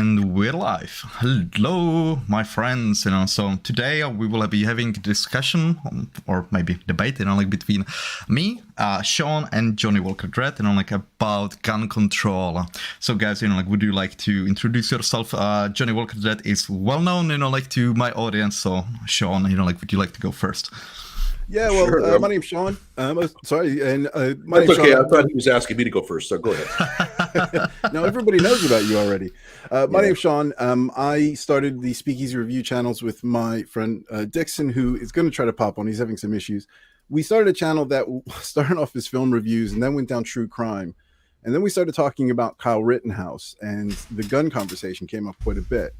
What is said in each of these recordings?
And we're live. Hello, my friends. So today we will be having a discussion, or maybe debate, between me, Sean, and Johnny Walker Dredd, about gun control. So, guys, would you like to introduce yourself? Johnny Walker Dredd is well known, to my audience. So, Sean, would you like to go first? Yeah, well, sure. my name's Sean. Sorry, and my name's okay. Sean. I thought he was asking me to go first, so go ahead. No, everybody knows about you already. My name's Sean. I started the Speakeasy Review channels with my friend Dixon, who is going to try to pop on. He's having some issues. We started a channel that started off as film reviews and then went down true crime. And then we started talking about Kyle Rittenhouse, and the gun conversation came up quite a bit.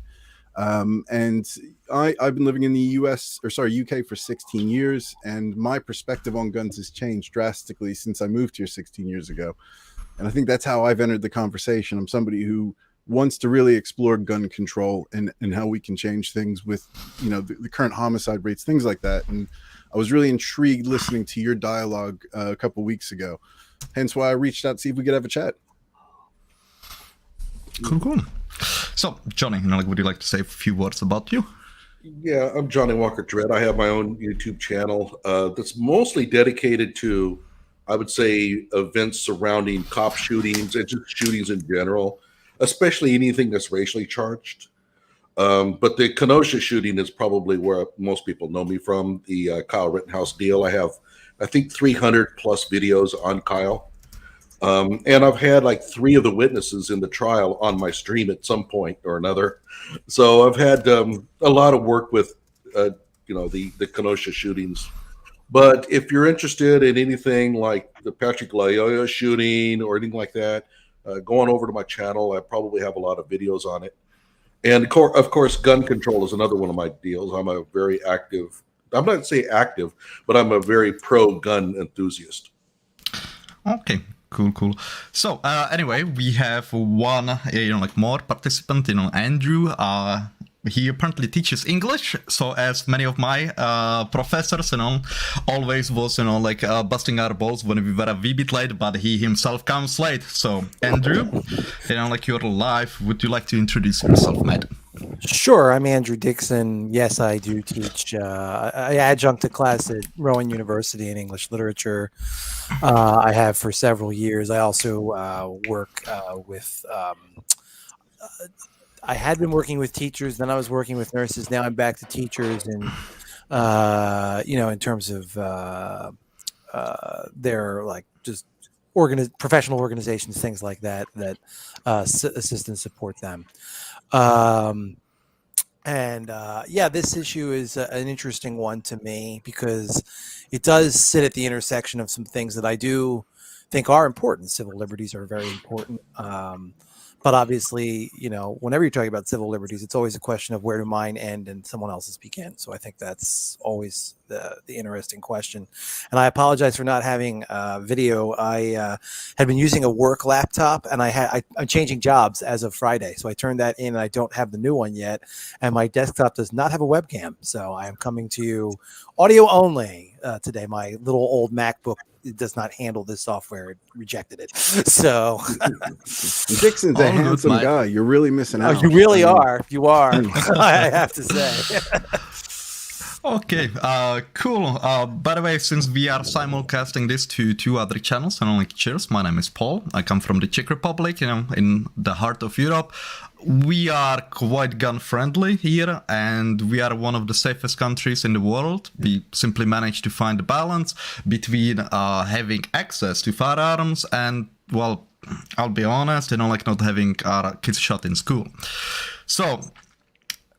And I've been living in the UK for 16 years, and my perspective on guns has changed drastically since I moved here 16 years ago. And I think that's how I've entered the conversation. I'm somebody who wants to really explore gun control and how we can change things with, the current homicide rates, things like that. And I was really intrigued listening to your dialogue a couple weeks ago. Hence why I reached out to see if we could have a chat. Cool. So, Johnny, would you like to say a few words about you? Yeah, I'm Johnny Walker Dredd. I have my own YouTube channel that's mostly dedicated to, I would say, events surrounding cop shootings and just shootings in general, especially anything that's racially charged. But the Kenosha shooting is probably where most people know me from, the Kyle Rittenhouse deal. I have, I think, 300 plus videos on Kyle. And I've had like 3 of the witnesses in the trial on my stream at some point or another. So I've had a lot of work with, the Kenosha shootings. But if you're interested in anything like the Patrick Loyola shooting or anything like that, go on over to my channel. I probably have a lot of videos on it. And of course, gun control is another one of my deals. I'm a very active, I'm not going to say active, but I'm a very pro-gun enthusiast. Okay. Cool. So anyway, we have one, more participant, Andrew. He apparently teaches English. So as many of my professors, always was, busting our balls when we were a wee bit late, but he himself comes late. So Andrew, you're live. Would you like to introduce yourself, mate? Sure. I'm Andrew Dixon. Yes, I do teach. I adjunct a class at Rowan University in English literature. I have for several years. I also work with. I had been working with teachers, then I was working with nurses. Now I'm back to teachers, and in terms of their just professional organizations, things like that assist and support them. This issue is an interesting one to me because it does sit at the intersection of some things that I do think are important. Civil liberties are very important. But obviously, whenever you're talking about civil liberties, it's always a question of where do mine end and someone else's begin. So I think that's always the interesting question. And I apologize for not having video. I had been using a work laptop, and I'm changing jobs as of Friday. So I turned that in, and I don't have the new one yet. And my desktop does not have a webcam. So I am coming to you audio only today. My little old MacBook does not handle this software. It rejected it. So Dixon's a handsome guy. You're really missing out. Oh, you really are. You are. I have to say. Okay, cool. By the way, since we are simulcasting this to 2 other channels, cheers, my name is Paul. I come from the Czech Republic, in the heart of Europe. We are quite gun-friendly here, and we are one of the safest countries in the world. We simply managed to find a balance between having access to firearms and, well, I'll be honest, not having our kids shot in school. So,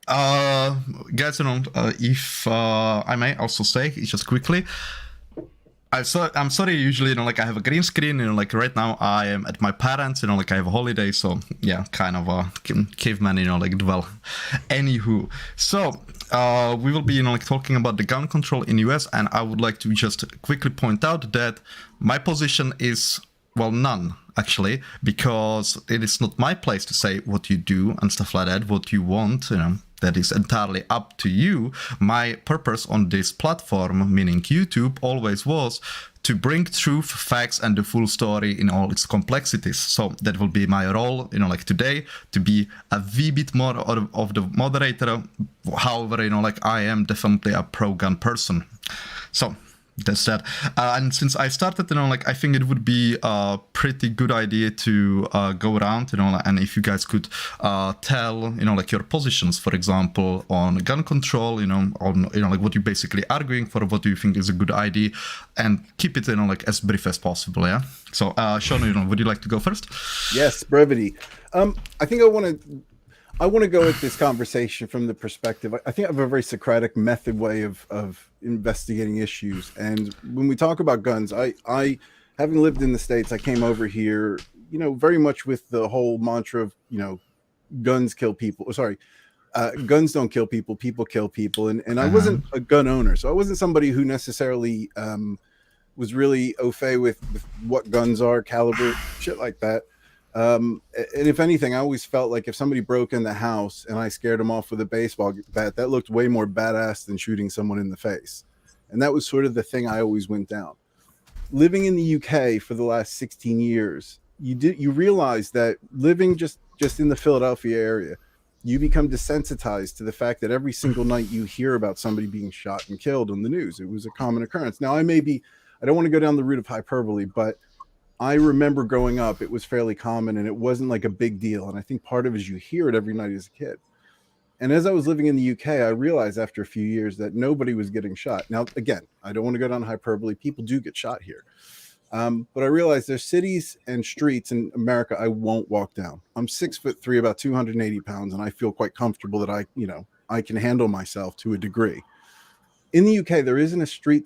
guys, if I may also say, just quickly, I'm sorry, usually, I have a green screen, right now I am at my parents, I have a holiday, so, yeah, kind of a caveman, dwell. Anywho, so, we will be, talking about the gun control in US, and I would like to just quickly point out that my position is, well, none, actually, because it is not my place to say what you do and stuff like that, what you want, that is entirely up to you. My purpose on this platform, meaning YouTube, always was to bring truth, facts, and the full story in all its complexities. So that will be my role, like today, to be a wee bit more of the moderator. However, like I am definitely a pro-gun person. So that's that. And since I started, like I think it would be a pretty good idea to go around, and if you guys could tell, like your positions, for example, on gun control, on, like what you're basically arguing for, what do you think is a good idea, and keep it, like as brief as possible, yeah? So, Sean, would you like to go first? Yes, brevity. I think I want to go at this conversation from the perspective. I think I have a very Socratic method way of investigating issues. And when we talk about guns, I having lived in the States, I came over here, very much with the whole mantra of, guns kill people. Sorry, guns don't kill people, people kill people. And I wasn't a gun owner. So I wasn't somebody who necessarily was really au fait with what guns are, caliber, shit like that. And if anything, I always felt like if somebody broke in the house and I scared them off with a baseball bat, that looked way more badass than shooting someone in the face. And that was sort of the thing I always went down. Living in the UK for the last 16 years, you realize that living just in the Philadelphia area, you become desensitized to the fact that every single night you hear about somebody being shot and killed on the news. It was a common occurrence. Now, I don't want to go down the route of hyperbole, but I remember growing up, it was fairly common and it wasn't like a big deal. And I think part of it is you hear it every night as a kid. And as I was living in the UK, I realized after a few years that nobody was getting shot. Now, again, I don't want to go down hyperbole. People do get shot here. But I realized there's cities and streets in America I won't walk down. I'm 6'3", about 280 pounds, and I feel quite comfortable that I can handle myself to a degree. In the UK, there isn't a street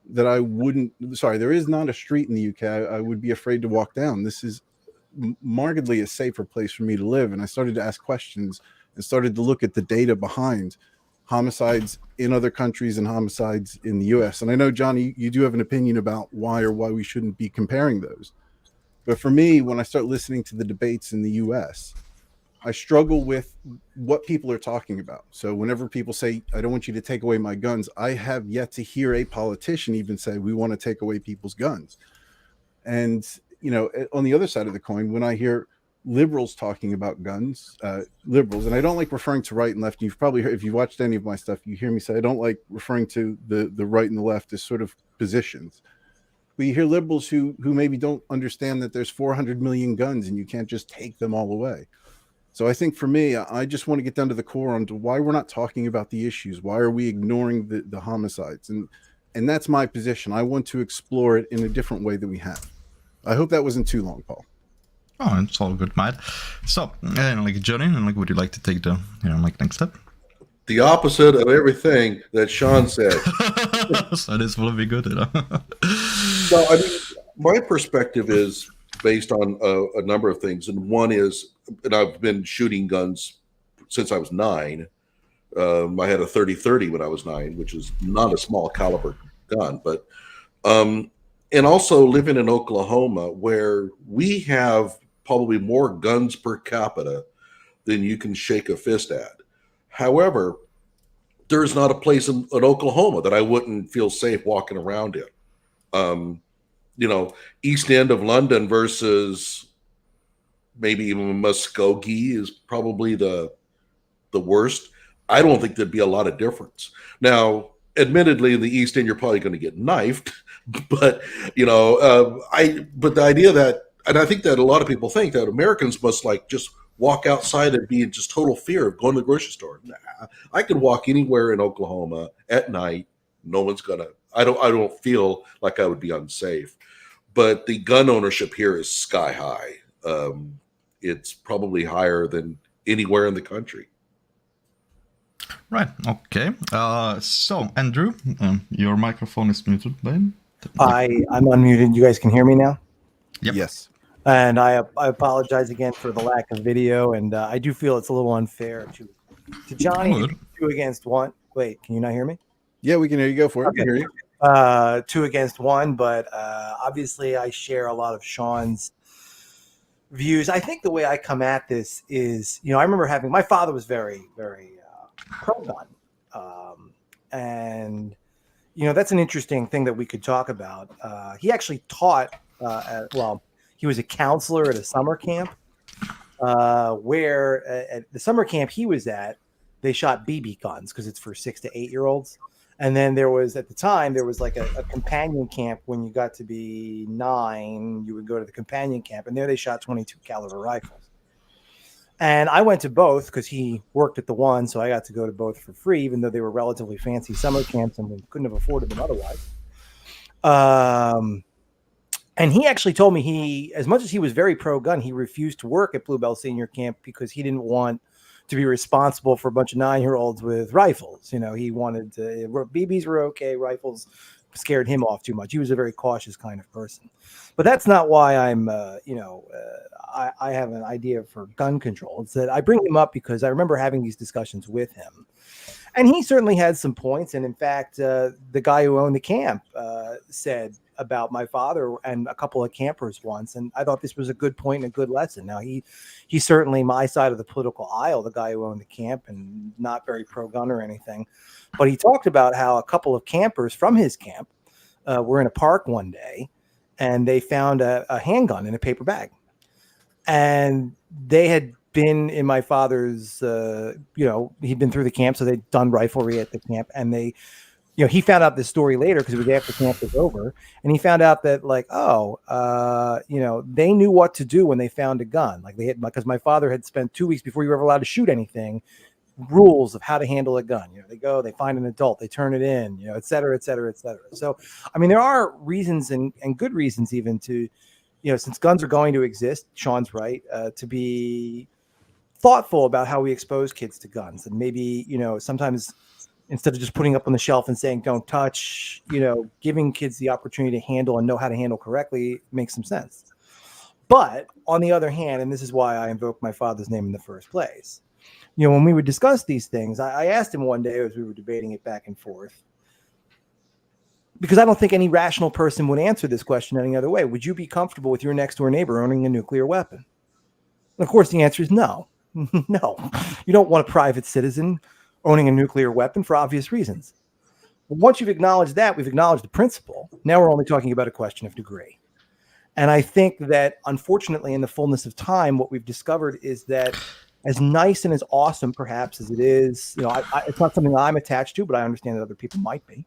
there is not a street in the UK I would be afraid to walk down. This is markedly a safer place for me to live. And I started to ask questions and started to look at the data behind homicides in other countries and homicides in the US. And I know, Johnny, you do have an opinion about why we shouldn't be comparing those. But for me, when I start listening to the debates in the US, I struggle with what people are talking about. So whenever people say, I don't want you to take away my guns, I have yet to hear a politician even say, we want to take away people's guns. And, on the other side of the coin, when I hear liberals talking about guns, liberals, and I don't like referring to right and left. You've probably heard, if you've watched any of my stuff, you hear me say, I don't like referring to the right and the left as sort of positions. But you hear liberals who maybe don't understand that there's 400 million guns and you can't just take them all away. So I think for me, I just want to get down to the core on why we're not talking about the issues. Why are we ignoring the homicides? And that's my position. I want to explore it in a different way than we have. I hope that wasn't too long, Paul. Oh, it's all good, mate. So, Johnny, would you like to take the, next step? The opposite of everything that Sean said. So this will be good, So, I mean, my perspective is based on a number of things. And one is, and I've been shooting guns since I was 9. I had a 30-30 when I was 9, which is not a small caliber gun, but and also living in Oklahoma, where we have probably more guns per capita than you can shake a fist at. However, there's not a place in Oklahoma that I wouldn't feel safe walking around in. East End of London versus maybe even Muskogee is probably the worst. I don't think there'd be a lot of difference. Now, admittedly, in the East End, you're probably going to get knifed, but but the idea that, and I think that a lot of people think that Americans must just walk outside and be in just total fear of going to the grocery store. Nah, I could walk anywhere in Oklahoma at night. No one's gonna. I don't feel like I would be unsafe. But the gun ownership here is sky high. It's probably higher than anywhere in the country. Right. Okay. So, Andrew, your microphone is muted, babe. I'm unmuted. You guys can hear me now? Yep. Yes. And I apologize again for the lack of video, and I do feel it's a little unfair to Johnny. 2 against 1. Wait, can you not hear me? Yeah, we can hear you. Go for it. Okay. We can hear you. 2 against 1, but obviously I share a lot of Sean's views. I think the way I come at this is, I remember my father was very, very pro-gun, and That's an interesting thing that we could talk about. He actually taught, he was a counselor at a summer camp where at the summer camp he was at, they shot BB guns because it's for 6 to 8 year olds. And then there was like a companion camp when you got to be 9, you would go to the companion camp, and there they shot 22 caliber rifles. And I went to both because he worked at the one, so I got to go to both for free, even though they were relatively fancy summer camps and we couldn't have afforded them otherwise. And he actually told me as much as he was very pro-gun, he refused to work at Bluebell Senior Camp because he didn't want to be responsible for a bunch of 9-year-olds with rifles. He wanted to, BBs were okay, rifles scared him off too much. He was a very cautious kind of person. But that's not why I'm, I have an idea for gun control. It's that I bring him up because I remember having these discussions with him. And he certainly had some points. And in fact, the guy who owned the camp said about my father and a couple of campers once. And I thought this was a good point and a good lesson. Now, he's certainly my side of the political aisle, the guy who owned the camp, and not very pro-gun or anything. But he talked about how a couple of campers from his camp were in a park one day, and they found a handgun in a paper bag. And they had been in my father's, he'd been through the camp, so they'd done riflery at the camp. And he found out this story later because it was after camp was over. And he found out that they knew what to do when they found a gun. Because my father had spent 2 weeks before you were ever allowed to shoot anything, rules of how to handle a gun. They find an adult, they turn it in, et cetera, et cetera, et cetera. So, I mean, there are reasons and good reasons even to, since guns are going to exist, Sean's right, to be thoughtful about how we expose kids to guns. And maybe, sometimes instead of just putting up on the shelf and saying, don't touch, giving kids the opportunity to handle and know how to handle correctly makes some sense. But on the other hand, and this is why I invoked my father's name in the first place, when we would discuss these things, I asked him one day as we were debating it back and forth, because I don't think any rational person would answer this question any other way. Would you be comfortable with your next door neighbor owning a nuclear weapon? And of course, the answer is no. No, you don't want a private citizen owning a nuclear weapon for obvious reasons. But once you've acknowledged that, we've acknowledged the principle. Now we're only talking about a question of degree. And I think that, unfortunately, in the fullness of time, what we've discovered is that as nice and as awesome, perhaps, as it is, it's not something I'm attached to, but I understand that other people might be,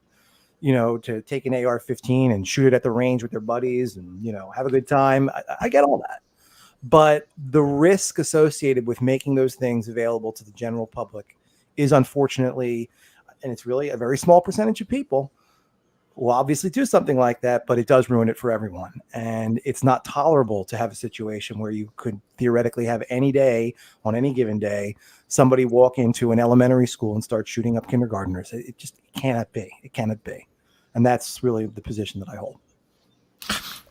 to take an AR-15 and shoot it at the range with their buddies and, have a good time. I get all that. But the risk associated with making those things available to the general public is unfortunately, and it's really a very small percentage of people, will obviously do something like that, but it does ruin it for everyone. And it's not tolerable to have a situation where you could theoretically have any day, on any given day, somebody walk into an elementary school and start shooting up kindergartners. It cannot be. It cannot be. And that's really the position that I hold.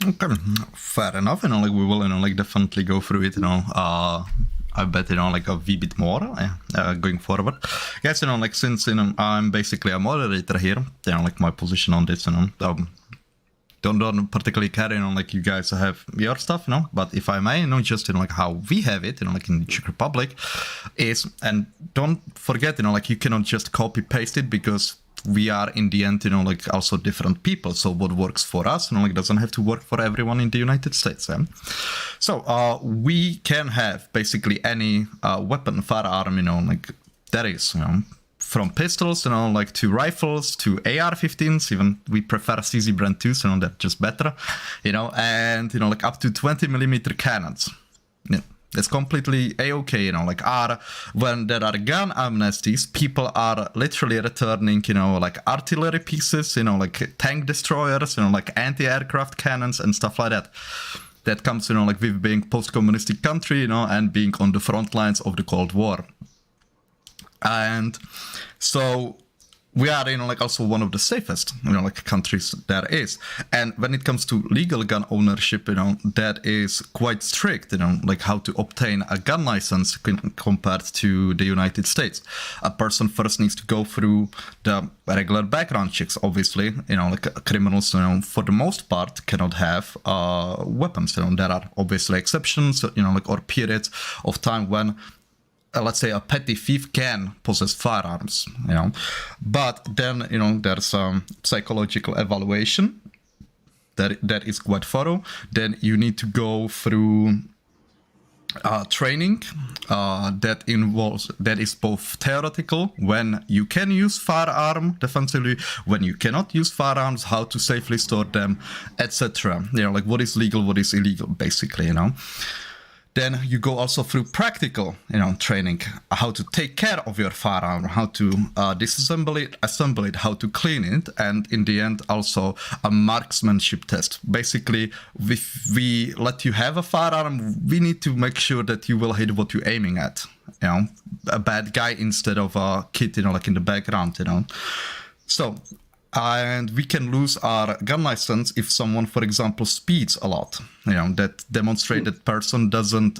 Okay, fair enough. We will, definitely go through it, I bet, a wee bit more going forward. Yes, since, I'm basically a moderator here, my position on this, don't particularly care, you guys have your stuff, but if I may, just, how we have it, in the Czech Republic is, and don't forget, you cannot just copy paste it because we are in the end, also different people. So what works for us, doesn't have to work for everyone in the United States. So we can have basically any weapon, firearm, that is, from pistols, to rifles, to AR-15s, even we prefer CZ brand 2, so that's just better, and, up to 20 millimeter cannons. Yeah. It's completely a-okay, when there are gun amnesties, people are literally returning, artillery pieces, tank destroyers, anti-aircraft cannons and stuff like that. That comes, with being post-communistic country, and being on the front lines of the Cold War. And so we are, also one of the safest, countries there is. And when it comes to legal gun ownership, that is quite strict, how to obtain a gun license compared to the United States. A person first needs to go through the regular background checks, obviously, criminals, for the most part, cannot have weapons. There are obviously exceptions, or periods of time when let's say a petty thief can possess firearms, but then there's psychological evaluation that is quite thorough. Then you need to go through training that is both theoretical, when you can use firearm defensively, when you cannot use firearms, how to safely store them, etc. Like what is legal, what is illegal, basically. Then you go also through practical, training, how to take care of your firearm, how to disassemble it, assemble it, how to clean it, and in the end also a marksmanship test. Basically, if we let you have a firearm, we need to make sure that you will hit what you're aiming at. A bad guy instead of a kid, like in the background. So. And we can lose our gun license if someone, for example, speeds a lot. That demonstrates that person doesn't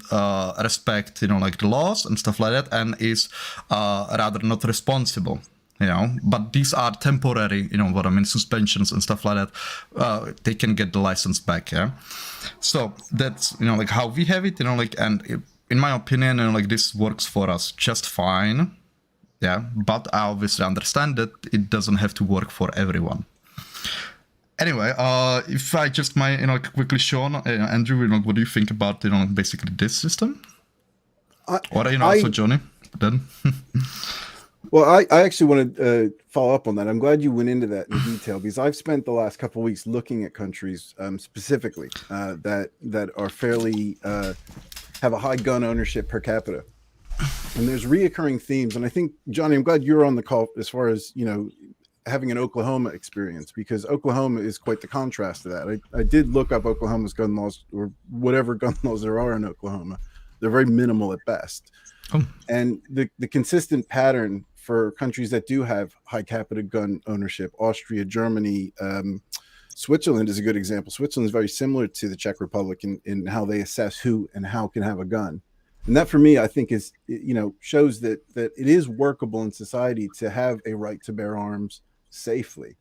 respect, like the laws and stuff like that, and is rather not responsible. But these are temporary, what I mean, suspensions and stuff like that. They can get the license back. Yeah. So that's like how we have it. And in my opinion, this works for us just fine. Yeah, but I obviously understand that it doesn't have to work for everyone. Anyway, if I just might, quickly, Sean, Andrew, what do you think about, basically this system? Also Johnny, then. Well, I actually want to follow up on that. I'm glad you went into that in detail, because I've spent the last couple of weeks looking at countries specifically that are fairly have a high gun ownership per capita. And there's reoccurring themes. And I think, Johnny, I'm glad you're on the call as far as, having an Oklahoma experience, because Oklahoma is quite the contrast to that. I did look up Oklahoma's gun laws, or whatever gun laws there are in Oklahoma. They're very minimal at best. Oh. And the consistent pattern for countries that do have high capita gun ownership, Austria, Germany, Switzerland is a good example. Switzerland is very similar to the Czech Republic in how they assess who and how can have a gun. And that, for me, I think is, shows that it is workable in society to have a right to bear arms safely.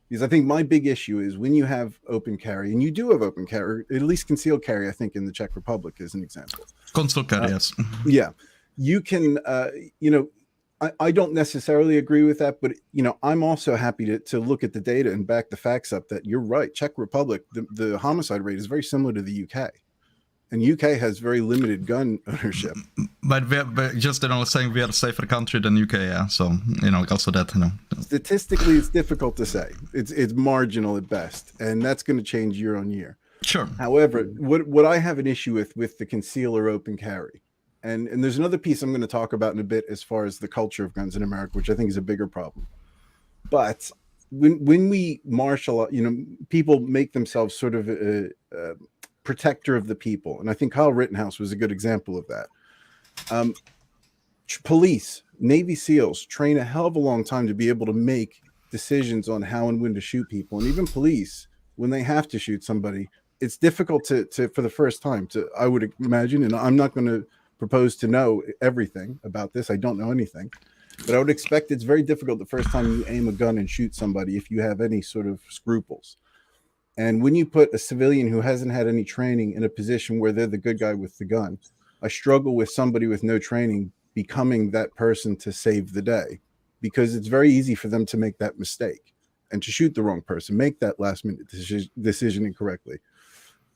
Because I think my big issue is when you have open carry, and you do have open carry, at least concealed carry, I think in the Czech Republic is an example. Concealed carry, yes. Yeah. You can, I don't necessarily agree with that, but, I'm also happy to look at the data and back the facts up that you're right. Czech Republic, the homicide rate is very similar to the UK. And UK has very limited gun ownership. But just saying we are a safer country than UK, yeah. So also that statistically, it's difficult to say. It's marginal at best, and that's going to change year on year. Sure. However, what I have an issue with the conceal or open carry, and there's another piece I'm going to talk about in a bit as far as the culture of guns in America, which I think is a bigger problem. But when we marshal, people make themselves sort of a protector of the people. And I think Kyle Rittenhouse was a good example of that. Police, Navy SEALs train a hell of a long time to be able to make decisions on how and when to shoot people. And even police, when they have to shoot somebody, it's difficult to for the first time I would imagine, and I'm not going to propose to know everything about this. I don't know anything, but I would expect it's very difficult the first time you aim a gun and shoot somebody if you have any sort of scruples. And when you put a civilian who hasn't had any training in a position where they're the good guy with the gun, I struggle with somebody with no training becoming that person to save the day, because it's very easy for them to make that mistake and to shoot the wrong person, make that last minute decision incorrectly.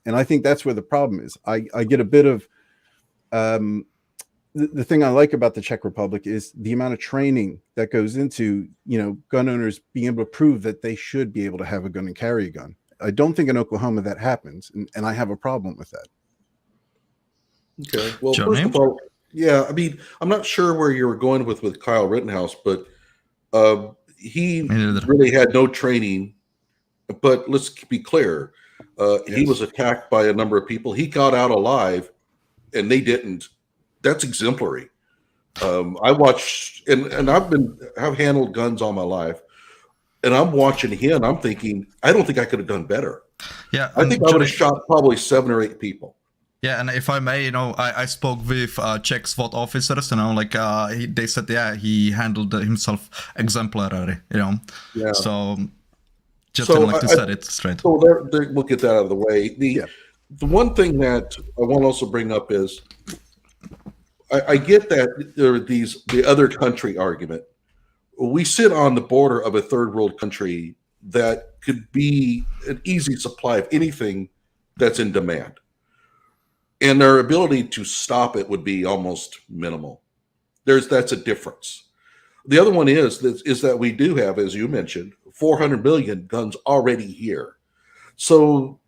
And I think that's where the problem is. I get a bit of the thing I like about the Czech Republic is the amount of training that goes into, gun owners being able to prove that they should be able to have a gun and carry a gun. I don't think in Oklahoma that happens, and I have a problem with that. Okay. Well, first of all, yeah, I mean, I'm not sure where you were going with Kyle Rittenhouse, but he really had no training. But let's be clear. He was attacked by a number of people. He got out alive, and they didn't. That's exemplary. I watched, and I've handled guns all my life. And I'm watching him, I'm thinking, I don't think I could have done better. Yeah, I think I would have shot probably 7 or 8 people. Yeah, and if I may, I spoke with Czech SWAT officers, they said, he handled himself exemplary, Yeah. So just to set it straight. So we'll get that out of the way. The one thing that I want to also bring up is, I get that there are the other country argument. We sit on the border of a third world country that could be an easy supply of anything that's in demand. And their ability to stop it would be almost minimal. That's a difference. The other one is that we do have, as you mentioned, 400 million guns already here. So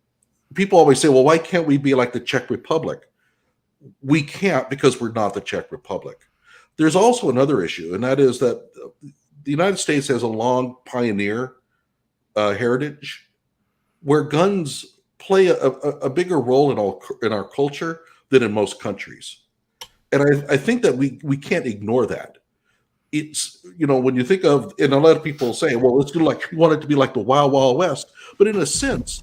people always say, well, why can't we be like the Czech Republic? We can't because we're not the Czech Republic. There's also another issue, and that is that the United States has a long pioneer heritage where guns play a bigger role in our culture than in most countries. And I think that we can't ignore that. It's, when you think of, and a lot of people say, well, we want it to be like the Wild Wild West. But in a sense,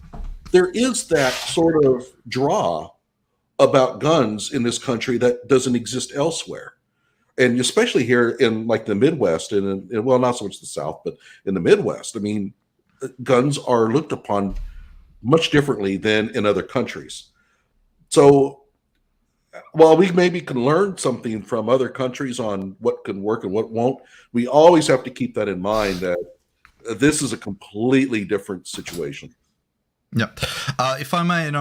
there is that sort of draw about guns in this country that doesn't exist elsewhere. And especially here in like the Midwest and well, not so much the South, but in the Midwest, I mean, guns are looked upon much differently than in other countries. So while we maybe can learn something from other countries on what can work and what won't, we always have to keep that in mind that this is a completely different situation. Yeah. If I may,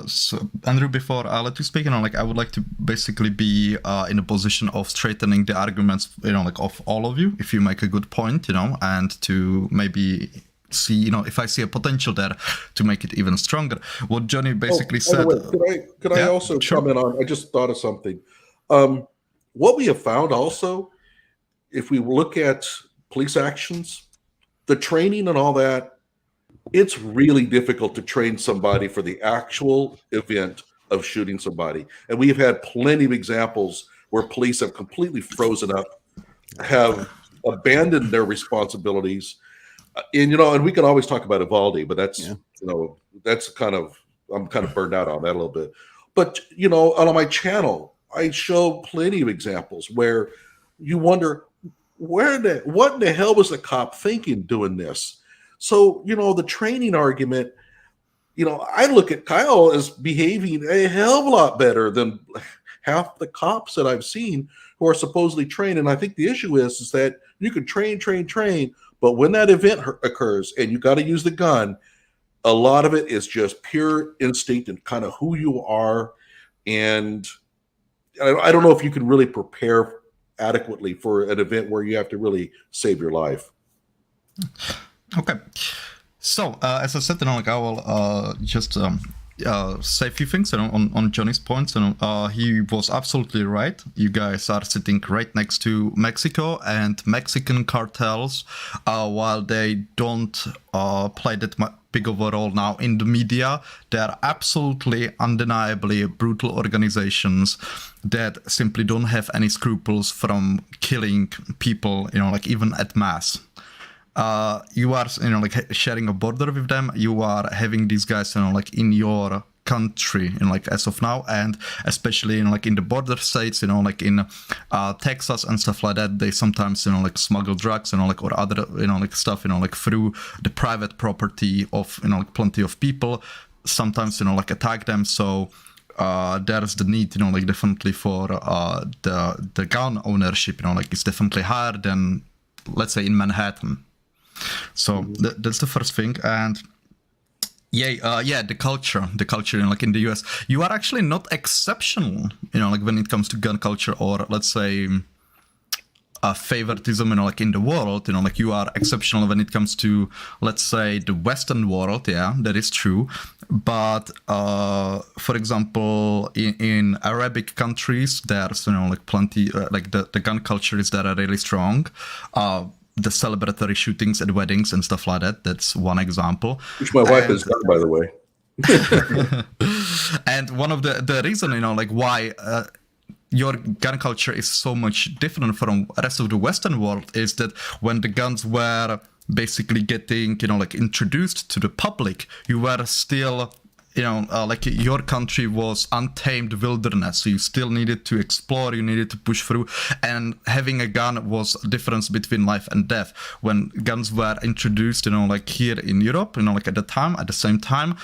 so Andrew, before I let you speak, I would like to basically be in a position of straightening the arguments, of all of you, if you make a good point, and to maybe see, if I see a potential there to make it even stronger. What Johnny basically said. Could I also comment on? I just thought of something. What we have found also, if we look at police actions, the training and all that, it's really difficult to train somebody for the actual event of shooting somebody. And we've had plenty of examples where police have completely frozen up, have abandoned their responsibilities. And we can always talk about Uvalde, but that's, that's I'm kind of burned out on that a little bit. But, on my channel, I show plenty of examples where you wonder, what in the hell was the cop thinking doing this? So, the training argument, I look at Kyle as behaving a hell of a lot better than half the cops that I've seen who are supposedly trained. And I think the issue is that you can train, but when that event occurs and you got to use the gun, a lot of it is just pure instinct and kind of who you are. And I don't know if you can really prepare adequately for an event where you have to really save your life. Okay, so as I said, I will just say a few things on Johnny's points. He was absolutely right. You guys are sitting right next to Mexico, and Mexican cartels, while they don't play that big of a role now in the media, they're absolutely undeniably brutal organizations that simply don't have any scruples from killing people, even at mass. You are, sharing a border with them. You are having these guys, in your country, as of now, and especially, in the border states, in Texas and stuff like that. They sometimes, smuggle drugs, or other, stuff, through the private property of, plenty of people. Sometimes, attack them. So there's the need, definitely for the gun ownership. It's definitely higher than, let's say, in Manhattan. So that's the first thing. And the culture, in the US, you are actually not exceptional, when it comes to gun culture, or let's say favoritism, in the world, you are exceptional when it comes to, let's say, the Western world. Yeah, that is true. But for example, in Arabic countries, there's, plenty, the gun culture is there really strong. The celebratory shootings at weddings and stuff like that. That's one example. Which my wife has done, by the way. And one of the reason, why your gun culture is so much different from the rest of the Western world is that when the guns were basically getting, introduced to the public, you were still, your country was untamed wilderness. So you still needed to explore, you needed to push through. And having a gun was a difference between life and death. When guns were introduced, here in Europe, at the same time,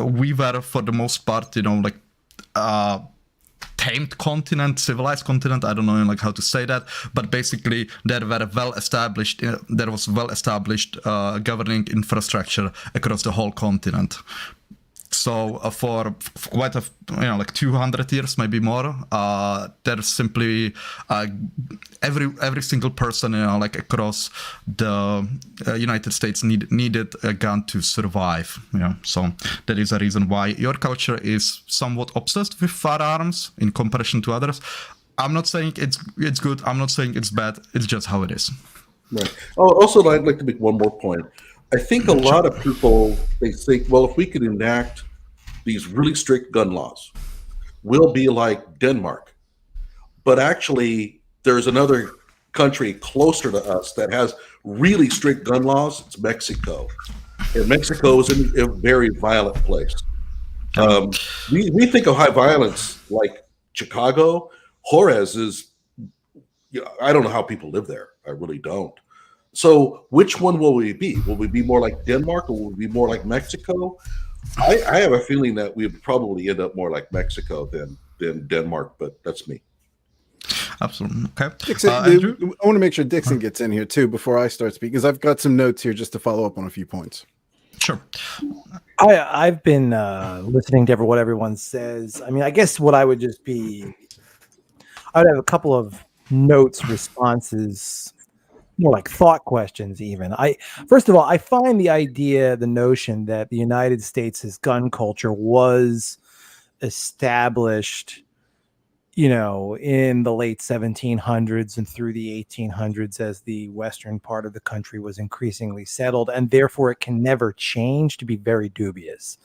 we were for the most part, tamed continent, civilized continent. I don't know like how to say that, but basically there was well established governing infrastructure across the whole continent. So for quite like 200 years, maybe more, there's simply every single person like across the United States needed a gun to survive. So that is a reason why your culture is somewhat obsessed with firearms in comparison to others. I'm not saying it's good. I'm not saying it's bad. It's just how it is. Right. Oh, also, I'd like to make one more point. I think a lot of people, they think, well, if we could enact these really strict gun laws, we'll be like Denmark. But actually, there's another country closer to us that has really strict gun laws. It's Mexico. And Mexico is a very violent place. We think of high violence like Chicago. Juarez is, I don't know how people live there. I really don't. So which one will we be? Will we be more like Denmark, or will we be more like Mexico? I have a feeling that we would probably end up more like Mexico than Denmark, but that's me. Absolutely. Okay. Dixon, I want to make sure Dixon gets in here too before I start speaking, because I've got some notes here just to follow up on a few points. Sure. I've been listening to what everyone says. I mean, I guess what I would just be, I would have a couple of notes, responses, more like thought questions even. First of all, I find the notion that the United States' gun culture was established, in the late 1700s and through the 1800s as the western part of the country was increasingly settled, and therefore it can never change, to be very dubious.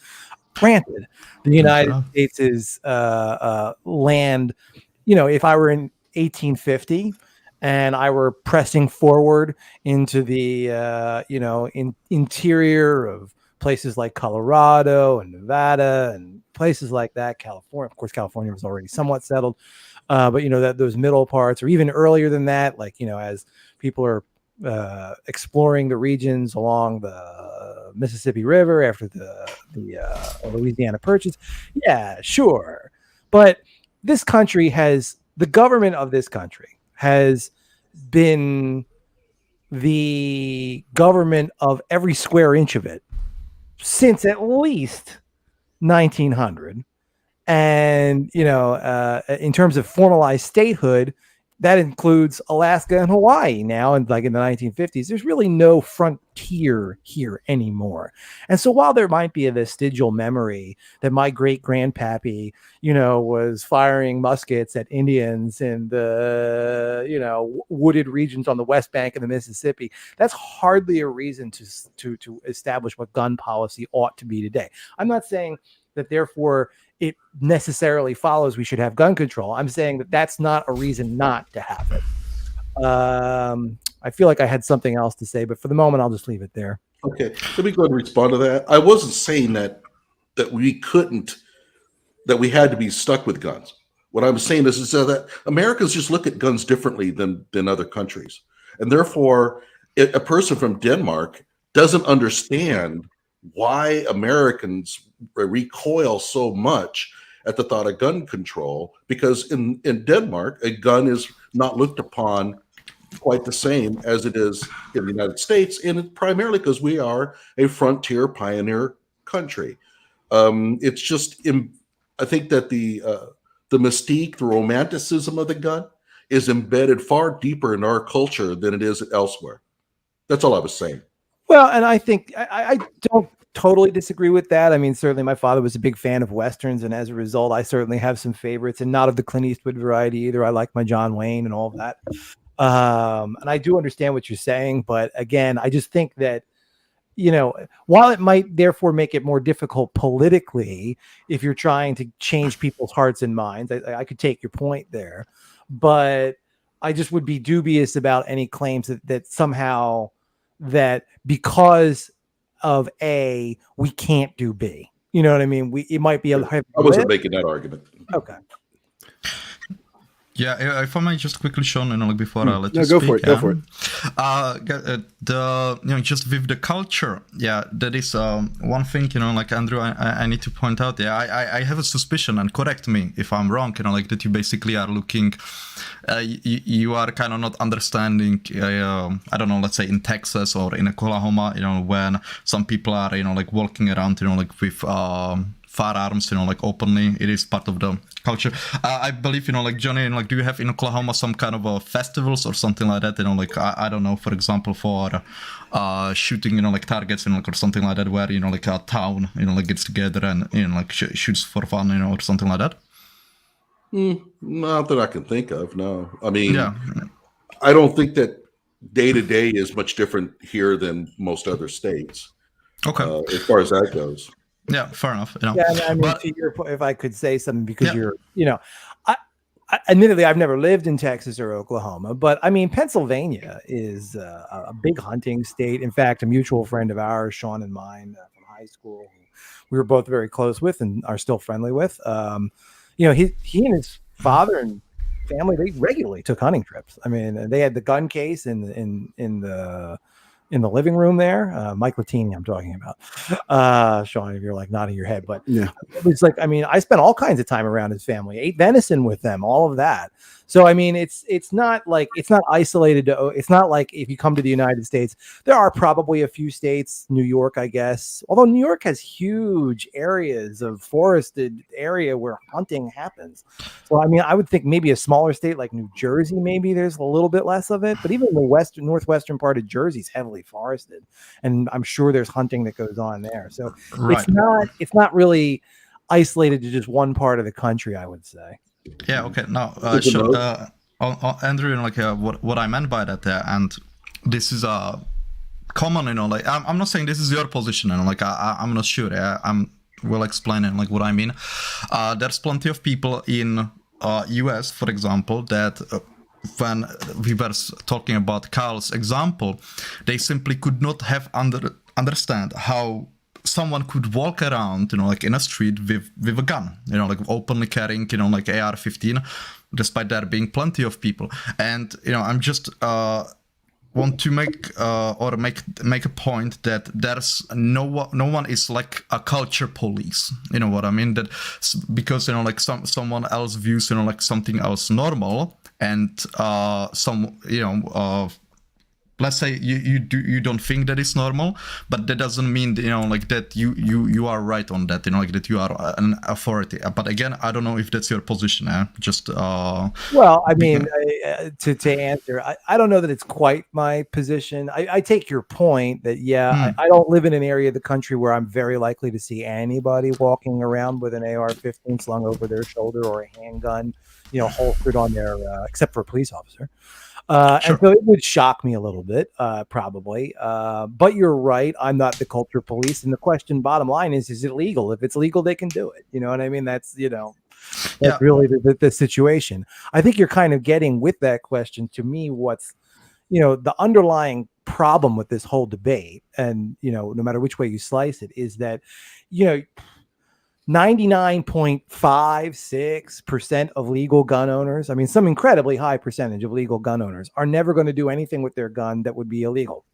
Granted, the United States is land, if I were in 1850 and I were pressing forward into the, interior of places like Colorado and Nevada and places like that, California. Of course, California was already somewhat settled, but that those middle parts, or even earlier than that, like as people are exploring the regions along the Mississippi River after the Louisiana Purchase. Yeah, sure, but the government of this country has been the government of every square inch of it since at least 1900. And, in terms of formalized statehood, that includes Alaska and Hawaii now. And like in the 1950s, there's really no frontier here anymore. And so while there might be a vestigial memory that my great grandpappy, was firing muskets at Indians in the, wooded regions on the west bank of the Mississippi, that's hardly a reason to establish what gun policy ought to be today. I'm not saying that therefore it necessarily follows we should have gun control. I'm saying that that's not a reason not to have it. I feel like I had something else to say, but for the moment, I'll just leave it there. Okay, let me go ahead and respond to that. I wasn't saying that we couldn't, that we had to be stuck with guns. What I'm saying is that Americans just look at guns differently than other countries. And therefore, a person from Denmark doesn't understand why Americans recoil so much at the thought of gun control, because in Denmark, a gun is not looked upon quite the same as it is in the United States, and it's primarily because we are a frontier pioneer country. It's just, I think that the mystique, the romanticism of the gun is embedded far deeper in our culture than it is elsewhere. That's all I was saying. Well, and I think I don't totally disagree with that. I mean, certainly my father was a big fan of Westerns, and as a result, I certainly have some favorites, and not of the Clint Eastwood variety either. I like my John Wayne and all of that. And I do understand what you're saying, but again, I just think that, while it might therefore make it more difficult politically, if you're trying to change people's hearts and minds, I could take your point there, but I just would be dubious about any claims that somehow that because of A, we can't do B. You know what I mean? It might be a heavy I wasn't making that argument. Okay. Yeah, if I may just quickly, Sean, like before I let No, you go speak. for it. Go for it. Just with the culture, that is one thing. Like Andrew, I need to point out. I have a suspicion, and correct me if I'm wrong. Like that you basically are looking, you are kind of not understanding. I don't know. Let's say in Texas or in Oklahoma, when some people are like walking around, like with firearms, like openly. It is part of the culture. I believe, like Johnny, like do you have in Oklahoma some kind of festivals or something like that? Like I don't know, for example, for shooting, like targets, like or something like that, where like a town, like gets together and like shoots for fun, or something like that. Not that I can think of. No, I mean, Yeah. I don't think that day to day is much different here than most other states. Okay. As far as that goes. Yeah, fair enough. Yeah, I mean, but to your point, if I could say something, because Yeah. you're, admittedly, I've never lived in Texas or Oklahoma, but I mean, Pennsylvania is a big hunting state. In fact, a mutual friend of ours, Sean and mine from high school, who we were both very close with and are still friendly with. He and his father and family, they regularly took hunting trips. I mean, they had the gun case in the living room there. Mike Latini, I'm talking about. Sean, if you're like nodding your head, but Yeah. it was like, I mean, I spent all kinds of time around his family, ate venison with them, all of that. So, I mean, it's not like, it's not isolated to, it's not like if you come to the United States, there are probably a few states, New York, I guess, although New York has huge areas of forested area where hunting happens. So, I mean, I would think maybe a smaller state like New Jersey, maybe there's a little bit less of it, but even the northwestern part of Jersey is heavily forested, and I'm sure there's hunting that goes on there. So right. it's not really isolated to just one part of the country, I would say. Yeah. Okay. Now, Andrew, like what I meant by that, and this is common, like I'm not saying this is your position, like I'm not sure. I'm will explain it, like what I mean. There's plenty of people in US, for example, that when we were talking about Carl's example, they simply could not have understand how someone could walk around, like in a street with a gun, like openly carrying, like AR-15, despite there being plenty of people. And I'm just want to make a point that there's no one is like a culture police. You know what I mean? That because like someone else views like something else normal, and let's say you don't think that is normal, but that doesn't mean like that you are right on that, like that you are an authority. But again, I don't know if that's your position. Just well, I mean, to answer, I don't know that it's quite my position. I take your point that I don't live in an area of the country where I'm very likely to see anybody walking around with an AR-15 slung over their shoulder or a handgun, holstered on their except for a police officer. Sure. And so it would shock me a little bit, probably. But you're right. I'm not the culture police. And the question, bottom line is it legal? If it's legal, they can do it. You know what I mean? That's really the situation. I think you're kind of getting with that question to me, what's, the underlying problem with this whole debate. And, no matter which way you slice it, is that, 99.56% of legal gun owners, I mean, some incredibly high percentage of legal gun owners, are never going to do anything with their gun that would be illegal.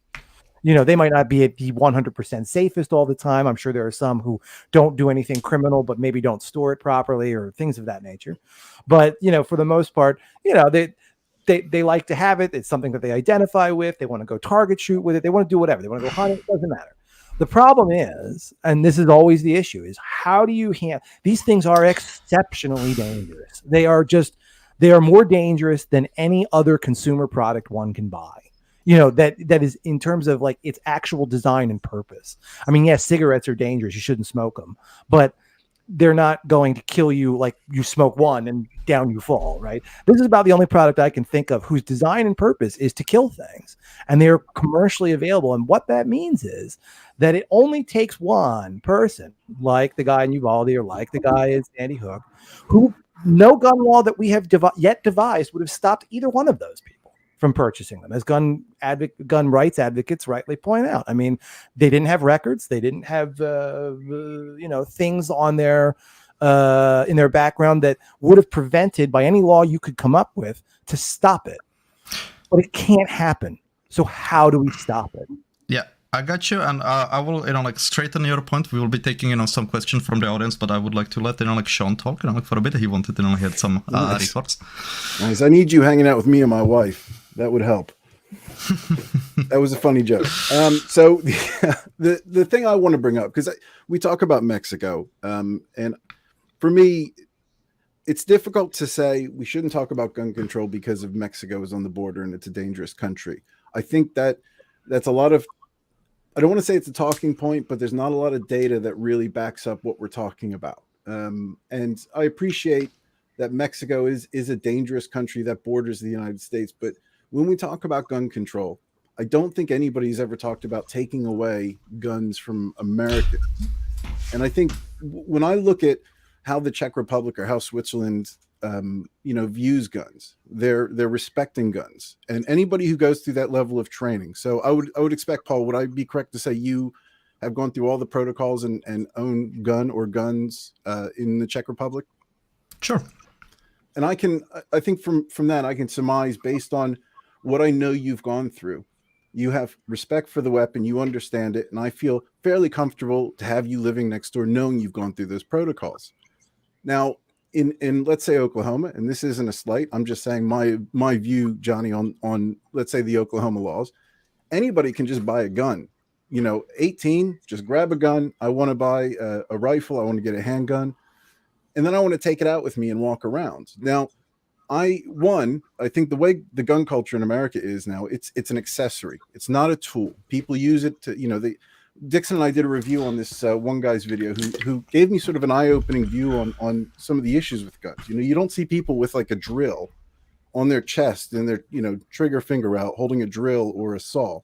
They might not be at the 100% safest all the time. I'm sure there are some who don't do anything criminal, but maybe don't store it properly or things of that nature. But, for the most part, they like to have it. It's something that they identify with. They want to go target shoot with it. They want to do whatever. They want to go hunt. It doesn't matter. The problem is, and this is always the issue, is how do you handle these things? Are exceptionally dangerous. They are more dangerous than any other consumer product one can buy. That is in terms of like its actual design and purpose. I mean, yes, cigarettes are dangerous. You shouldn't smoke them, but they're not going to kill you like you smoke one and down you fall, right? This is about the only product I can think of whose design and purpose is to kill things, and they're commercially available. And what that means is that it only takes one person, like the guy in Uvalde or like the guy in Sandy Hook, who no gun law that we have yet devised would have stopped either one of those people from purchasing them, as gun rights advocates rightly point out. I mean, they didn't have records. They didn't have, things on their in their background that would have prevented by any law you could come up with to stop it. But it can't happen. So how do we stop it? Yeah, I got you, and I will, like straighten your point. We will be taking, some questions from the audience, but I would like to let, like Sean talk, like for a bit. He wanted to, he had some retorts. Nice. I need you hanging out with me and my wife. That would help. That was a funny joke. So the thing I want to bring up, because we talk about Mexico, and for me, it's difficult to say we shouldn't talk about gun control because of Mexico is on the border and it's a dangerous country. I think that's a lot of, I don't want to say it's a talking point, but there's not a lot of data that really backs up what we're talking about. And I appreciate that Mexico is a dangerous country that borders the United States. But when we talk about gun control, I don't think anybody's ever talked about taking away guns from Americans. And I think when I look at how the Czech Republic or how Switzerland, views guns, they're respecting guns, and anybody who goes through that level of training. So I would expect, Paul, would I be correct to say you have gone through all the protocols and own gun or guns in the Czech Republic? Sure. And I think from that, I can surmise based on what I know you've gone through. You have respect for the weapon, you understand it, and I feel fairly comfortable to have you living next door knowing you've gone through those protocols. Now, in let's say Oklahoma, and this isn't a slight, I'm just saying my view, Johnny, on let's say the Oklahoma laws, anybody can just buy a gun. 18, just grab a gun. I want to buy a rifle. I want to get a handgun. And then I want to take it out with me and walk around. Now, I think the way the gun culture in America is now, it's an accessory. It's not a tool. People use it to, Dixon and I did a review on this one guy's video who gave me sort of an eye-opening view on some of the issues with guns. You don't see people with like a drill on their chest and their, trigger finger out holding a drill or a saw.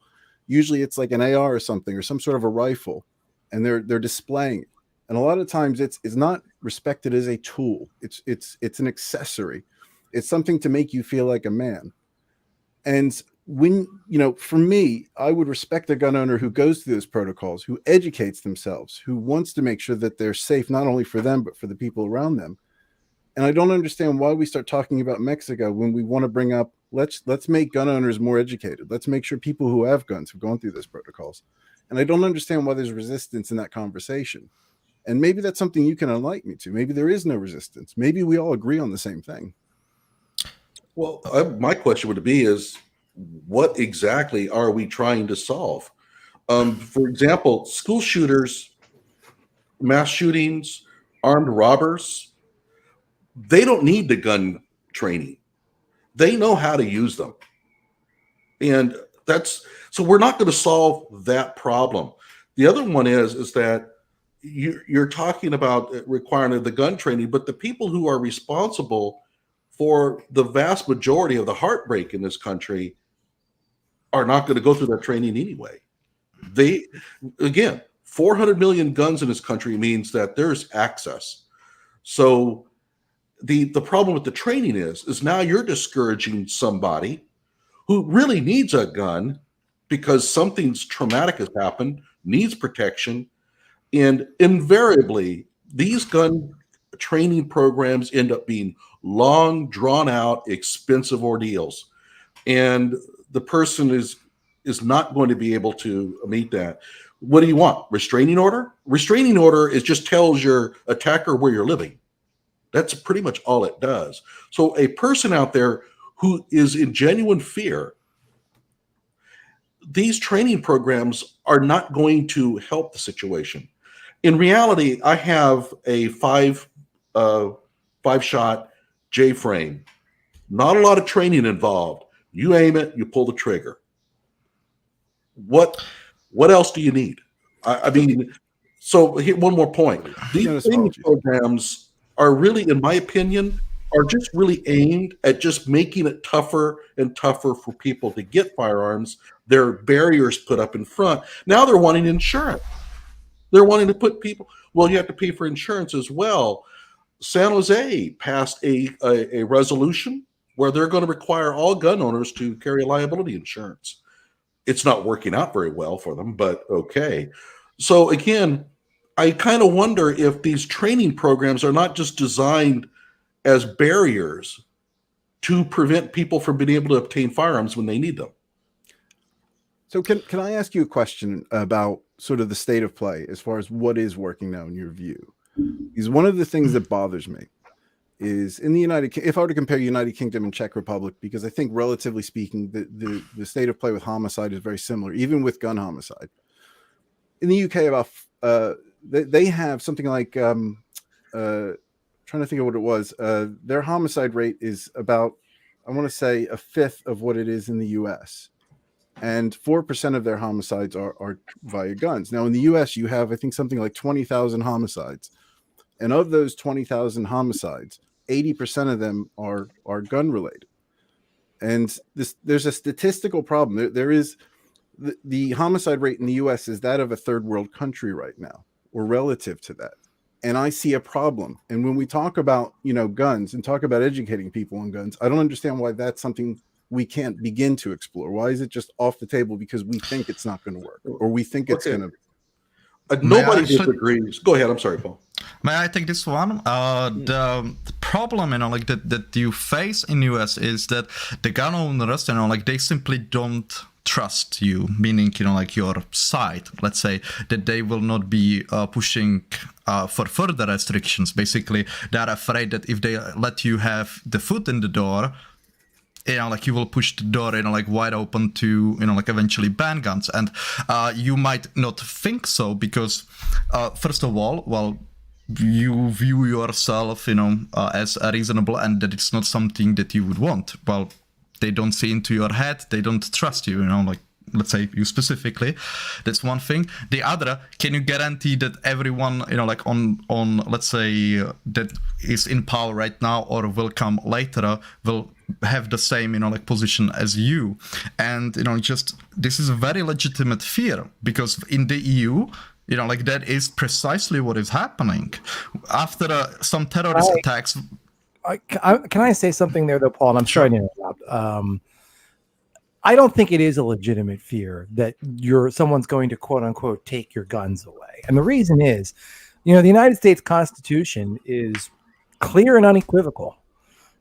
Usually it's like an AR or something or some sort of a rifle, and they're displaying it. And a lot of times it's not respected as a tool. It's an accessory. It's something to make you feel like a man. And when, for me, I would respect a gun owner who goes through those protocols, who educates themselves, who wants to make sure that they're safe, not only for them, but for the people around them. And I don't understand why we start talking about Mexico when we want to bring up, let's make gun owners more educated. Let's make sure people who have guns have gone through those protocols. And I don't understand why there's resistance in that conversation. And maybe that's something you can enlighten me to. Maybe there is no resistance. Maybe we all agree on the same thing. Well, my question would be is, what exactly are we trying to solve? For example, school shooters, mass shootings, armed robbers, they don't need the gun training. They know how to use them. And so we're not going to solve that problem. The other one is that you're talking about requiring the gun training, but the people who are responsible for the vast majority of the heartbreak in this country are not going to go through that training anyway. 400 million guns in this country means that there's access. So the problem with the training is now you're discouraging somebody who really needs a gun because something's traumatic has happened, needs protection. And invariably, these gun training programs end up being long, drawn out, expensive ordeals. And the person is not going to be able to meet that. What do you want? Restraining order? Restraining order just tells your attacker where you're living. That's pretty much all it does. So a person out there who is in genuine fear, these training programs are not going to help the situation. In reality, I have a five-shot J-frame. Not a lot of training involved. You aim it, you pull the trigger. What else do you need? I mean, so here, one more point. These training programs are really, in my opinion, are just really aimed at just making it tougher and tougher for people to get firearms. There are barriers put up in front. Now they're wanting insurance. They're wanting to put people, well, you have to pay for insurance as well. San Jose passed a resolution where they're going to require all gun owners to carry liability insurance. It's not working out very well for them, but okay. So again, I kind of wonder if these training programs are not just designed as barriers to prevent people from being able to obtain firearms when they need them. So can I ask you a question about sort of the state of play as far as what is working now in your view? Because one of the things that bothers me is in the if I were to compare United Kingdom and Czech Republic, because I think relatively speaking, the state of play with homicide is very similar, even with gun homicide. In the UK, about they have something like trying to think of what it was. Their homicide rate is about, I want to say, a fifth of what it is in the US. And 4% of their homicides are via guns. Now in the US, you have, I think, something like 20,000 homicides. And of those 20,000 homicides, 80% of them are gun related. And there's a statistical problem. There is the homicide rate in the US is that of a third world country right now, or relative to that. And I see a problem. And when we talk about, guns and talk about educating people on guns, I don't understand why that's something we can't begin to explore. Why is it just off the table because we think it's not going to work, or we think it's going to? Nobody disagrees. Go ahead. I'm sorry, Paul. May I take this one? The problem, that you face in US is that the gun owners, they simply don't trust you, meaning, your side, let's say, that they will not be pushing for further restrictions. Basically, they're afraid that if they let you have the foot in the door, you will push the door, wide open to, eventually ban guns. And you might not think so because, first of all, well, you view yourself, as reasonable and that it's not something that you would want. Well, they don't see into your head. They don't trust you, let's say you specifically. That's one thing. The other, can you guarantee that everyone, on let's say that is in power right now or will come later will have the same, position as you? And, just this is a very legitimate fear because in the EU, that is precisely what is happening. After some terrorist attacks. Can I say something there, though, Paul? And I'm sure I didn't interrupt. I don't think it is a legitimate fear that someone's going to, quote unquote, take your guns away. And the reason is, the United States Constitution is clear and unequivocal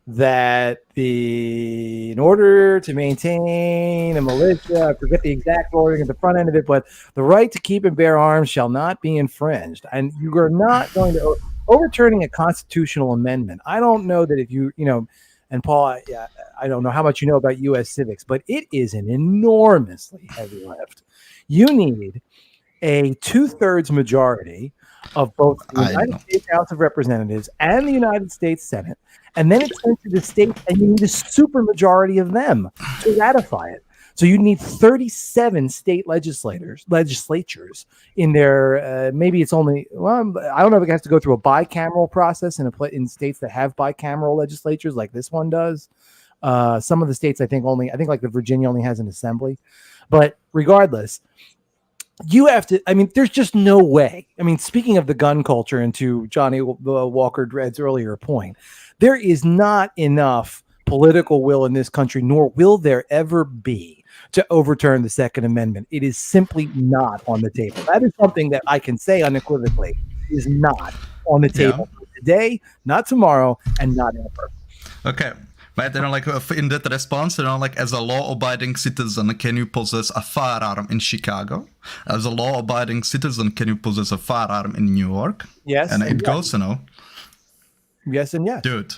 that in order to maintain a militia, I forget the exact wording at the front end of it, but the right to keep and bear arms shall not be infringed. And you are not going to overturning a constitutional amendment. I don't know that if and Paul, I don't know how much you know about U.S. civics, but it is an enormously heavy lift. You need a 2/3 majority of both the United States House of Representatives and the United States Senate, and then it's sent to the states, and you need a supermajority of them to ratify it. So you need 37 state legislatures in there. Maybe it's only, I don't know if it has to go through a bicameral process in states that have bicameral legislatures like this one does. Some of the states, I think like the Virginia only has an assembly. But regardless, you have to, there's just no way. Speaking of the gun culture and to Johnnie Walker Dread's earlier point, there is not enough political will in this country, nor will there ever be, to overturn the Second Amendment. It is simply not on the table. That is something that I can say unequivocally is not on the table today, not tomorrow, and not ever. Okay. But in that response, as a law-abiding citizen, can you possess a firearm in Chicago? As a law-abiding citizen, can you possess a firearm in New York? Yes. And it goes, Yes and yes. Dude.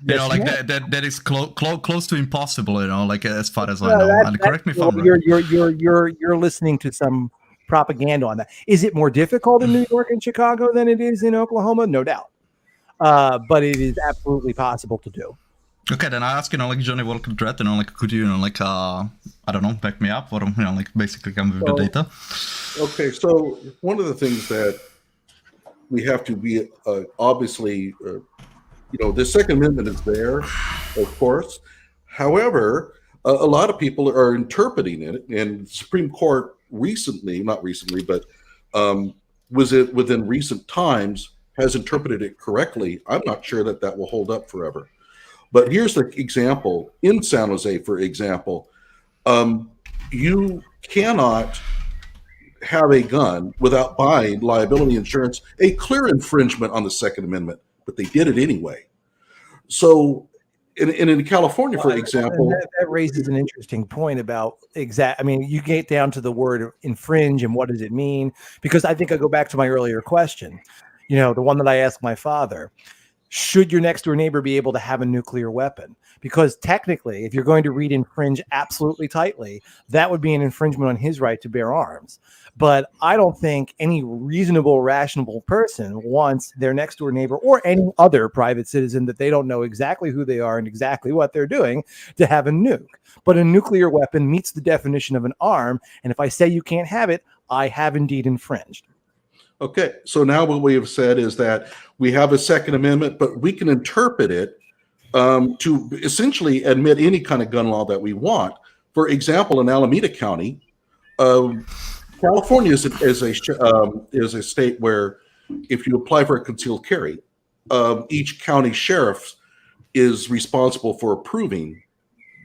That is close to impossible, as far as I know. And correct me if I'm wrong. You're listening to some propaganda on that. Is it more difficult in New York and Chicago than it is in Oklahoma? No doubt. But it is absolutely possible to do. Okay, then I ask, Johnnie Walker Dread, could you, I don't know, back me up or, basically come with the data? Okay, so one of the things that we have to be obviously, the Second Amendment is there, of course. However, a lot of people are interpreting it, and the Supreme Court not recently, but within recent times has interpreted it correctly. I'm not sure that will hold up forever. But here's the example. In San Jose, for example, you cannot have a gun without buying liability insurance, a clear infringement on the Second Amendment, but they did it anyway. So in California, for example, that raises an interesting point about I mean, you get down to the word infringe and what does it mean? Because I think I go back to my earlier question, the one that I asked my father. Should your next door neighbor be able to have a nuclear weapon? Because technically, if you're going to read infringe absolutely tightly, that would be an infringement on his right to bear arms. But I don't think any reasonable, rational person wants their next door neighbor or any other private citizen that they don't know exactly who they are and exactly what they're doing to have a nuke. But a nuclear weapon meets the definition of an arm. And if I say you can't have it, I have indeed infringed. Okay, so now what we have said is that we have a Second Amendment, but we can interpret it to essentially admit any kind of gun law that we want. For example, in Alameda County, California is a state where if you apply for a concealed carry, each county sheriff is responsible for approving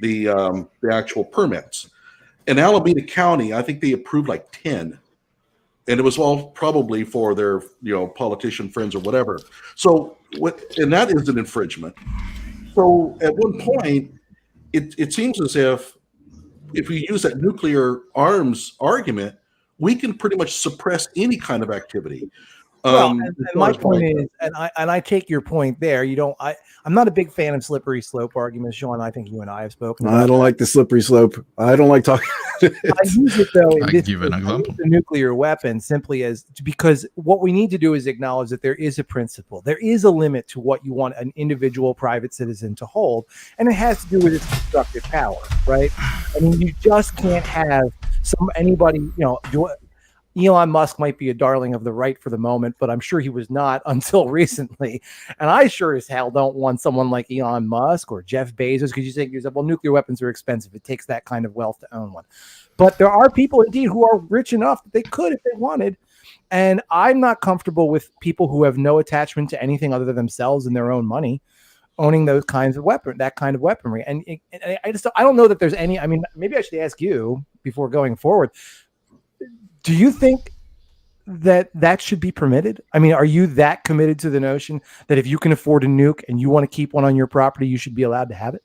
the actual permits. In Alameda County, I think they approved like 10. And it was all probably for their, politician friends or whatever. So, and that is an infringement. So, at one point, it seems as if we use that nuclear arms argument, we can pretty much suppress any kind of activity. And my point is, and I take your point there. I'm not a big fan of slippery slope arguments, Sean. I think you and I have spoken. I don't like the slippery slope. I don't like talking. I use it though. I give an example. The nuclear weapon simply because what we need to do is acknowledge that there is a principle. There is a limit to what you want an individual private citizen to hold, and it has to do with its destructive power, right? I mean, you just can't have anybody. Elon Musk might be a darling of the right for the moment, but I'm sure he was not until recently. And I sure as hell don't want someone like Elon Musk or Jeff Bezos, because you think to yourself, well, nuclear weapons are expensive. It takes that kind of wealth to own one. But there are people indeed who are rich enough that they could if they wanted. And I'm not comfortable with people who have no attachment to anything other than themselves and their own money owning that kind of weaponry. And I don't know that there's any, I mean, maybe I should ask you before going forward. Do you think that should be permitted? I mean, are you that committed to the notion that if you can afford a nuke and you want to keep one on your property, you should be allowed to have it?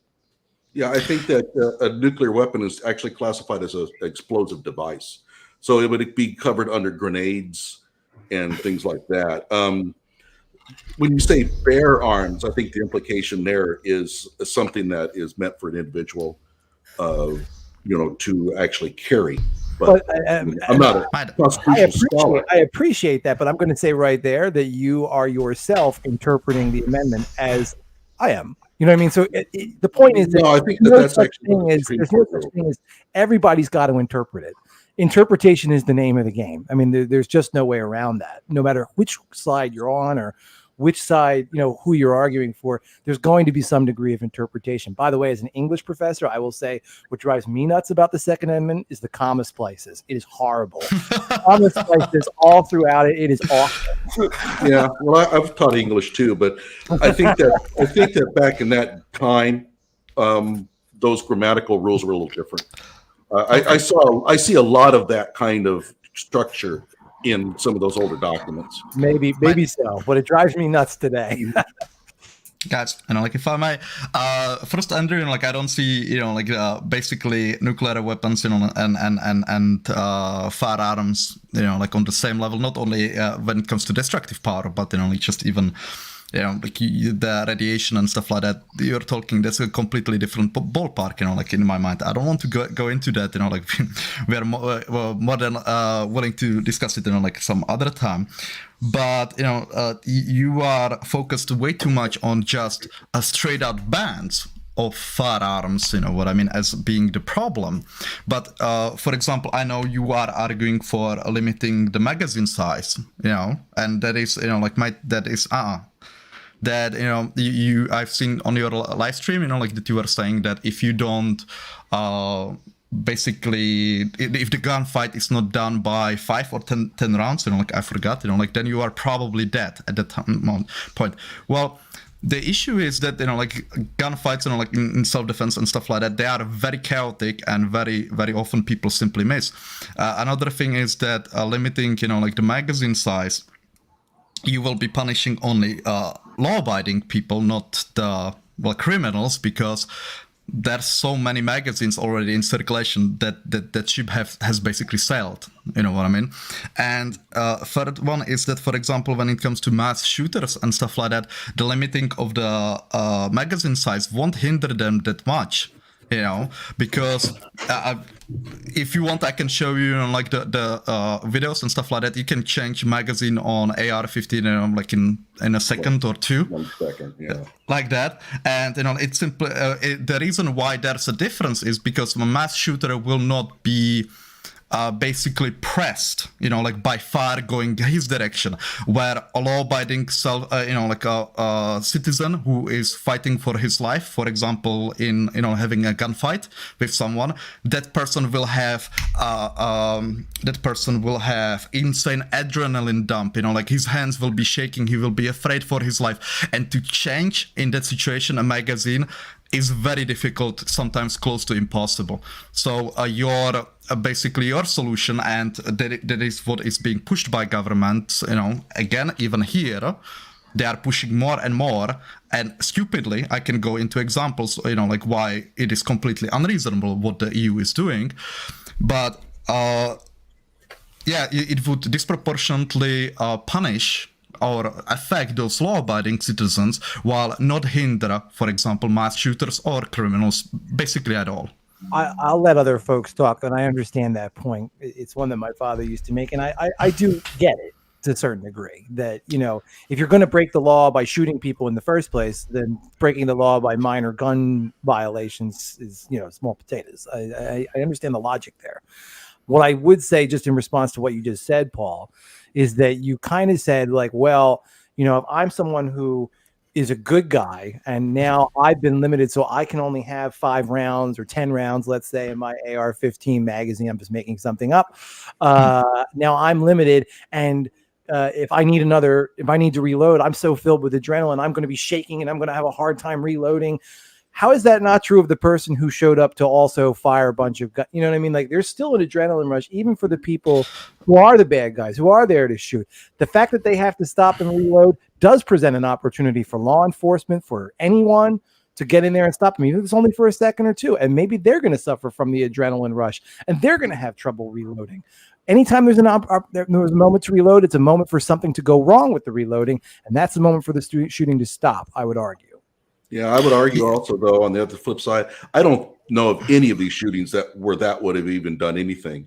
Yeah, I think that a nuclear weapon is actually classified as an explosive device. So it would be covered under grenades and things like that. When you say bear arms, I think the implication there is something that is meant for an individual, to actually carry. But I'm not a constitutional scholar. I appreciate that, but I'm going to say right there that you are yourself interpreting the amendment as I am. You know what I mean? So the point is that I think that's actually there's no such thing as everybody's got to interpret it. Interpretation is the name of the game. I mean, there's just no way around that. No matter which side you're on or which side, who you're arguing for, there's going to be some degree of interpretation. By the way, as an English professor, I will say what drives me nuts about the Second Amendment is the comma splices. It is horrible. Comma splices all throughout it. It is awful. Yeah, well, I've taught English too, but I think that back in that time, those grammatical rules were a little different. I see a lot of that kind of structure in some of those older documents. Maybe so, but it drives me nuts today. Guys, if I may, first, Andrew, I don't see, basically nuclear weapons, and firearms, on the same level, not only when it comes to destructive power, but, just even, the radiation and stuff like that. You're talking, that's a completely different ballpark, in my mind. I don't want to go into that, we are more than willing to discuss it, some other time. But, you are focused way too much on just a straight out bans of firearms, what I mean, as being the problem. But, for example, I know you are arguing for limiting the magazine size, and that is, that I've seen on your live stream, that you were saying that if you don't basically if the gunfight is not done by 5 or 10 rounds, I forgot, then you are probably dead at that point. Well, the issue is that, you know, like gunfights, you know, like in self-defense and stuff like that, they are very chaotic and very, very often people simply miss. Another thing is that limiting, you know, like the magazine size, you will be punishing only law-abiding people, not the criminals, because there's so many magazines already in circulation that ship has basically sailed. You know what I mean? And third one is that, for example, when it comes to mass shooters and stuff like that, the limiting of the magazine size won't hinder them that much. You know, because if you want, I can show you, you know, like the videos and stuff like that. You can change magazine on AR-15, you know, like in a second or two. 1 second, yeah. Like that. And, you know, it's simply the reason why there's a difference is because a mass shooter will not be basically pressed, you know, like by fire going his direction, where a law-abiding you know, like a citizen who is fighting for his life, for example, in, you know, having a gunfight with someone, that person will have insane adrenaline dump, you know, like his hands will be shaking, he will be afraid for his life, and to change in that situation a magazine is very difficult, sometimes close to impossible. So basically your solution, and that is what is being pushed by government, you know, again, even here, they are pushing more and more, and stupidly, I can go into examples, you know, like why it is completely unreasonable what the EU is doing, but yeah, it would disproportionately punish or affect those law-abiding citizens while not hinder, for example, mass shooters or criminals basically at all. I'll let other folks talk, and I understand that point. It's one that my father used to make, and I do get it to a certain degree, that, you know, if you're going to break the law by shooting people in the first place, then breaking the law by minor gun violations is, you know, small potatoes. I understand the logic there. What I would say, just in response to what you just said, Paul, is that you kind of said, like, well, you know, if I'm someone who is a good guy and now I've been limited, so I can only have 5 rounds or 10 rounds, let's say, in my AR-15 magazine, I'm just making something up. Now I'm limited, and if I need to reload, I'm so filled with adrenaline, I'm going to be shaking and I'm going to have a hard time reloading. How is that not true of the person who showed up to also fire a bunch of guns? You know what I mean? Like, there's still an adrenaline rush, even for the people who are the bad guys, who are there to shoot. The fact that they have to stop and reload does present an opportunity for law enforcement, for anyone to get in there and stop them, even if it's only for a second or two. And maybe they're going to suffer from the adrenaline rush, and they're going to have trouble reloading. Anytime there's a moment to reload, it's a moment for something to go wrong with the reloading, and that's the moment for the shooting to stop, I would argue. Yeah, I would argue also, though, on the other flip side, I don't know of any of these shootings that would have even done anything.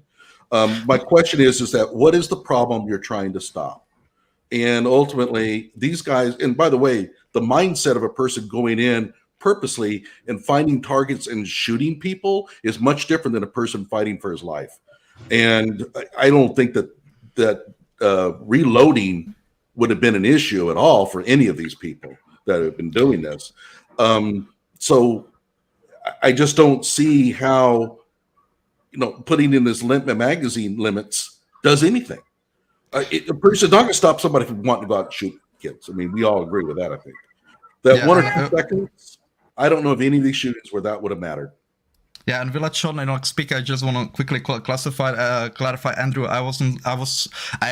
My question is that what is the problem you're trying to stop? And ultimately, these guys, and by the way, the mindset of a person going in purposely and finding targets and shooting people is much different than a person fighting for his life. And I don't think that reloading would have been an issue at all for any of these people that have been doing this. So I just don't see how, you know, putting in this magazine limits does anything. A person's not going to stop somebody from wanting to go out and shoot kids. I mean, we all agree with that, I think. That 1 or 2 seconds, I don't know of any of these shootings where that would have mattered. Yeah, and Village Sean, you know, speak. I just want to quickly clarify, Andrew. I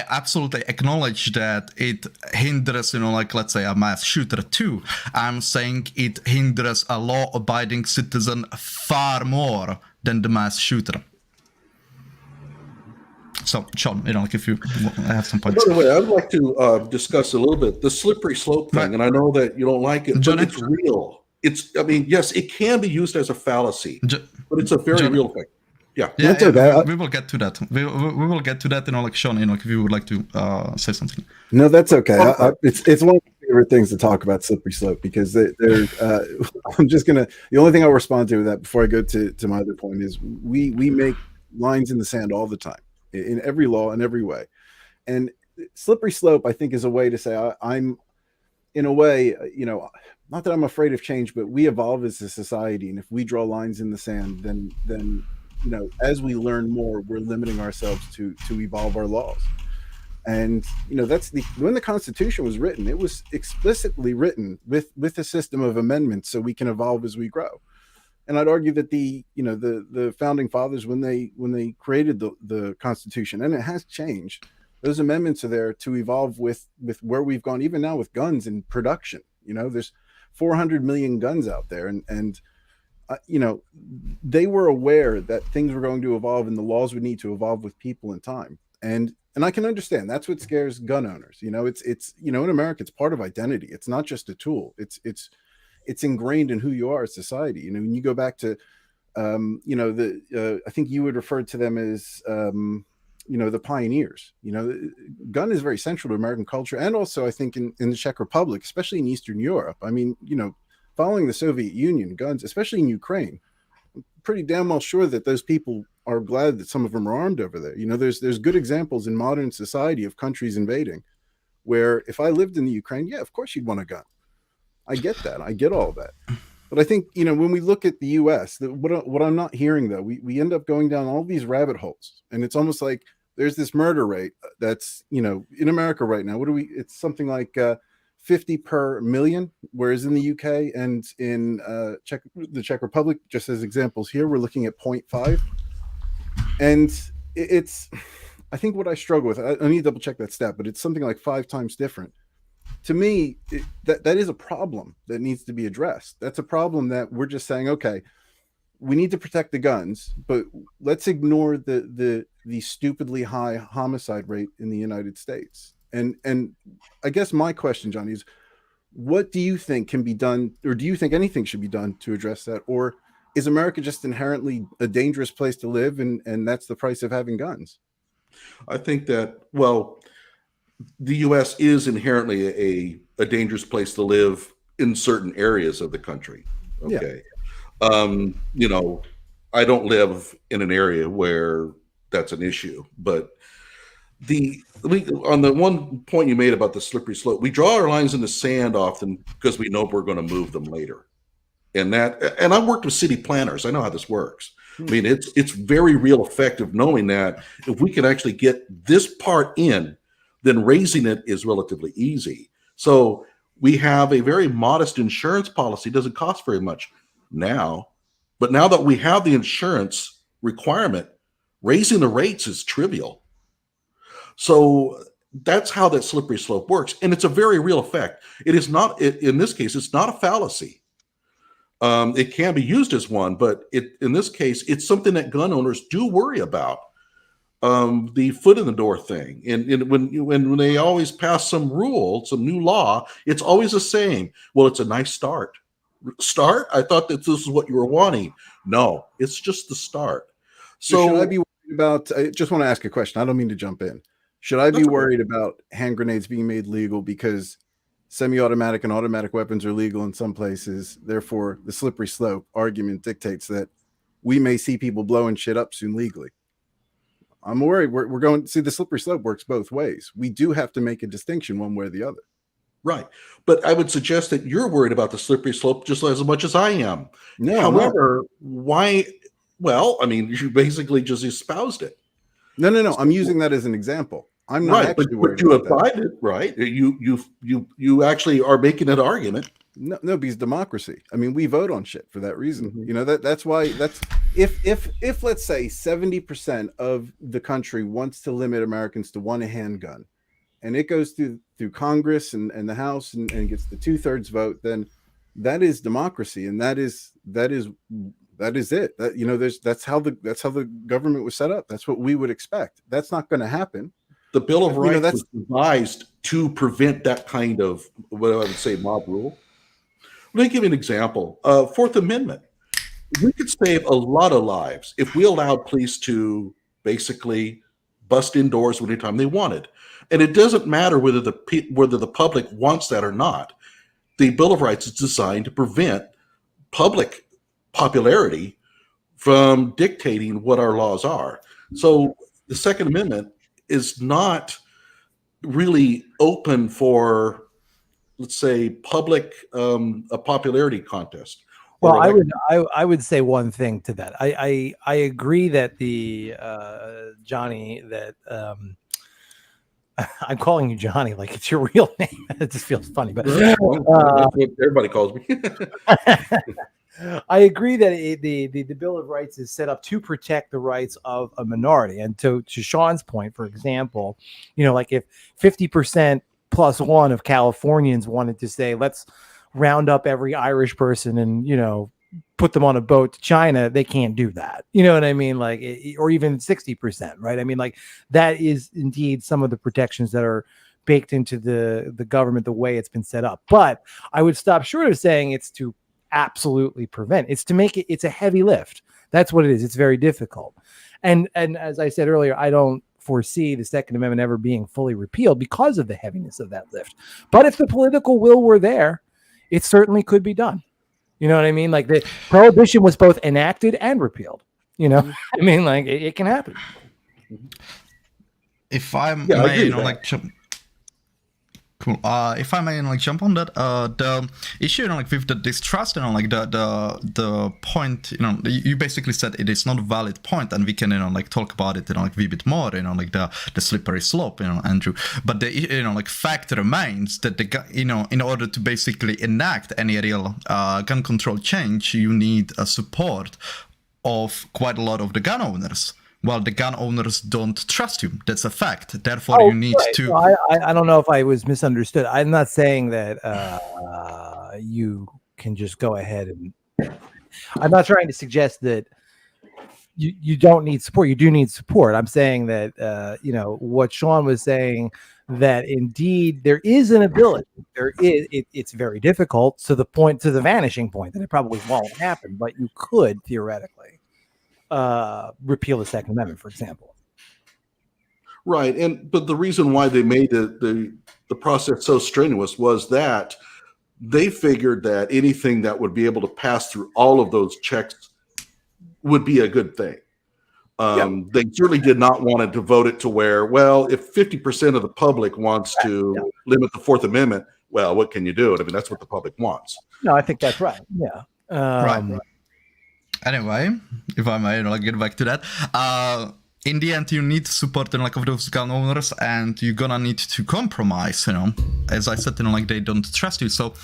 absolutely acknowledge that it hinders, you know, like, let's say, a mass shooter too. I'm saying it hinders a law-abiding citizen far more than the mass shooter. So, Sean, you know, like, if you have some points. By the way, I would like to discuss a little bit the slippery slope thing, and I know that you don't like it, Johnnie, but it's real. I mean, yes, it can be used as a fallacy, but it's a very Johnnie, real thing. Yeah, we will get to that. We will get to that. You know, like, Sean, you know, like, if you would like to say something. No, that's okay. It's one of my favorite things to talk about, slippery slope, because they're I'm just gonna. The only thing I'll respond to that before I go to my other point is we make lines in the sand all the time in every law in every way, and slippery slope, I think, is a way to say I'm in a way, you know. Not that I'm afraid of change, but we evolve as a society, and if we draw lines in the sand, then you know, as we learn more, we're limiting ourselves to evolve our laws. And that's when the Constitution was written, it was explicitly written with a system of amendments so we can evolve as we grow. And I'd argue that the founding fathers, when they created the Constitution, and it has changed, those amendments are there to evolve with where we've gone, even now with guns in production. There's 400 million guns out there, and they were aware that things were going to evolve and the laws would need to evolve with people and time. And I can understand that's what scares gun owners. It's in America, it's part of identity. It's not just a tool. It's ingrained in who you are as society. When you go back to, I think you would refer to them as, the pioneers. Gun is very central to American culture, and also I think in the Czech Republic, especially in Eastern Europe. I mean, following the Soviet Union, guns, especially in Ukraine, I'm pretty damn well sure that those people are glad that some of them are armed over there. There's good examples in modern society of countries invading, where if I lived in the Ukraine, yeah, of course you'd want a gun. I get that. I get all that. But I think, when we look at the U.S., what I'm not hearing, though, we end up going down all these rabbit holes. And it's almost like there's this murder rate that's, in America right now. It's something like 50 per million, whereas in the UK and in the Czech Republic, just as examples here, we're looking at 0.5. And I think what I struggle with, I need to double check that stat, but it's something like 5 times different. To me, that is a problem that needs to be addressed. That's a problem that we're just saying, okay, we need to protect the guns, but let's ignore the stupidly high homicide rate in the United States. And I guess my question, Johnny, is what do you think can be done, or do you think anything should be done to address that? Or is America just inherently a dangerous place to live, and that's the price of having guns? I think that, well, the U.S. is inherently a dangerous place to live in certain areas of the country. Okay. Yeah. I don't live in an area where that's an issue, but on the one point you made about the slippery slope, we draw our lines in the sand often because we know we're going to move them later. And I've worked with city planners. I know how this works. I mean, it's very real effective knowing that if we can actually get this part in, then raising it is relatively easy. So we have a very modest insurance policy. It doesn't cost very much now, but now that we have the insurance requirement, raising the rates is trivial. So that's how that slippery slope works. And it's a very real effect. It is not, in this case, it's not a fallacy. It can be used as one, but in this case, it's something that gun owners do worry about. The foot in the door thing. And when they always pass some rule, some new law, it's always the same. Well, it's a nice start. Start? I thought that this is what you were wanting. No, it's just the start. So should I be worried about, I just want to ask a question. I don't mean to jump in. Should I be worried about hand grenades being made legal because semi-automatic and automatic weapons are legal in some places? Therefore, the slippery slope argument dictates that we may see people blowing shit up soon legally. I'm worried. We're going to see the slippery slope works both ways. We do have to make a distinction one way or the other. Right. But I would suggest that you're worried about the slippery slope just as much as I am. No, however, why? Well, I mean, you basically just espoused it. No. I'm using that as an example. I'm not actually worried but you about applied it, right? You actually are making an argument. No, because democracy. I mean, we vote on shit for that reason. Mm-hmm. That's why. That's if let's say 70% of the country wants to limit Americans to one handgun, and it goes through Congress and the House and gets the 2/3 vote, then that is democracy, and that is it. That's how the government was set up. That's what we would expect. That's not going to happen. The Bill of Rights was devised to prevent that kind of, what I would say, mob rule. Let me give you an example. Fourth Amendment. We could save a lot of lives if we allowed police to basically bust indoors anytime they wanted. And it doesn't matter whether the public wants that or not. The Bill of Rights is designed to prevent public popularity from dictating what our laws are. So the Second Amendment is not really open for, let's say, public a popularity contest. Well, I would say one thing to that. I agree that the Johnny, that I'm calling you Johnny like it's your real name. It just feels funny, but That's what everybody calls me. I agree that the Bill of Rights is set up to protect the rights of a minority. And to Sean's point, for example, like if 50% plus one of Californians wanted to say, let's round up every Irish person and, put them on a boat to China, they can't do that. You know what I mean? Like, or even 60%, right? I mean, like that is indeed some of the protections that are baked into the government, the way it's been set up. But I would stop short of saying it's to absolutely prevent. It's to make it's a heavy lift. That's what it is. It's very difficult. And as I said earlier, I don't foresee the Second Amendment ever being fully repealed because of the heaviness of that lift. But if the political will were there, it certainly could be done. You know what I mean? Like the prohibition was both enacted and repealed. I mean, like it can happen. If I may, cool. If I may, jump on that, the issue, with the distrust, the point, you basically said it is not a valid point, and we can, talk about it, a bit more, the slippery slope, Andrew. But the, fact remains that in order to basically enact any real gun control change, you need a support of quite a lot of the gun owners. Well, the gun owners don't trust you. That's a fact. Therefore, you need to. So I don't know if I was misunderstood. I'm not saying that you can just go ahead and. I'm not trying to suggest that you don't need support. You do need support. I'm saying that what Sean was saying, that indeed there is an ability. There is. It's very difficult to the vanishing point that it probably won't happen, but you could theoretically. Repeal the Second Amendment, for example. Right, but the reason why they made the process so strenuous was that they figured that anything that would be able to pass through all of those checks would be a good thing. They certainly did not want to devote it to where, well, if 50% of the public wants to limit the Fourth Amendment, well, what can you do? I mean, that's what the public wants. No, I think that's right. Yeah. Right. Anyway, if I may, get back to that. In the end, you need support, of those gun owners, and you're gonna need to compromise. As I said, they don't trust you. So,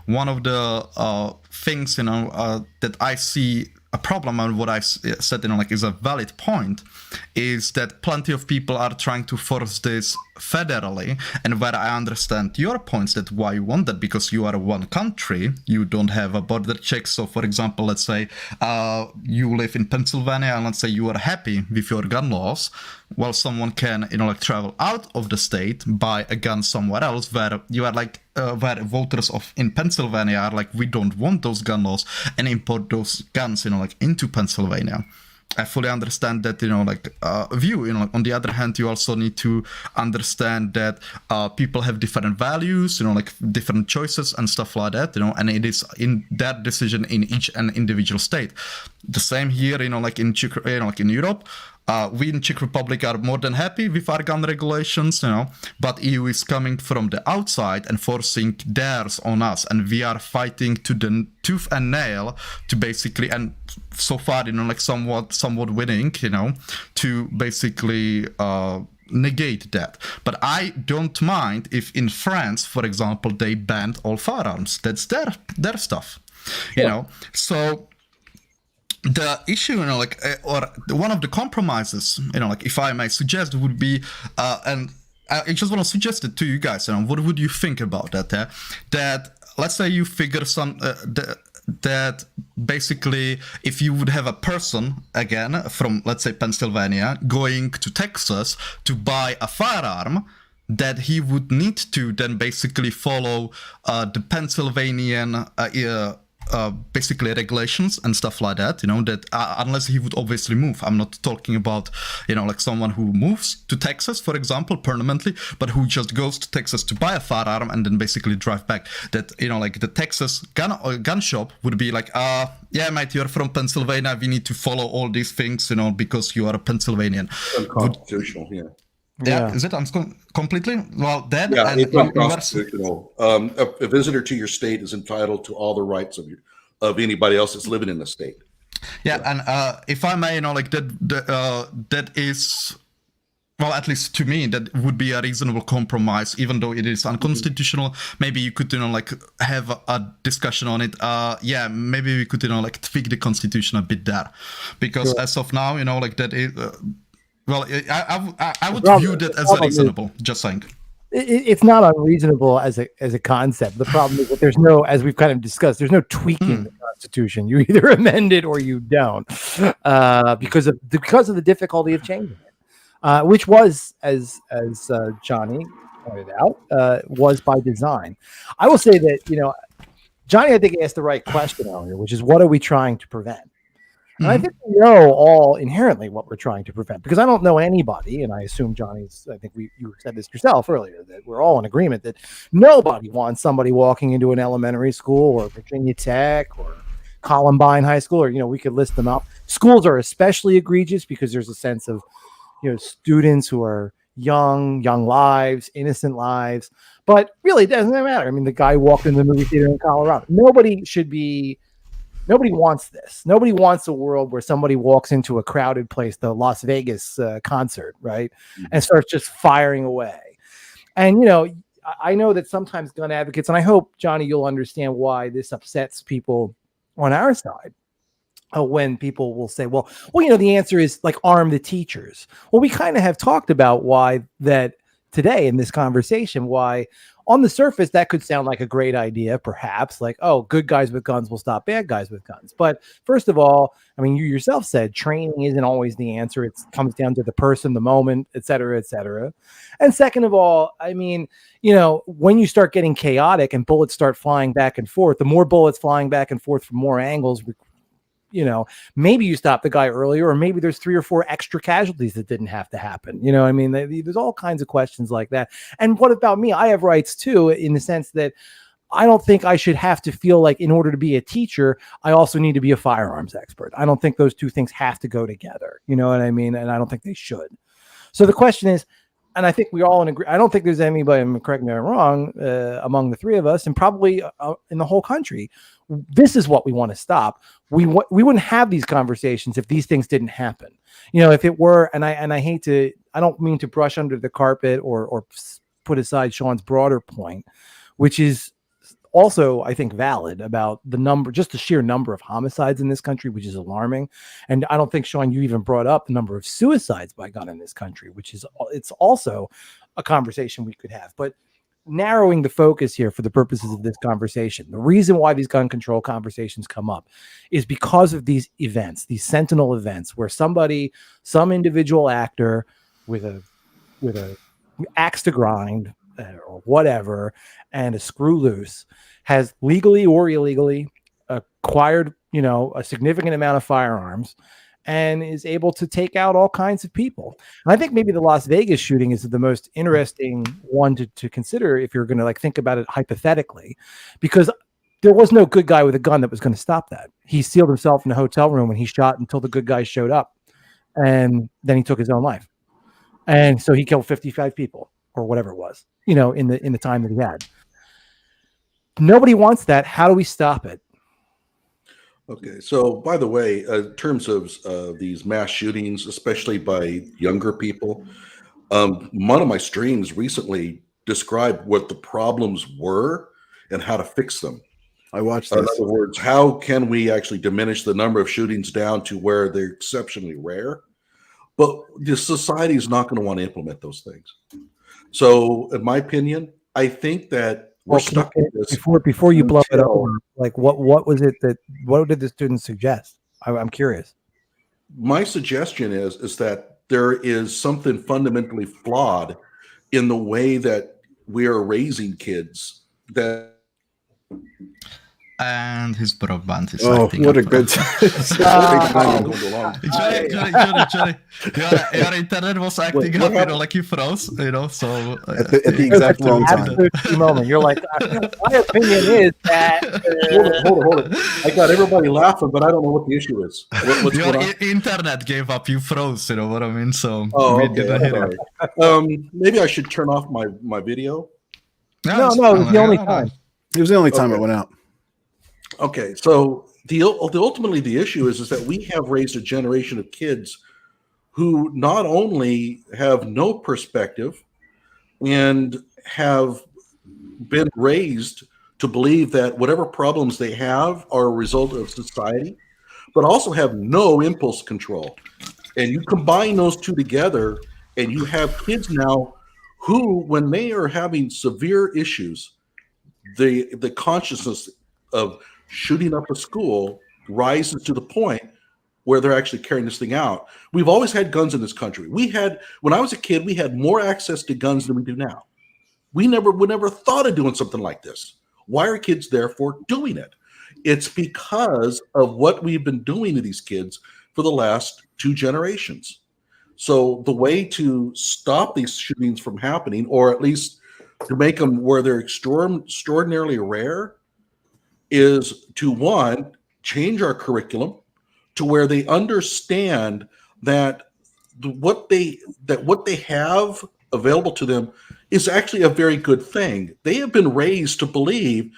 one of the things, that I see a problem, and what I said, is a valid point, is that plenty of people are trying to force this federally, and where I understand your points that why you want that, because you are one country, you don't have a border check. So for example, let's say you live in Pennsylvania, and let's say you are happy with your gun laws, well, someone can travel out of the state, buy a gun somewhere else, where you are where voters in Pennsylvania are we don't want those gun laws, and import those guns into Pennsylvania. I fully understand that, view. On the other hand, you also need to understand that people have different values, different choices and stuff like that, and it is in that decision in each and individual state. The same here, in Europe. We in Czech Republic are more than happy with our gun regulations, but EU is coming from the outside and forcing theirs on us, and we are fighting to the tooth and nail to basically, and so far, somewhat winning, to basically negate that. But I don't mind if in France, for example, they banned all firearms. That's their stuff, so. The issue, or one of the compromises, if I may suggest, would be, and I just want to suggest it to you guys. What would you think about that? That let's say you figure that basically, if you would have a person again from, let's say, Pennsylvania going to Texas to buy a firearm, that he would need to then basically follow the Pennsylvanian. Basically regulations and stuff like that, that unless he would obviously move. I'm not talking about, someone who moves to Texas, for example, permanently, but who just goes to Texas to buy a firearm and then basically drive back. That, the Texas gun shop would be yeah, mate, you're from Pennsylvania. We need to follow all these things, because you are a Pennsylvanian. Unconstitutional, Yeah, is it completely? Well, then... Yeah, it's unconstitutional. A visitor to your state is entitled to all the rights of anybody else that's living in the state. Yeah, and if I may, that is well, at least to me, that would be a reasonable compromise, even though it is unconstitutional. Maybe you could, like, have a discussion on it. Yeah, maybe we could, like, tweak the constitution a bit there, because as of now, like that. Well, I would view that as reasonable. Just saying. It's not unreasonable as a concept. The problem is that there's no, as we've kind of discussed, there's no tweaking the Constitution. You either amend it or you don't, because of the difficulty of changing it, which was, as Johnny pointed out, was by design. I will say that Johnny, I think, asked the right question earlier, which is, what are we trying to prevent? And I think we know all inherently what we're trying to prevent, because I don't know anybody, and I assume Johnny's, I think you said this yourself earlier, that we're all in agreement that nobody wants somebody walking into an elementary school or Virginia Tech or Columbine High School, or, we could list them up. Schools are especially egregious because there's a sense of, students who are young lives, innocent lives, but really it doesn't matter. I mean, the guy walked in the movie theater in Colorado. Nobody wants this. Nobody wants a world where somebody walks into a crowded place, the Las Vegas concert, right, and starts just firing away. And, I know that sometimes gun advocates, and I hope, Johnny, you'll understand why this upsets people on our side, when people will say, well, the answer is, like, arm the teachers. Well, we kind of have talked about why that today in this conversation, why on the surface that could sound like a great idea, perhaps, like, oh, good guys with guns will stop bad guys with guns. But first of all, I mean, you yourself said training isn't always the answer. It comes down to the person, the moment, et cetera, et cetera. And second of all, I mean, when you start getting chaotic and bullets start flying back and forth, the more bullets flying back and forth from more angles, maybe you stop the guy earlier, or maybe there's 3 or 4 extra casualties that didn't have to happen. I mean, there's all kinds of questions like that. And what about me? I have rights too, in the sense that I don't think I should have to feel like, in order to be a teacher, I also need to be a firearms expert. I don't think those two things have to go together. You know what I mean? And I don't think they should. So the question is, and I think we all agree, I don't think there's anybody, correct me if I'm wrong, among the three of us, and probably in the whole country, this is what we want to stop. We wouldn't have these conversations if these things didn't happen. If it were, and I don't mean to brush under the carpet or put aside Sean's broader point, which is also, I think, valid about just the sheer number of homicides in this country, which is alarming. And I don't think, Sean, you even brought up the number of suicides by gun in this country, it's also a conversation we could have. But narrowing the focus here for the purposes of this conversation, the reason why these gun control conversations come up is because of these events, these sentinel events, where some individual actor with a axe to grind or whatever, and a screw loose, has legally or illegally acquired, a significant amount of firearms and is able to take out all kinds of people. And I think maybe the Las Vegas shooting is the most interesting one to consider if you're going to think about it hypothetically, because there was no good guy with a gun that was going to stop that. He sealed himself in a hotel room and he shot until the good guys showed up, and then he took his own life. And so he killed 55 people or whatever it was, in the time that he had. Nobody wants that. How do we stop it? Okay, so by the way, in terms of these mass shootings, especially by younger people, one of my streams recently described what the problems were and how to fix them. I watched this. In other words, how can we actually diminish the number of shootings down to where they're exceptionally rare? But the society is not going to want to implement those things. So, in my opinion, I think that we're stuck in this. Before you blow it over, what was it what did the students suggest? I'm curious. My suggestion is that there is something fundamentally flawed in the way that we are raising kids. And his broadband is what a good Johnny, your internet was acting up, like you froze, so at the exact wrong time. Moment. You're like, my opinion is that hold it. I got everybody laughing, but I don't know what the issue is. What's your going on? internet gave up, you froze, you know what I mean? So we didn't hear it. Maybe I should turn off my video. No, it was the only time. It was the only time it went out. Okay, so ultimately the issue is that we have raised a generation of kids who not only have no perspective and have been raised to believe that whatever problems they have are a result of society, but also have no impulse control. And you combine those two together, and you have kids now who, when they are having severe issues, the consciousness of shooting up a school rises to the point where they're actually carrying this thing out. We've always had guns in this country. When I was a kid, we had more access to guns than we do now. We would never thought of doing something like this. Why are kids therefore doing it? It's because of what we've been doing to these kids for the last 2 generations. So the way to stop these shootings from happening, or at least to make them where they're extraordinarily rare, is to, one, change our curriculum to where they understand that what they have available to them is actually a very good thing. They have been raised to believe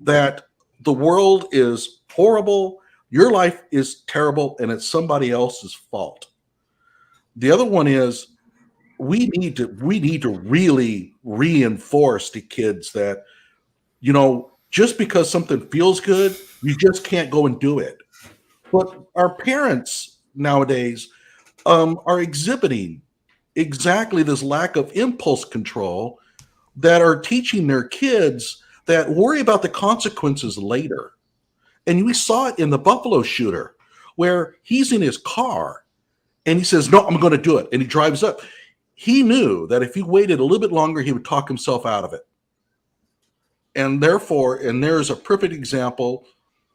that the world is horrible, your life is terrible, and it's somebody else's fault. The other one is we need to really reinforce to kids that, just because something feels good, you just can't go and do it. But our parents nowadays are exhibiting exactly this lack of impulse control, that are teaching their kids that worry about the consequences later. And we saw it in the Buffalo shooter, where he's in his car and he says, no, I'm going to do it. And he drives up. He knew that if he waited a little bit longer, he would talk himself out of it. And there's a perfect example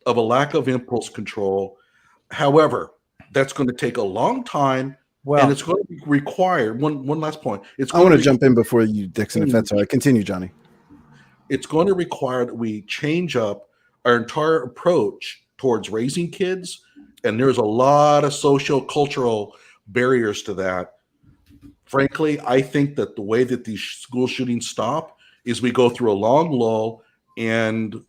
of a lack of impulse control. However, that's going to take a long time. Well, and it's going to require one last point. I want to jump in before you, Dixon, if that's all right. Continue, Johnny. It's going to require that we change up our entire approach towards raising kids. And there's a lot of social-cultural barriers to that. Frankly, I think that the way that these school shootings stop is we go through a long lull, and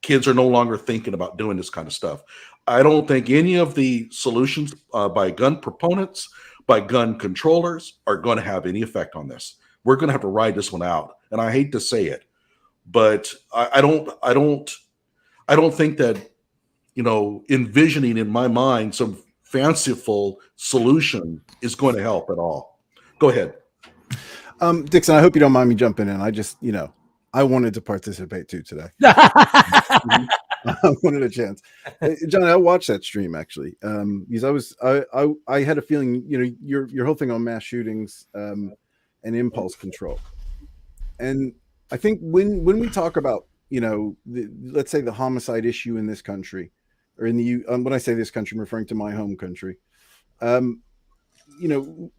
kids are no longer thinking about doing this kind of stuff. I don't think any of the solutions by gun proponents, by gun controllers, are going to have any effect on this. We're going to have to ride this one out. And I hate to say it, but I don't think that, envisioning in my mind some fanciful solution is going to help at all. Go ahead. Dixon, I hope you don't mind me jumping in. I just, I wanted to participate too today. I wanted a chance. Johnny, I watched that stream actually, because I had a feeling, your whole thing on mass shootings and impulse control. And I think when we talk about, let's say the homicide issue in this country, or in the when I say this country, I'm referring to my home country. When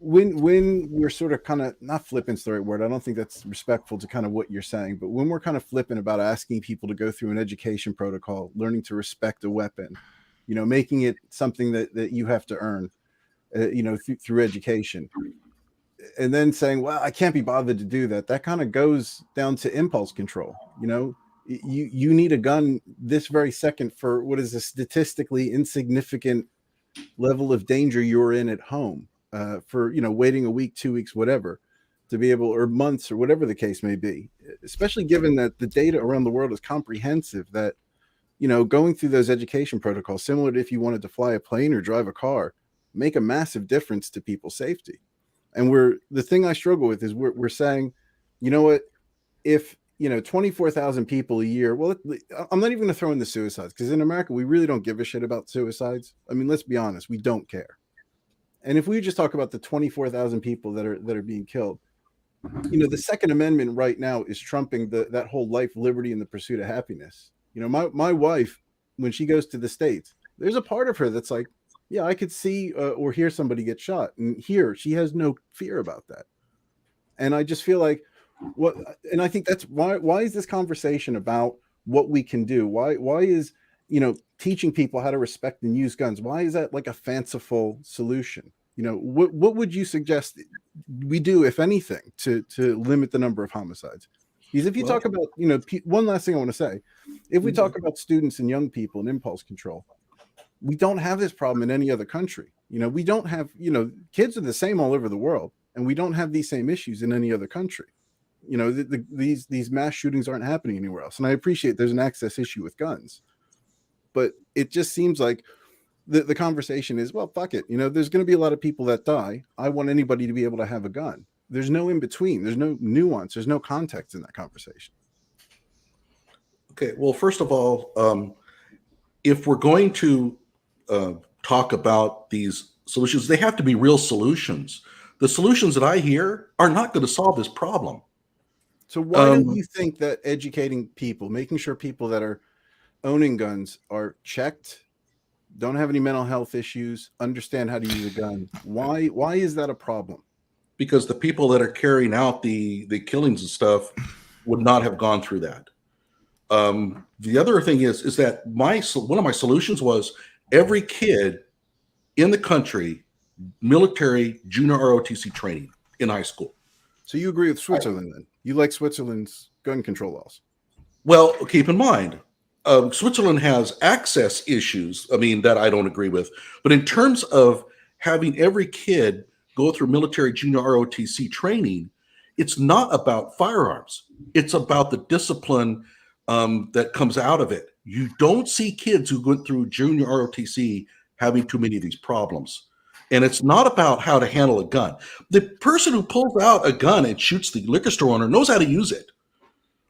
we're sort of kind of, not flippant's the right word, I don't think that's respectful to kind of what you're saying, but when we're kind of flippant about asking people to go through an education protocol, learning to respect a weapon, making it something that you have to earn, through education, and then saying, well, I can't be bothered to do that. That kind of goes down to impulse control. You need a gun this very second for what is a statistically insignificant level of danger you're in at home. For waiting a week, 2 weeks, whatever, to be able, or months, or whatever the case may be, especially given that the data around the world is comprehensive, that going through those education protocols, similar to if you wanted to fly a plane or drive a car, make a massive difference to people's safety. And the thing I struggle with is we're saying, if 24,000 people a year, well, I'm not even going to throw in the suicides, because in America we really don't give a shit about suicides. I mean, let's be honest, we don't care. And if we just talk about the 24,000 people that are being killed, the Second Amendment right now is trumping that whole life, liberty, and the pursuit of happiness. My wife, when she goes to the States, there's a part of her that's like, yeah, I could see or hear somebody get shot, and here she has no fear about that. And I just feel like, and I think that's why is this conversation about what we can do? Why is teaching people how to respect and use guns, why is that like a fanciful solution? What would you suggest we do, if anything, to limit the number of homicides? Because if you talk about, one last thing I want to say, if we talk about students and young people and impulse control, we don't have this problem in any other country. You know, we don't have, you know, kids are the same all over the world, and we don't have these same issues in any other country. You know, these mass shootings aren't happening anywhere else. And I appreciate there's an access issue with guns, but it just seems like the conversation is, well, fuck it. You know, there's going to be a lot of people that die. I want anybody to be able to have a gun. There's no in between. There's no nuance. There's no context in that conversation. Okay. Well, first of all, if we're going to talk about these solutions, they have to be real solutions. The solutions that I hear are not going to solve this problem. So why don't you think that educating people, making sure people that are owning guns are checked, don't have any mental health issues, understand how to use a gun? Why is that a problem? Because the people that are carrying out the killings and stuff would not have gone through that. The other thing is that one of my solutions was every kid in the country, military junior ROTC training in high school. So you agree with Switzerland then? You like Switzerland's gun control laws? Well, keep in mind, Switzerland has access issues, I mean, that I don't agree with. But in terms of having every kid go through military junior ROTC training, it's not about firearms. It's about the discipline that comes out of it. You don't see kids who went through junior ROTC having too many of these problems. And it's not about how to handle a gun. The person who pulls out a gun and shoots the liquor store owner knows how to use it.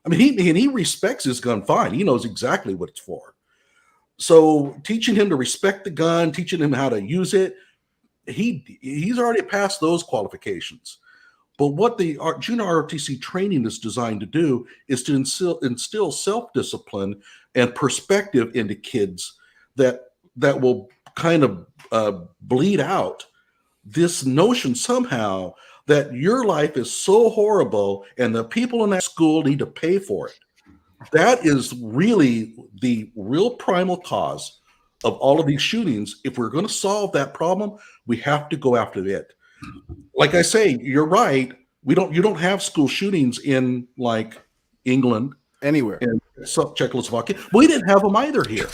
I mean, he respects his gun fine. He knows exactly what it's for. So teaching him to respect the gun, teaching him how to use it, he's already passed those qualifications. But what the junior ROTC training is designed to do is to instill self-discipline and perspective into kids that will kind of bleed out this notion somehow that your life is so horrible and the people in that school need to pay for it. That is really the real primal cause of all of these shootings. If we're going to solve that problem, we have to go after it. Like I say, you're right. You don't have school shootings in like England, anywhere, and Czechoslovakia. We didn't have them either here.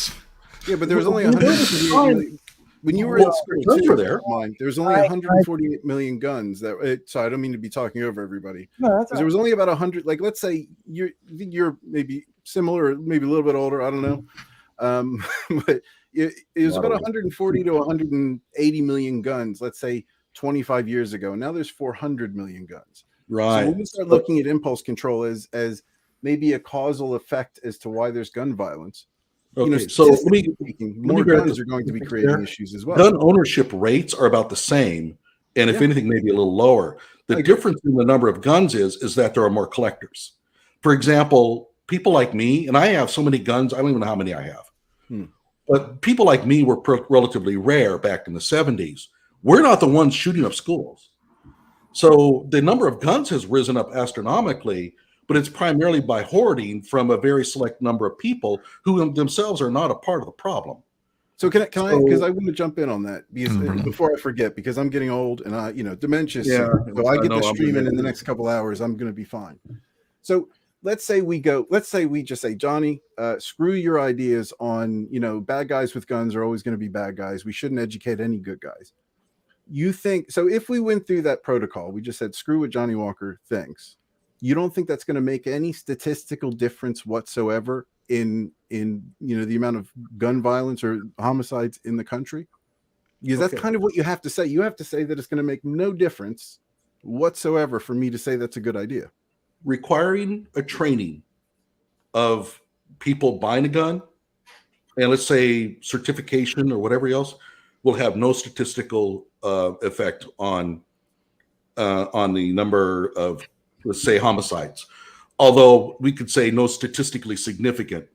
Yeah, but there was only 100. When you were in school, too, there was only 148 million guns. Sorry, I don't mean to be talking over everybody. No, that's there was only about 100. Like, let's say you're maybe similar, or maybe a little bit older. I don't know, but it was about 140 to 180 million guns. Let's say 25 years ago. Now there's 400 million guns. Right. So when we start looking at impulse control as maybe a causal effect as to why there's gun violence. Okay, you know, so more guns are going to be creating issues as well. Gun ownership rates are about the same, and if anything, maybe a little lower. The difference in the number of guns is that there are more collectors. For example, people like me, and I have so many guns, I don't even know how many I have. But people like me were relatively rare back in the 70s. We're not the ones shooting up schools. So the number of guns has risen up astronomically, but it's primarily by hoarding from a very select number of people who themselves are not a part of the problem. So can I, because I want to jump in on that because before I forget, because I'm getting old and dementia. Yeah, so I get this streaming in the next couple hours, I'm going to be fine. So let's say we just say, Johnny, screw your ideas on, bad guys with guns are always going to be bad guys. We shouldn't educate any good guys. You think, so if we went through that protocol, we just said, screw what Johnny Walker thinks. You don't think that's going to make any statistical difference whatsoever in the amount of gun violence or homicides in the country? Because that's kind of what you have to say. You have to say that it's going to make no difference whatsoever for me to say that's a good idea. Requiring a training of people buying a gun and let's say certification or whatever else will have no statistical effect on the number of, let's say, homicides. Although we could say no statistically significant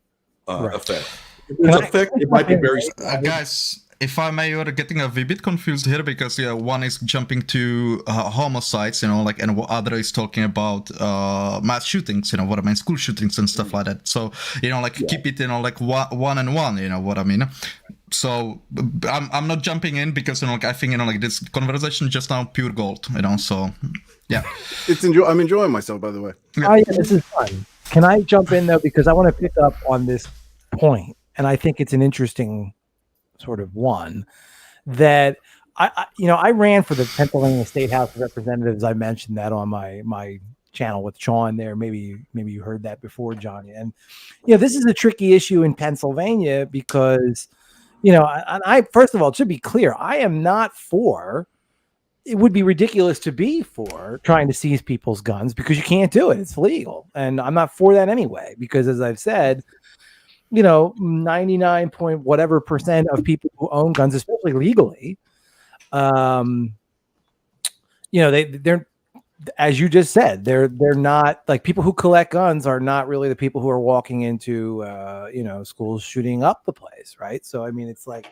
effect. If there's effect, it might be very small. Guys, if I may, you're getting a bit confused here because one is jumping to homicides, and the other is talking about mass shootings, what I mean, school shootings and stuff like that. So, keep it, one and one, what I mean. So I'm not jumping in because I think this conversation is just now pure gold, so yeah. I'm enjoying myself, by the way. Yeah, this is fun. Can I jump in though, because I want to pick up on this point, and I think it's an interesting sort of one that I ran for the Pennsylvania State House of Representatives. I mentioned that on my channel with Sean there. Maybe you heard that before, Johnny. And this is a tricky issue in Pennsylvania because I first of all, to be clear, I am not for. It would be ridiculous to be for trying to seize people's guns because you can't do it. It's illegal, and I'm not for that anyway. Because as I've said, 99 point whatever percent of people who own guns, especially legally, they're, as you just said, they're not like people who collect guns are not really the people who are walking into schools shooting up the place, right? So I mean, it's like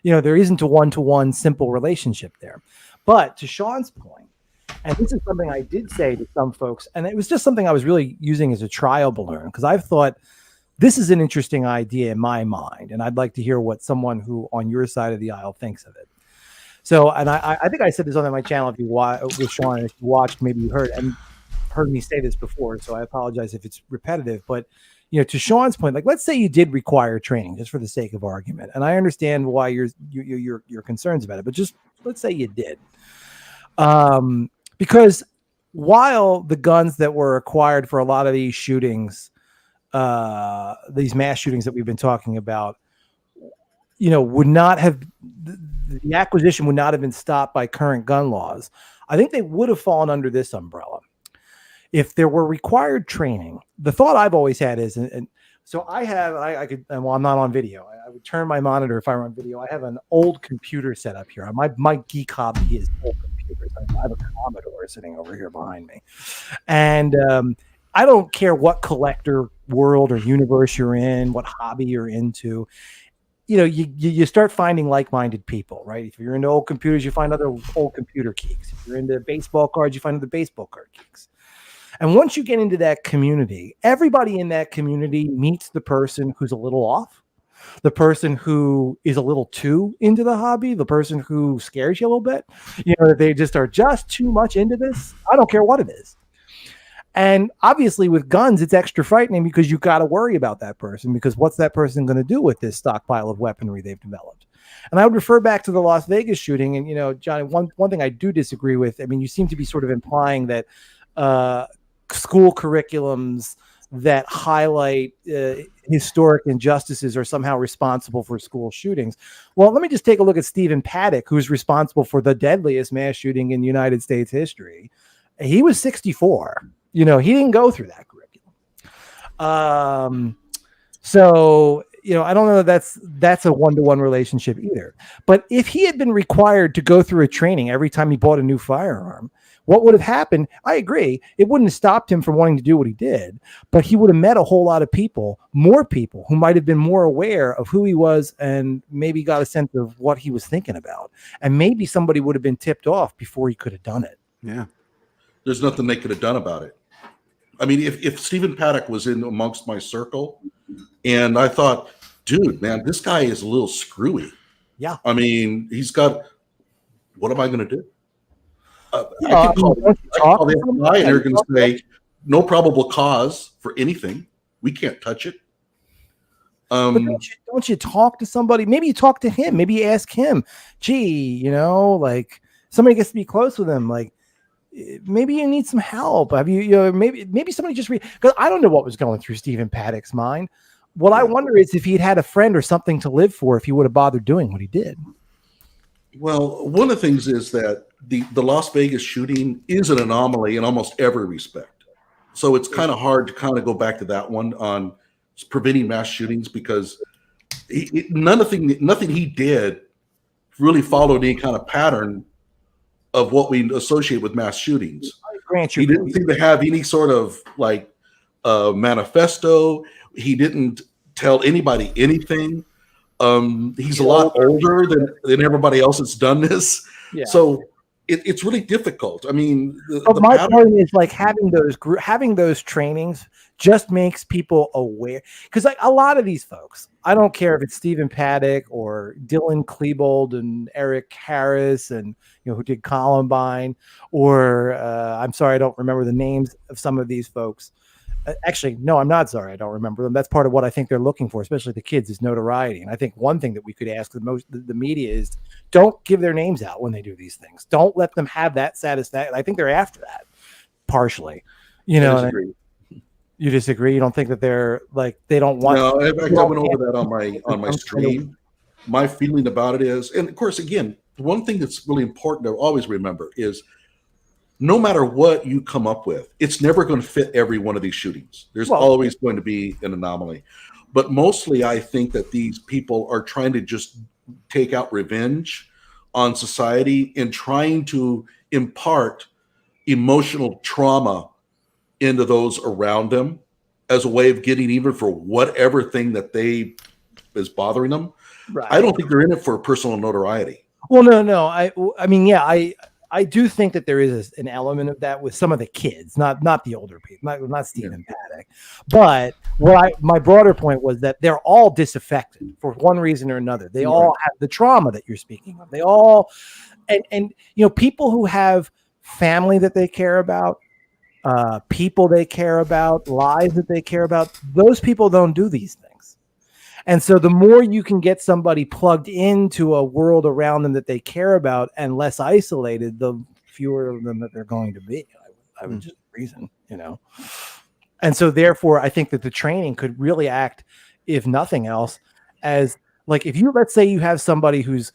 there isn't a one-to-one simple relationship there. But to Sean's point, and this is something I did say to some folks, and it was just something I was really using as a trial balloon because I've thought this is an interesting idea in my mind, and I'd like to hear what someone who on your side of the aisle thinks of it. So, and I think I said this on my channel. If you with Sean, if you watched, maybe you heard me say this before. So I apologize if it's repetitive. But to Sean's point, like let's say you did require training, just for the sake of argument, and I understand why your concerns about it, but just let's say you did, because while the guns that were acquired for a lot of these shootings, these mass shootings that we've been talking about, would not have the acquisition would not have been stopped by current gun laws. I think they would have fallen under this umbrella if there were required training. The thought I've always had is, and so I could, well, I'm not on video. I would turn my monitor if I were on video. I have an old computer set up here. My geek hobby is old computers. I have a Commodore sitting over here behind me, and I don't care what collector world or universe you're in, what hobby you're into. You start finding like-minded people, right? If you're into old computers, you find other old computer geeks. If you're into baseball cards, you find other baseball card geeks. And once you get into that community, everybody in that community meets the person who's a little off, the person who is a little too into the hobby, the person who scares you a little bit. They just are just too much into this. I don't care what it is. And obviously with guns, it's extra frightening because you got to worry about that person, because what's that person going to do with this stockpile of weaponry they've developed? And I would refer back to the Las Vegas shooting. And, Johnny, one thing I do disagree with, I mean, you seem to be sort of implying that school curriculums that highlight historic injustices are somehow responsible for school shootings. Well, let me just take a look at Stephen Paddock, who's responsible for the deadliest mass shooting in United States history. He was 64. He didn't go through that curriculum. So, I don't know that that's a one-to-one relationship either. But if he had been required to go through a training every time he bought a new firearm, what would have happened? I agree. It wouldn't have stopped him from wanting to do what he did, but he would have met a whole lot of people, more people who might have been more aware of who he was and maybe got a sense of what he was thinking about. And maybe somebody would have been tipped off before he could have done it. Yeah. There's nothing they could have done about it. I mean, if Stephen Paddock was in amongst my circle and I thought, dude, man, this guy is a little screwy. Yeah. I mean, he's got, what am I going to do? I can call the FBI and they're going to say, no probable cause for anything. We can't touch it. But don't you talk to somebody? Maybe you talk to him. Maybe you ask him, gee, like somebody gets to be close with him. Like, maybe you need some help. Have maybe somebody just because I don't know what was going through Stephen Paddock's mind. What I wonder is if he'd had a friend or something to live for, if he would have bothered doing what he did. Well, one of the things is that the Las Vegas shooting is an anomaly in almost every respect. So it's kind of hard to kind of go back to that one on preventing mass shootings because nothing he did really followed any kind of pattern of what we associate with mass shootings. He didn't seem to have any sort of like manifesto. He didn't tell anybody anything. He's a lot older than everybody else that's done this. Yeah. So it's really difficult. I mean, my point is like having those trainings just makes people aware, because like a lot of these folks, I don't care if it's Stephen Paddock or Dylan Klebold and Eric Harris and who did Columbine, or I'm sorry, I don't remember the names of some of these folks. Actually, no, I'm not sorry. I don't remember them. That's part of what I think they're looking for, especially the kids, is notoriety. And I think one thing that we could ask the media is don't give their names out when they do these things. Don't let them have that satisfaction. I think they're after that partially. You know, you disagree? You don't think that they're like they don't want? No, in fact, I went over that on my stream. My feeling about it is, and of course, again, one thing that's really important to always remember is, no matter what you come up with, it's never going to fit every one of these shootings. There's always going to be an anomaly. But mostly, I think that these people are trying to just take out revenge on society and trying to impart emotional trauma into those around them as a way of getting even for whatever thing that is bothering them. Right. I don't think they're in it for personal notoriety. Well, no. I mean, yeah, I do think that there is an element of that with some of the kids, not the older people, not Stephen Paddock. But my broader point was that they're all disaffected for one reason or another. They all have the trauma that you're speaking of. They all, and people who have family that they care about, people they care about, lives that they care about, those people don't do these things. And so the more you can get somebody plugged into a world around them that they care about and less isolated, the fewer of them that they're going to be. I would just reason, And so therefore, I think that the training could really act, if nothing else, as like if let's say you have somebody who's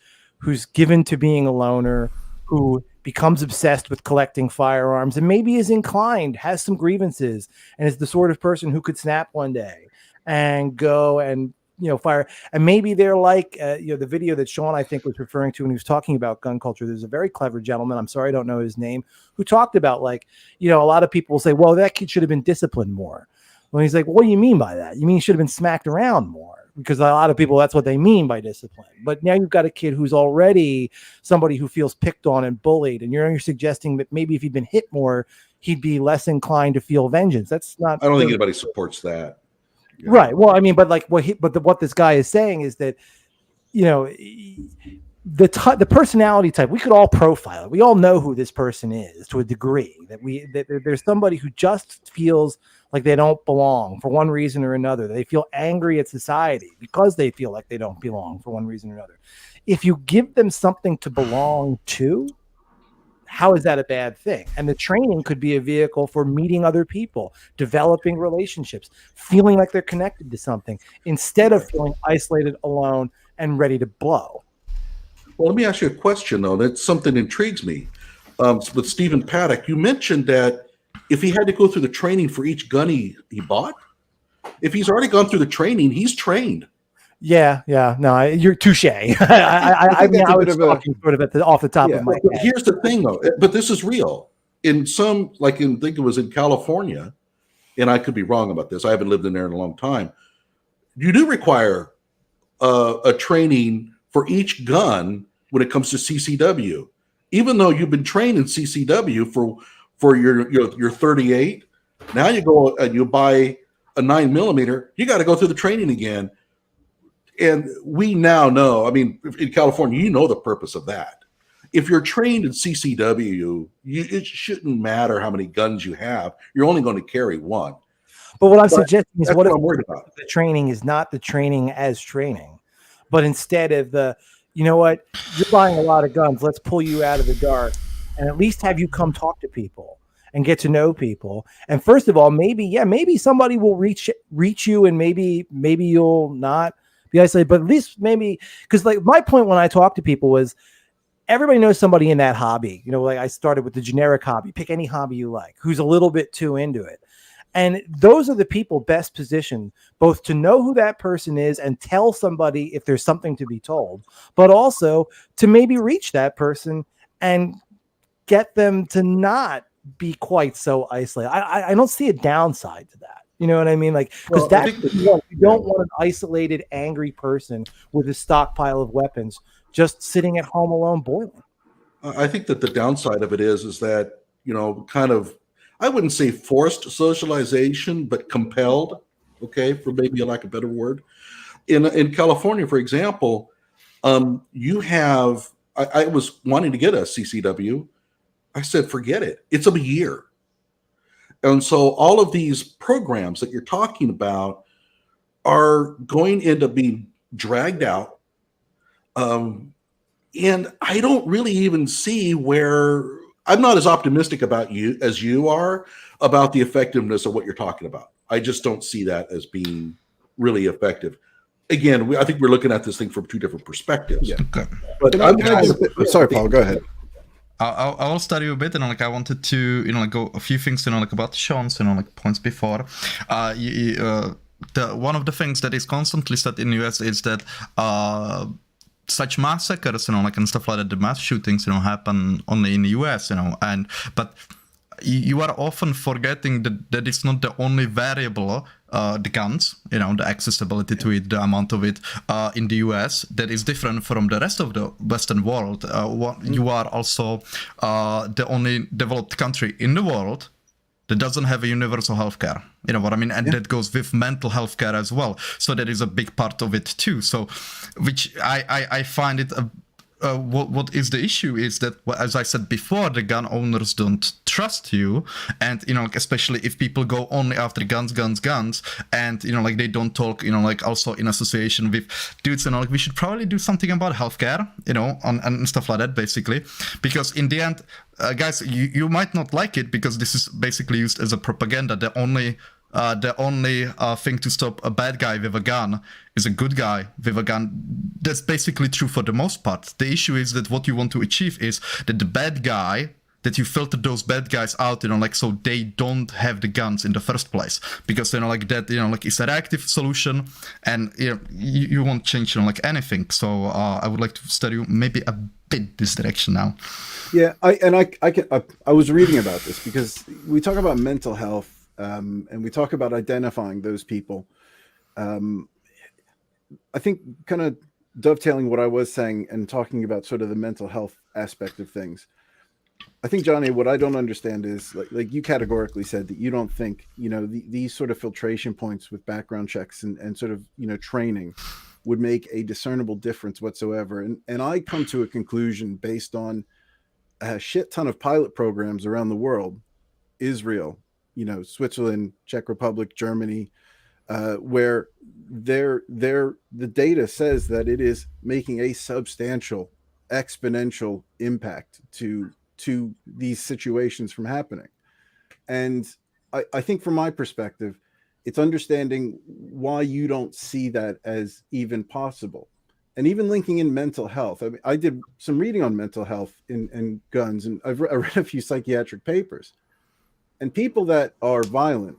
given to being a loner, who becomes obsessed with collecting firearms and maybe is inclined, has some grievances, and is the sort of person who could snap one day and go and fire. And maybe they're like, the video that Sean, I think, was referring to when he was talking about gun culture. There's a very clever gentleman, I'm sorry, I don't know his name, who talked about a lot of people will say, well, that kid should have been disciplined more. Well, he's like, well, what do you mean by that? You mean he should have been smacked around more? Because a lot of people, that's what they mean by discipline. But now you've got a kid who's already somebody who feels picked on and bullied. And you're suggesting that maybe if he'd been hit more, he'd be less inclined to feel vengeance. That's not. I don't think anybody supports that. Right. Well, I mean, but what this guy is saying is that, the personality type, we could all profile it. We all know who this person is to a degree, that there's somebody who just feels like they don't belong for one reason or another. They feel angry at society because they feel like they don't belong for one reason or another. If you give them something to belong to, how is that a bad thing? And the training could be a vehicle for meeting other people, developing relationships, feeling like they're connected to something instead of feeling isolated, alone, and ready to blow. Well, let me ask you a question, though. That's something that intrigues me. With Stephen Paddock, you mentioned that if he had to go through the training for each gun he bought, if he's already gone through the training, he's trained. Yeah. No, you're touche. I was talking sort of off the top of my head. Here's the thing, though. But this is real. In some, I think it was in California, and I could be wrong about this. I haven't lived in there in a long time. You do require a training for each gun when it comes to CCW, even though you've been trained in CCW for your 38. Now you go and you buy a 9mm. You got to go through the training again. And we now know, I mean, in California, the purpose of that. If you're trained in CCW, it shouldn't matter how many guns you have. You're only going to carry one. But what I'm suggesting is, what I'm worried about. The training is not the training as training, but instead of you're buying a lot of guns. Let's pull you out of the dark and at least have you come talk to people and get to know people. And first of all, maybe somebody will reach you, and maybe you'll not be isolated, but at least maybe, because my point when I talk to people was everybody knows somebody in that hobby. I started with the generic hobby, pick any hobby you like, who's a little bit too into it. And those are the people best positioned both to know who that person is and tell somebody if there's something to be told, but also to maybe reach that person and get them to not be quite so isolated. I don't see a downside to that. You know what I mean? Because you don't want an isolated, angry person with a stockpile of weapons just sitting at home alone boiling. I think that the downside of it is that, kind of, I wouldn't say forced socialization, but compelled, okay, for maybe a lack of a better word. In California, for example, you have, I was wanting to get a CCW. I said, forget it. It's a year. And so all of these programs that you're talking about are going to end up being dragged out. And I don't really even see where I'm not as optimistic about you as you are about the effectiveness of what you're talking about. I just don't see that as being really effective. Again, I think we're looking at this thing from two different perspectives. Yeah. Okay. But Sorry, Paul, go ahead. I will study a bit, and like I wanted to, like go a few things, like about Sean's, like points before. One of the things that is constantly said in the US is that such massacres, like and stuff like that, the mass shootings, happen only in the US, but you are often forgetting that it's not the only variable, the guns, the accessibility to it, the amount of it in the US that is different from the rest of the Western world. You are also the only developed country in the world that doesn't have a universal healthcare. You know what I mean? And that goes with mental health care as well. So that is a big part of it too. So, which I find it what is the issue is that, as I said before, the gun owners don't trust you, and especially if people go only after guns, and like they don't talk, like also in association with dudes, like we should probably do something about healthcare, and stuff like that, basically, because in the end, guys, you might not like it because this is basically used as a propaganda. The only thing to stop a bad guy with a gun is a good guy with a gun. That's basically true for the most part. The issue is that what you want to achieve is that the bad guy, that you filter those bad guys out, like so they don't have the guns in the first place, because like that, like it's an active solution, and you won't change like anything. So I would like to study maybe a bit this direction now. Yeah, I was reading about this because we talk about mental health. And we talk about identifying those people. I think kind of dovetailing what I was saying and talking about sort of the mental health aspect of things. I think, Johnny, what I don't understand is like you categorically said that you don't think, these sort of filtration points with background checks and sort of, training would make a discernible difference whatsoever. And I come to a conclusion based on a shit ton of pilot programs around the world, Israel, Switzerland, Czech Republic, Germany, where the data says that it is making a substantial, exponential impact to these situations from happening. And I think from my perspective, it's understanding why you don't see that as even possible. And even linking in mental health. I mean, I did some reading on mental health and guns, and I read a few psychiatric papers. And people that are violent,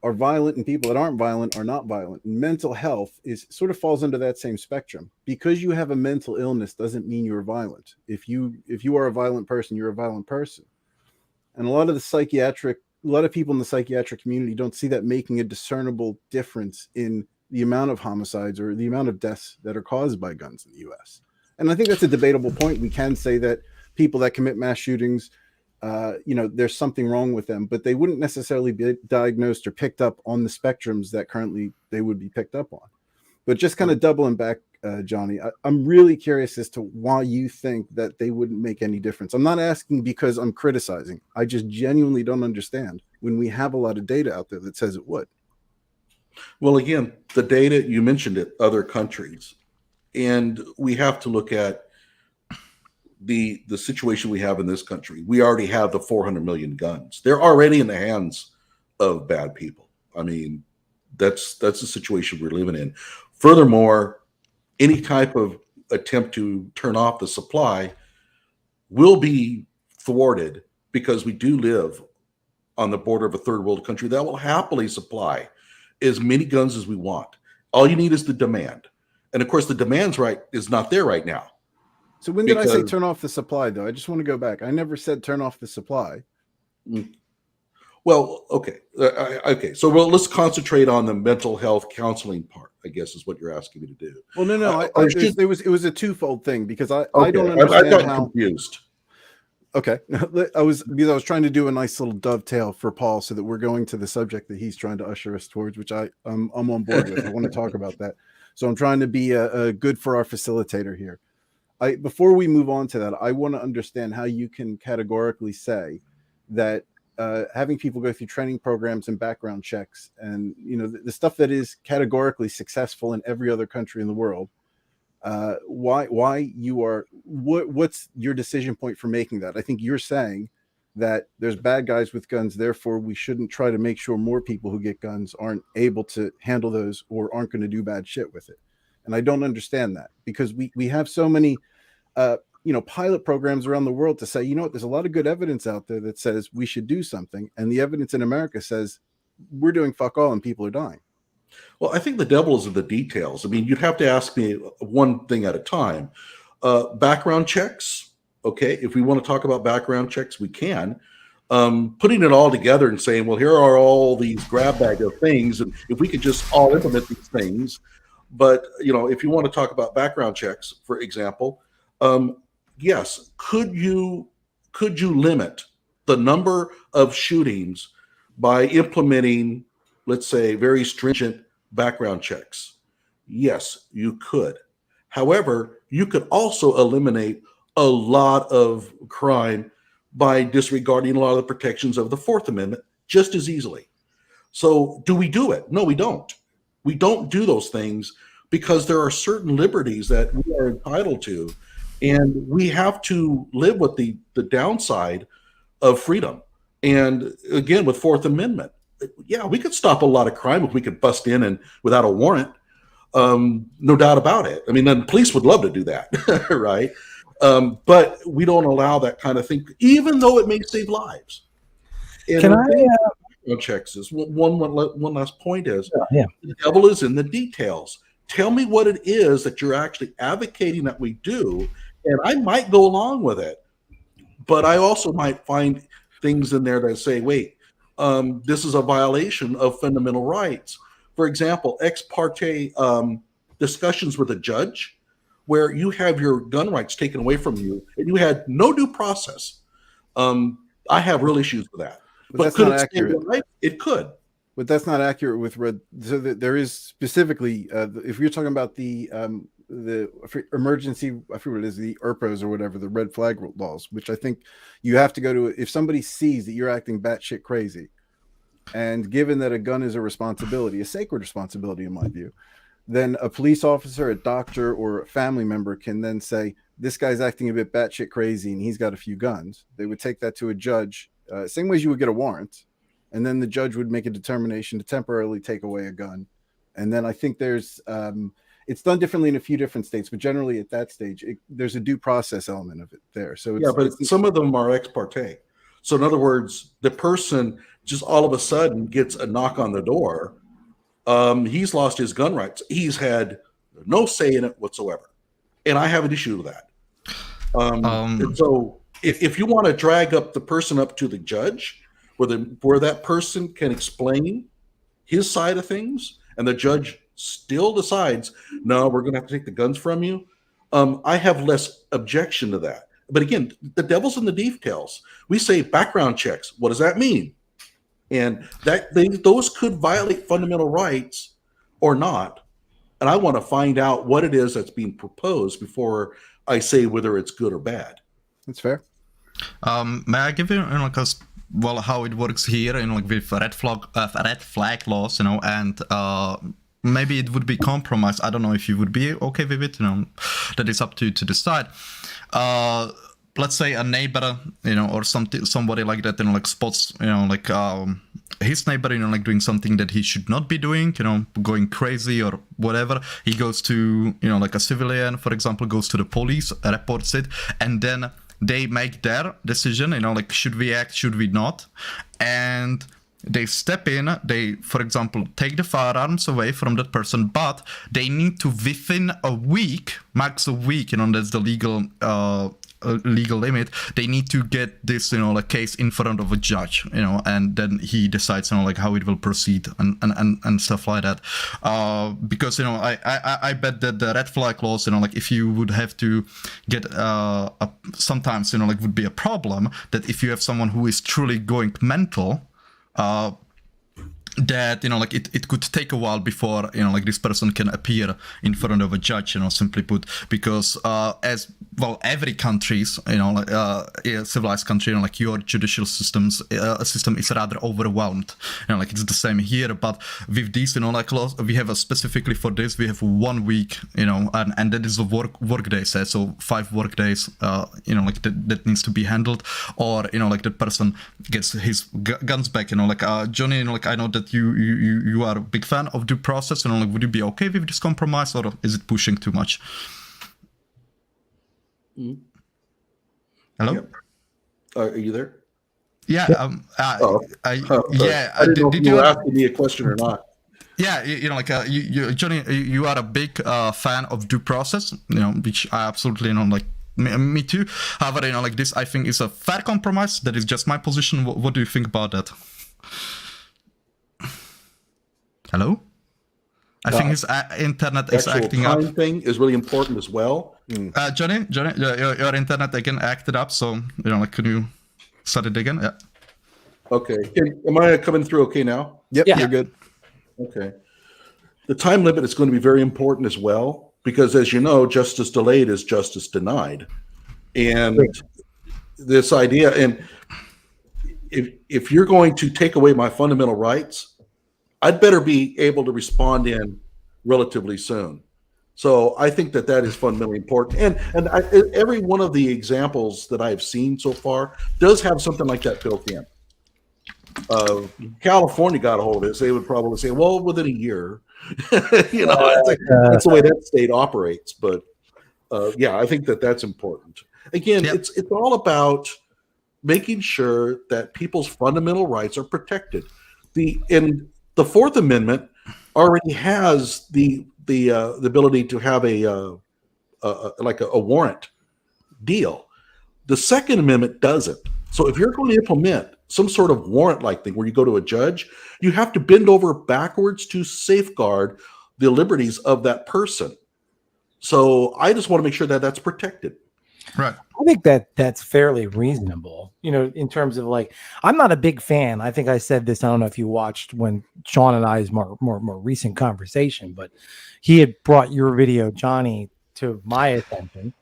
and people that aren't violent are not violent. And mental health sort of falls under that same spectrum. Because you have a mental illness doesn't mean you're violent. If you are a violent person, you're a violent person. And a lot of people in the psychiatric community don't see that making a discernible difference in the amount of homicides or the amount of deaths that are caused by guns in the US. And I think that's a debatable point. We can say that people that commit mass shootings, there's something wrong with them, but they wouldn't necessarily be diagnosed or picked up on the spectrums that currently they would be picked up on. But just kind of doubling back, Johnny, I'm really curious as to why you think that they wouldn't make any difference. I'm not asking because I'm criticizing. I just genuinely don't understand when we have a lot of data out there that says it would. Well, again, the data, you mentioned it, other countries. And we have to look at the situation we have in this country. We already have the 400 million guns. They're already in the hands of bad people. I mean, that's the situation we're living in. Furthermore, any type of attempt to turn off the supply will be thwarted because we do live on the border of a third world country that will happily supply as many guns as we want. All you need is the demand. And of course, the demand's is not there right now. So when did I say turn off the supply, though? I just want to go back. I never said turn off the supply. Well, okay. Okay. So let's concentrate on the mental health counseling part, I guess is what you're asking me to do. Well, no. It was a twofold thing because I don't understand I got confused. Okay. I was trying to do a nice little dovetail for Paul so that we're going to the subject that he's trying to usher us towards, which I'm on board with. I want to talk about that. So I'm trying to be a good for our facilitator here. Before we move on to that, I want to understand how you can categorically say that having people go through training programs and background checks, and the stuff that is categorically successful in every other country in the world. What's your decision point for making that? I think you're saying that there's bad guys with guns, therefore we shouldn't try to make sure more people who get guns aren't able to handle those or aren't going to do bad shit with it. And I don't understand that, because we have so many pilot programs around the world to say, there's a lot of good evidence out there that says we should do something, and the evidence in America says we're doing fuck all and people are dying. Well, I think the devil is in the details. I mean, you'd have to ask me one thing at a time. Background checks. Okay, if we want to talk about background checks, we can. Putting it all together and saying, well, here are all these grab bag of things, and if we could just all implement these things. But, if you want to talk about background checks, for example, yes, could you limit the number of shootings by implementing, let's say, very stringent background checks? Yes, you could. However, you could also eliminate a lot of crime by disregarding a lot of the protections of the Fourth Amendment just as easily. So do we do it? No, we don't. We don't do those things because there are certain liberties that we are entitled to, and we have to live with the downside of freedom. And again, with Fourth Amendment, yeah, we could stop a lot of crime if we could bust in and without a warrant. No doubt about it. I mean, then police would love to do that, right? But we don't allow that kind of thing, even though it may save lives. And Can I? background checks is one last point is the devil is in the details. Tell me what it is that you're actually advocating that we do, and I might go along with it. But I also might find things in there that say, wait, this is a violation of fundamental rights. For example, ex parte discussions with a judge where you have your gun rights taken away from you and you had no due process. I have real issues with that. But that's not accurate. Right? It could. But that's not accurate with red. So there is specifically, if you're talking about the emergency, I forget what it is, the ERPOs or whatever, the red flag laws, which I think you have to go to if somebody sees that you're acting batshit crazy, and given that a gun is a responsibility, a sacred responsibility in my view, then a police officer, a doctor, or a family member can then say, this guy's acting a bit batshit crazy and he's got a few guns. They would take that to a judge, same way as you would get a warrant. And then the judge would make a determination to temporarily take away a gun. And then I think there's, it's done differently in a few different states, but generally at that stage, there's a due process element of it there. So some of them are ex parte. So in other words, the person just all of a sudden gets a knock on the door. He's lost his gun rights. He's had no say in it whatsoever. And I have an issue with that. And so if you want to drag up the person up to the judge, where that person can explain his side of things, and the judge still decides, no, we're going to have to take the guns from you, I have less objection to that. But again, the devil's in the details. We say background checks. What does that mean? And those could violate fundamental rights or not. And I want to find out what it is that's being proposed before I say whether it's good or bad. That's fair. May I give you, how it works here, with red flag laws, and maybe it would be compromised. I don't know if you would be okay with it. That is up to you to decide. Let's say a neighbor, or somebody like that, spots, his neighbor, doing something that he should not be doing, going crazy or whatever. He goes to, a civilian, for example, goes to the police, reports it, and then they make their decision, should we act, should we not? And they step in, they, for example, take the firearms away from that person, but they need to, within a week, max a week, that's the legal limit, they need to get this, case in front of a judge, and then he decides, how it will proceed and stuff like that. Because, I bet that the red flag laws, if you would have to get, sometimes, would be a problem that if you have someone who is truly going mental, that like it could take a while before like this person can appear in front of a judge, simply put, because as well every country's like civilized country, like your judicial system is rather overwhelmed, like it's the same here. But with these like laws, we have specifically for this we have 1 week, and that is a work day set, so 5 work days like that needs to be handled, or like the person gets his guns back. Like Johnnie, like I know that you are a big fan of due process, like would you be okay with this compromise, or is it pushing too much? Hello? Yep. Are you there? Yeah. I didn't know if did you you were asking me a question or not. Yeah, like Johnnie, you are a big fan of due process, which I absolutely like. Me too. However, like this, I think is a fair compromise. That is just my position. What do you think about that? Hello? I think his internet is acting up. The time thing is really important as well. Johnnie, your internet again acted up. So like, can you start it again? Yeah. Okay. Am I coming through okay now? Yep, Yeah. you're good. Okay. The time limit is going to be very important as well, because as you know, justice delayed is justice denied. And this idea, and if you're going to take away my fundamental rights, I'd better be able to respond in relatively soon. So I think that is fundamentally important. And every one of the examples that I've seen so far does have something like that built in. California got a hold of this, they would probably say, well, within a year. That's the way that state operates. But yeah, I think that's important. Again, it's all about making sure that people's fundamental rights are protected. The Fourth Amendment already has the ability to have a warrant deal. The Second Amendment doesn't. So if you're going to implement some sort of warrant-like thing where you go to a judge, you have to bend over backwards to safeguard the liberties of that person. So I just want to make sure that that's protected. Right. I think that's fairly reasonable, in terms of like, I'm not a big fan. I think I said this, I don't know if you watched when Sean and I's more recent conversation, but he had brought your video, Johnnie, to my attention.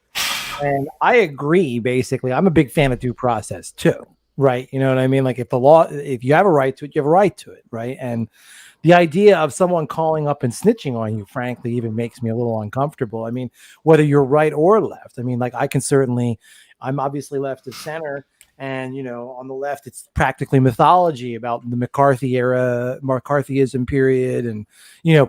And I agree, basically. I'm a big fan of due process too, right? You know what I mean? Like if you have a right to it, you have a right to it, right? And the idea of someone calling up and snitching on you, frankly, even makes me a little uncomfortable. I mean, whether you're right or left. I mean, like I'm obviously left of center, and on the left, it's practically mythology about the McCarthy era, McCarthyism period, and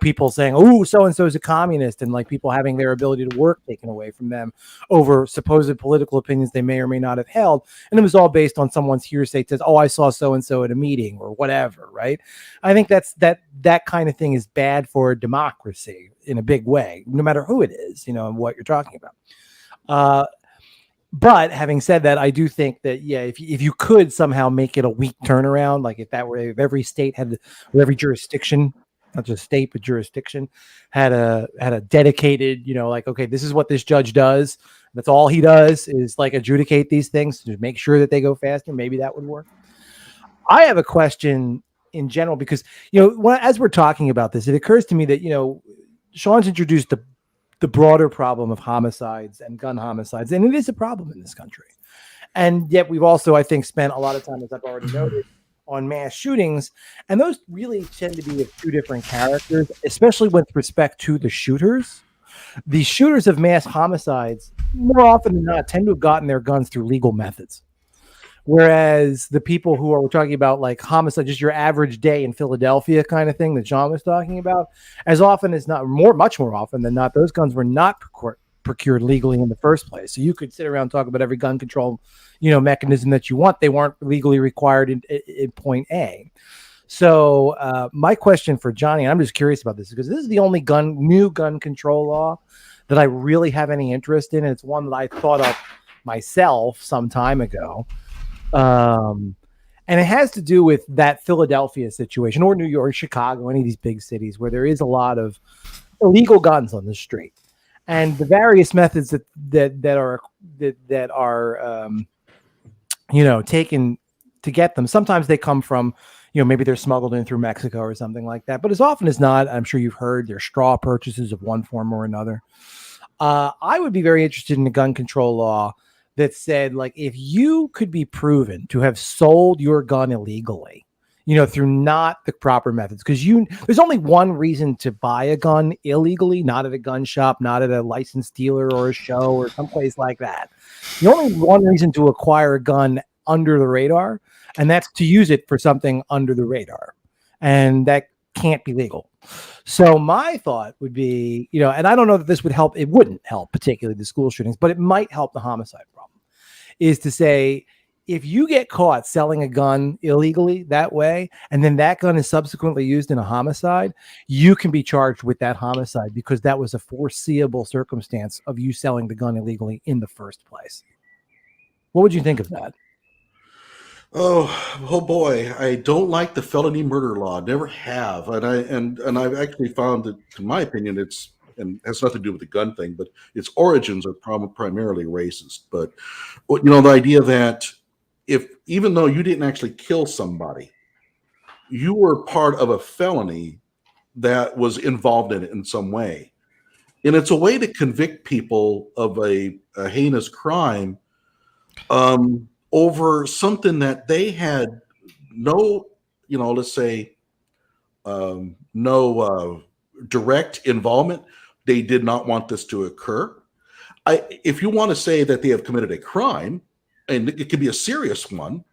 people saying, "Oh, so and so is a communist," and like people having their ability to work taken away from them over supposed political opinions they may or may not have held, and it was all based on someone's hearsay. Says, "Oh, I saw so and so at a meeting," or whatever, right? I think that kind of thing is bad for democracy in a big way, no matter who it is, and what you're talking about. But having said that, I do think that, if you could somehow make it a week turnaround, like if every state had, or every jurisdiction, not just state, but jurisdiction had a dedicated, like, okay, this is what this judge does. That's all he does is like adjudicate these things to make sure that they go faster. Maybe that would work. I have a question in general, because, as we're talking about this, it occurs to me that, Sean's introduced the broader problem of homicides and gun homicides, and it is a problem in this country. And yet we've also, I think, spent a lot of time, as I've already noted, on mass shootings, and those really tend to be of two different characters, especially with respect to the shooters. The shooters of mass homicides, more often than not, tend to have gotten their guns through legal methods. Whereas the people who we're talking about, like homicide, just your average day in Philadelphia kind of thing that John was talking about, as often as not, much more often than not, those guns were not procured legally in the first place. So you could sit around and talk about every gun control, mechanism that you want. They weren't legally required in point A. So my question for Johnnie, and I'm just curious about this, because this is the only new gun control law that I really have any interest in. And it's one that I thought of myself some time ago. And it has to do with that Philadelphia situation, or New York, Chicago, any of these big cities where there is a lot of illegal guns on the street, and the various methods that are taken to get them. Sometimes they come from, maybe they're smuggled in through Mexico or something like that. But as often as not, I'm sure you've heard there's straw purchases of one form or another. I would be very interested in a gun control law that said, like, if you could be proven to have sold your gun illegally, through not the proper methods, because there's only one reason to buy a gun illegally, not at a gun shop, not at a licensed dealer or a show or someplace like that. The only one reason to acquire a gun under the radar, and that's to use it for something under the radar. And that can't be legal. So my thought would be, and I don't know that this would help. It wouldn't help, particularly the school shootings, but it might help the homicide problem, is to say, if you get caught selling a gun illegally that way, and then that gun is subsequently used in a homicide, you can be charged with that homicide because that was a foreseeable circumstance of you selling the gun illegally in the first place. What would you think of that? Oh boy, I don't like the felony murder law. Never have, and I've actually found that, in my opinion, it's, and has nothing to do with the gun thing, but its origins are primarily racist. But the idea that even though you didn't actually kill somebody, you were part of a felony that was involved in it in some way, and it's a way to convict people of a heinous crime over something that they had no, let's say, no direct involvement. They did not want this to occur. If you want to say that they have committed a crime, and it could be a serious one,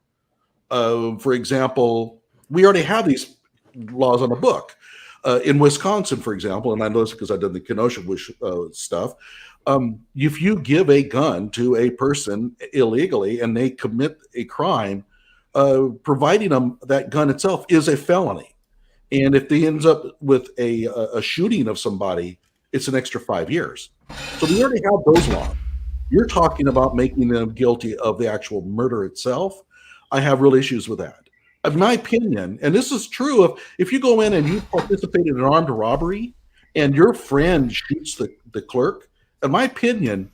for example, we already have these laws on the book. In Wisconsin, for example, and I know this because I've done the Kenosha stuff, if you give a gun to a person illegally and they commit a crime, providing them that gun itself is a felony. And if they ends up with a shooting of somebody, it's an extra 5 years. So we already have those laws. You're talking about making them guilty of the actual murder itself. I have real issues with that. In my opinion, and this is true, if you go in and you participate in an armed robbery and your friend shoots the clerk, in my opinion,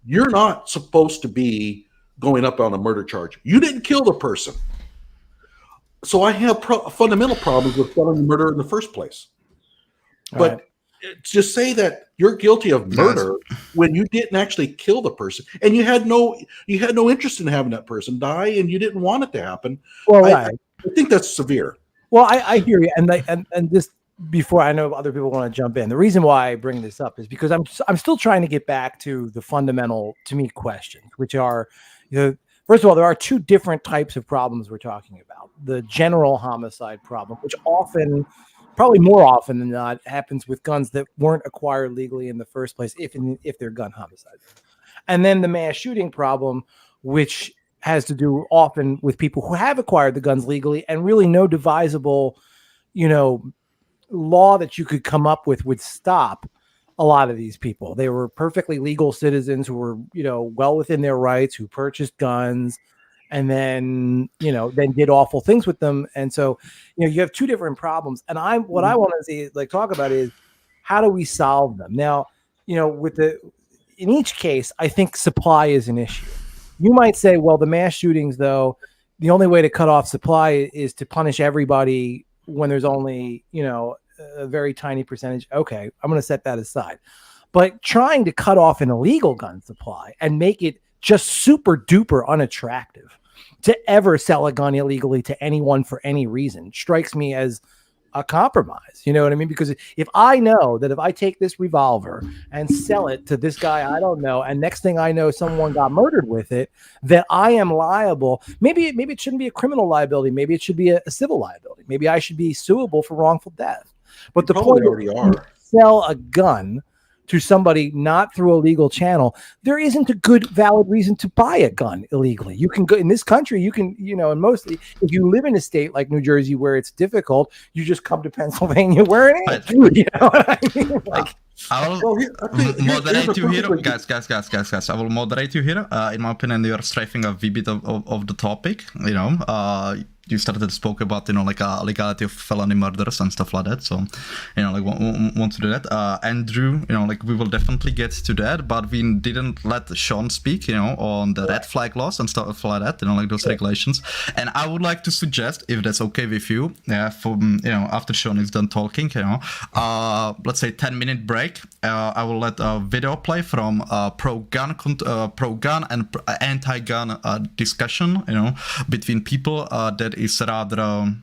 you're not supposed to be going up on a murder charge. You didn't kill the person. So I have fundamental problems with felony murder in the first place. But to say that you're guilty of murder when you didn't actually kill the person, and you had no interest in having that person die, and you didn't want it to happen. Well, I think that's severe. Well, I hear you, and this, before I know other people want to jump in, the reason why I bring this up is because I'm still trying to get back to the fundamental, to me, questions, which are, first of all, there are two different types of problems we're talking about. The general homicide problem, which often, probably more often than not, happens with guns that weren't acquired legally in the first place, if they're gun homicides. And then the mass shooting problem, which has to do often with people who have acquired the guns legally, and really no devisable, law that you could come up with would stop a lot of these people. They were perfectly legal citizens who were, well within their rights, who purchased guns, and then did awful things with them. And so, you have two different problems. And what I want to see, talk about, is how do we solve them? Now, in each case, I think supply is an issue. You might say, well, the mass shootings, though, the only way to cut off supply is to punish everybody when there's only, a very tiny percentage. Okay, I'm going to set that aside. But trying to cut off an illegal gun supply and make it just super duper unattractive to ever sell a gun illegally to anyone for any reason strikes me as a compromise. You know what I mean? Because if I know that if I take this revolver and sell it to this guy I don't know, and next thing I know someone got murdered with it, that I am liable. Maybe it shouldn't be a criminal liability. Maybe it should be a civil liability. Maybe I should be suable for wrongful death. But the point is, you sell a gun to somebody not through a legal channel, there isn't a good valid reason to buy a gun illegally. You can go in this country, you can, and mostly if you live in a state like New Jersey where it's difficult, you just come to Pennsylvania where it is. You know what I mean? I will Well, here's moderate a you here, perfectly- guys. I will moderate you here. In my opinion, you are strafing a wee bit of the topic. You started to spoke about like legality of felony murders and stuff like that. So like want to do that. Andrew, like we will definitely get to that, but we didn't let Sean speak. On the red flag laws and stuff like that. Like those regulations. And I would like to suggest, if that's okay with you, from after Sean is done talking, let's say 10-minute break. I will let a video play from pro-gun and anti-gun discussion, between people that is rather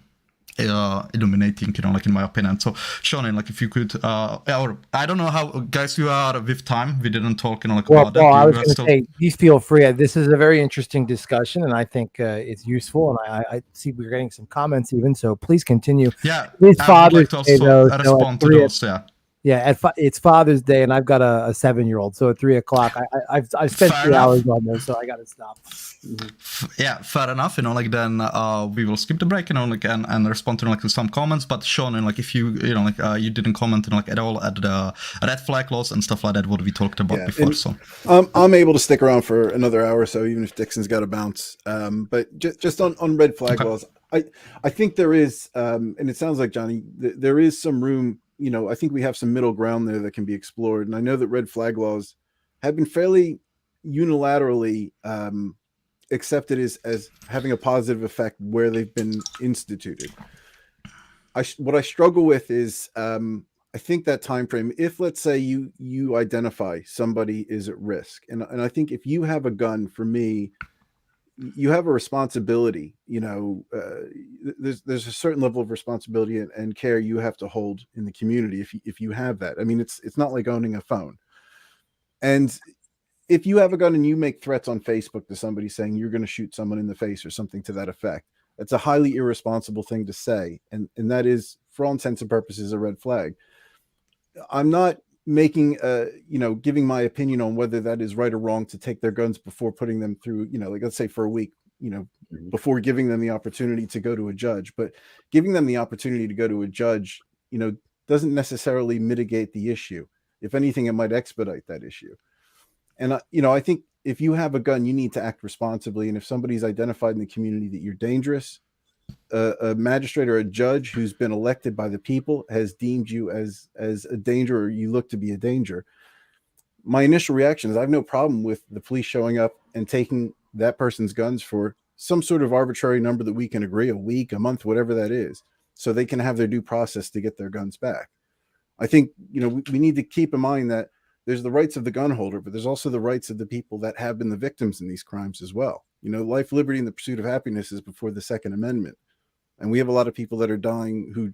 illuminating, like in my opinion. So, Sean, like if you could, or I don't know how guys you are with time. We didn't talk, like about that. I was going to say, please feel free. This is a very interesting discussion, and I think it's useful. And I see we're getting some comments even. So please continue. Yeah, His I would Father's like to Day, also though, respond to those. Yeah. Yeah, it's Father's Day, and I've got a 7-year-old. So at 3:00, I've spent Fair 3 enough. hours on this, so I got to stop. Yeah, fair enough. Like then we will skip the break, like and respond to like some comments. But Sean, like if you like you didn't comment like at all at the red flag laws and stuff like that, what we talked about before. So I'm able to stick around for another hour or so, even if Dixon's got to bounce. But just on red flag laws, I think there is, and it sounds like Johnny, there is some room. I think we have some middle ground there that can be explored. And I know that red flag laws have been fairly unilaterally accepted as having a positive effect where they've been instituted. What I struggle with is I think that time frame. If let's say you identify somebody is at risk, and I think if you have a gun, for me, you have a responsibility. There's a certain level of responsibility and care you have to hold in the community if you have that. I mean, it's not like owning a phone. And if you have a gun and you make threats on Facebook to somebody saying you're going to shoot someone in the face or something to that effect, that's a highly irresponsible thing to say, and that is, for all intents and purposes, a red flag. I'm not making giving my opinion on whether that is right or wrong to take their guns before putting them through, like let's say for a week, before giving them the opportunity to go to a judge. But giving them the opportunity to go to a judge, doesn't necessarily mitigate the issue. If anything, it might expedite that issue. And I think if you have a gun, you need to act responsibly. And if somebody's identified in the community that you're dangerous, a magistrate or a judge who's been elected by the people has deemed you as a danger, or you look to be a danger. My initial reaction is I have no problem with the police showing up and taking that person's guns for some sort of arbitrary number that we can agree, a week, a month, whatever that is, so they can have their due process to get their guns back. I think, we need to keep in mind that there's the rights of the gun holder, but there's also the rights of the people that have been the victims in these crimes as well. Life, liberty, and the pursuit of happiness is before the Second Amendment. And we have a lot of people that are dying who,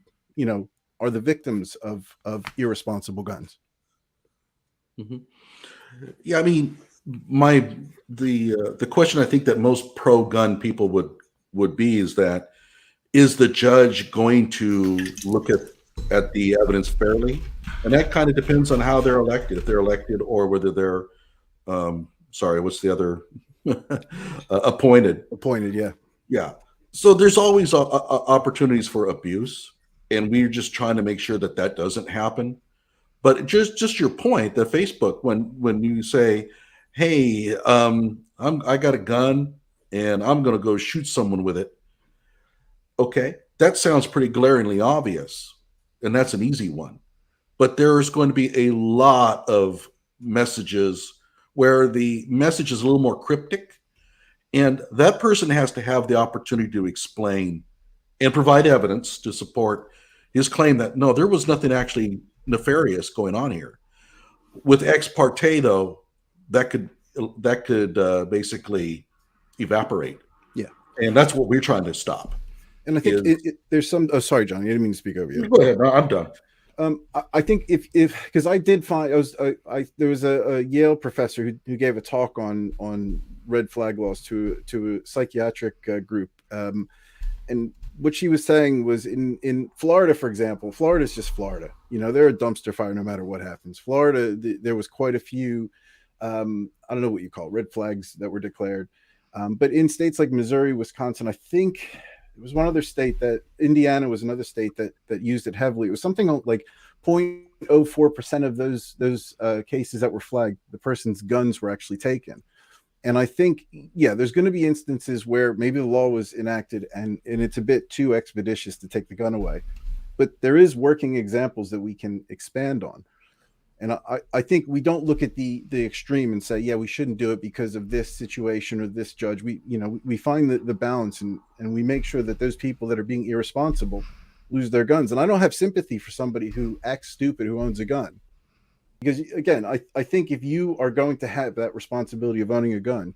are the victims of irresponsible guns. Mm-hmm. Yeah, I mean, the question I think that most pro-gun people would be is that, is the judge going to look at the evidence fairly? And that kind of depends on how they're elected. If they're elected, or whether they're what's the other appointed? Appointed, yeah. Yeah. So there's always opportunities for abuse, and we're just trying to make sure that doesn't happen. But just your point that Facebook, when you say, "Hey, I got a gun and I'm going to go shoot someone with it," okay, that sounds pretty glaringly obvious, and that's an easy one. But there's going to be a lot of messages where the message is a little more cryptic. And that person has to have the opportunity to explain and provide evidence to support his claim that, no, there was nothing actually nefarious going on here. With ex parte, though, that could basically evaporate. Yeah. And that's what we're trying to stop. And I think there's some. Oh, sorry, Johnny, I didn't mean to speak over you. Go ahead. No, I'm done. I think if because I did find there was a Yale professor who gave a talk on red flag laws to a psychiatric group, and what she was saying was in Florida, for example, Florida's just Florida. They're a dumpster fire no matter what happens. Florida, there was quite a few, I don't know what you call it, red flags that were declared, but in states like Missouri, Wisconsin, I think. It was one other state that Indiana was another state that used it heavily. It was something like 0.1 0.04% of those cases that were flagged, the person's guns were actually taken. And I think, yeah, there's going to be instances where maybe the law was enacted and it's a bit too expeditious to take the gun away. But there is working examples that we can expand on. And I think we don't look at the extreme and say, yeah, we shouldn't do it because of this situation or this judge. We find the balance and we make sure that those people that are being irresponsible lose their guns. And I don't have sympathy for somebody who acts stupid who owns a gun. Because again, I think if you are going to have that responsibility of owning a gun,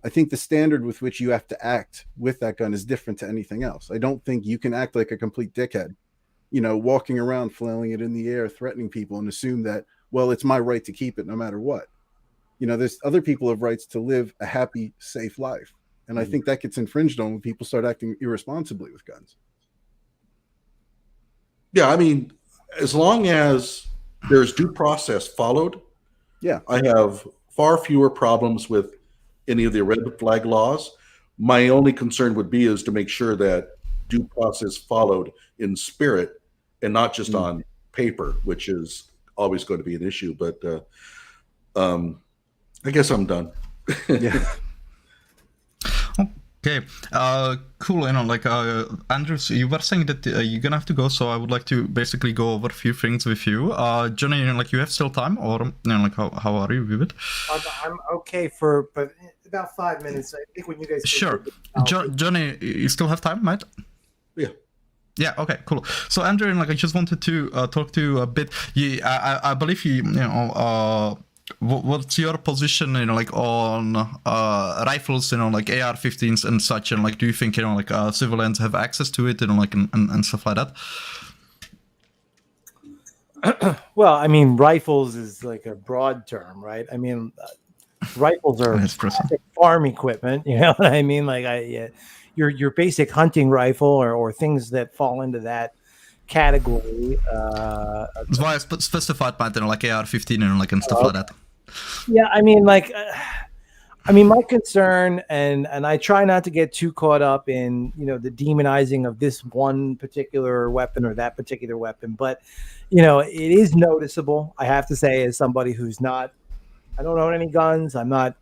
I think the standard with which you have to act with that gun is different to anything else. I don't think you can act like a complete dickhead, walking around flailing it in the air, threatening people and assume that, well, it's my right to keep it no matter what. There's other people have rights to live a happy, safe life. And I think that gets infringed on when people start acting irresponsibly with guns. Yeah, I mean, as long as there's due process followed, yeah, I have far fewer problems with any of the red flag laws. My only concern would be is to make sure that due process followed in spirit and not just on paper, which is always going to be an issue. But I guess I'm done. Yeah. Okay, cool. Andrews, you were saying that you're gonna have to go, so I would like to basically go over a few things with you. Johnny, you have still time, or how are you with it? I'm okay but about 5 minutes. I think when you guys sure, Johnny, you still have time, mate? Yeah. Yeah. Okay. Cool. So, Andrew, I just wanted to talk to you a bit. I believe what's your position, on rifles, AR-15s and such, and do you think, civilians have access to it, and stuff like that? Well, I mean, rifles is like a broad term, right? I mean, rifles are farm equipment. You know what I mean? Your basic hunting rifle or things that fall into that category. That's why I specified by AR-15 and stuff like that. Yeah, I mean, my concern, and I try not to get too caught up in the demonizing of this one particular weapon or that particular weapon, but it is noticeable. I have to say, as somebody I don't own any guns. It's not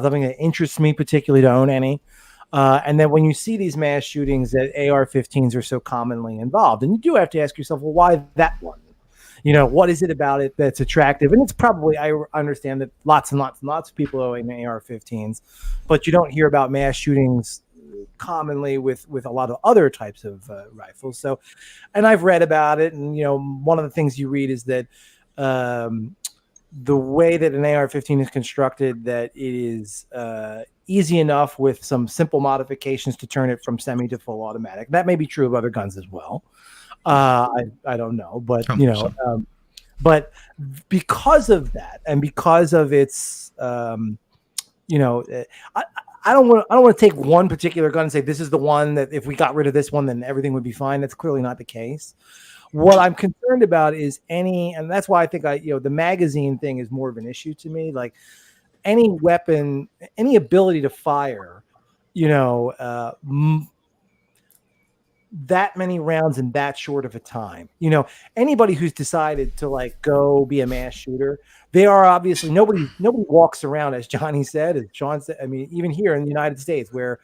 something that interests me particularly to own any. And then when you see these mass shootings that AR-15s are so commonly involved, and you do have to ask yourself, well, why that one? What is it about it that's attractive? And it's probably, I understand that lots and lots and lots of people own AR-15s, but you don't hear about mass shootings commonly with a lot of other types of rifles. So, and I've read about it, and one of the things you read is that the way that an AR-15 is constructed, that it is easy enough with some simple modifications to turn it from semi to full automatic. That may be true of other guns as well. I don't know, but but because of that, and because of its, I don't want to take one particular gun and say this is the one that if we got rid of this one, then everything would be fine. That's clearly not the case. What I'm concerned about is and that's why I think the magazine thing is more of an issue to me. Like any weapon, any ability to fire, that many rounds in that short of a time. Anybody who's decided to go be a mass shooter, they are obviously nobody walks around, as Johnny said, as Sean said. I mean, even here in the United States, where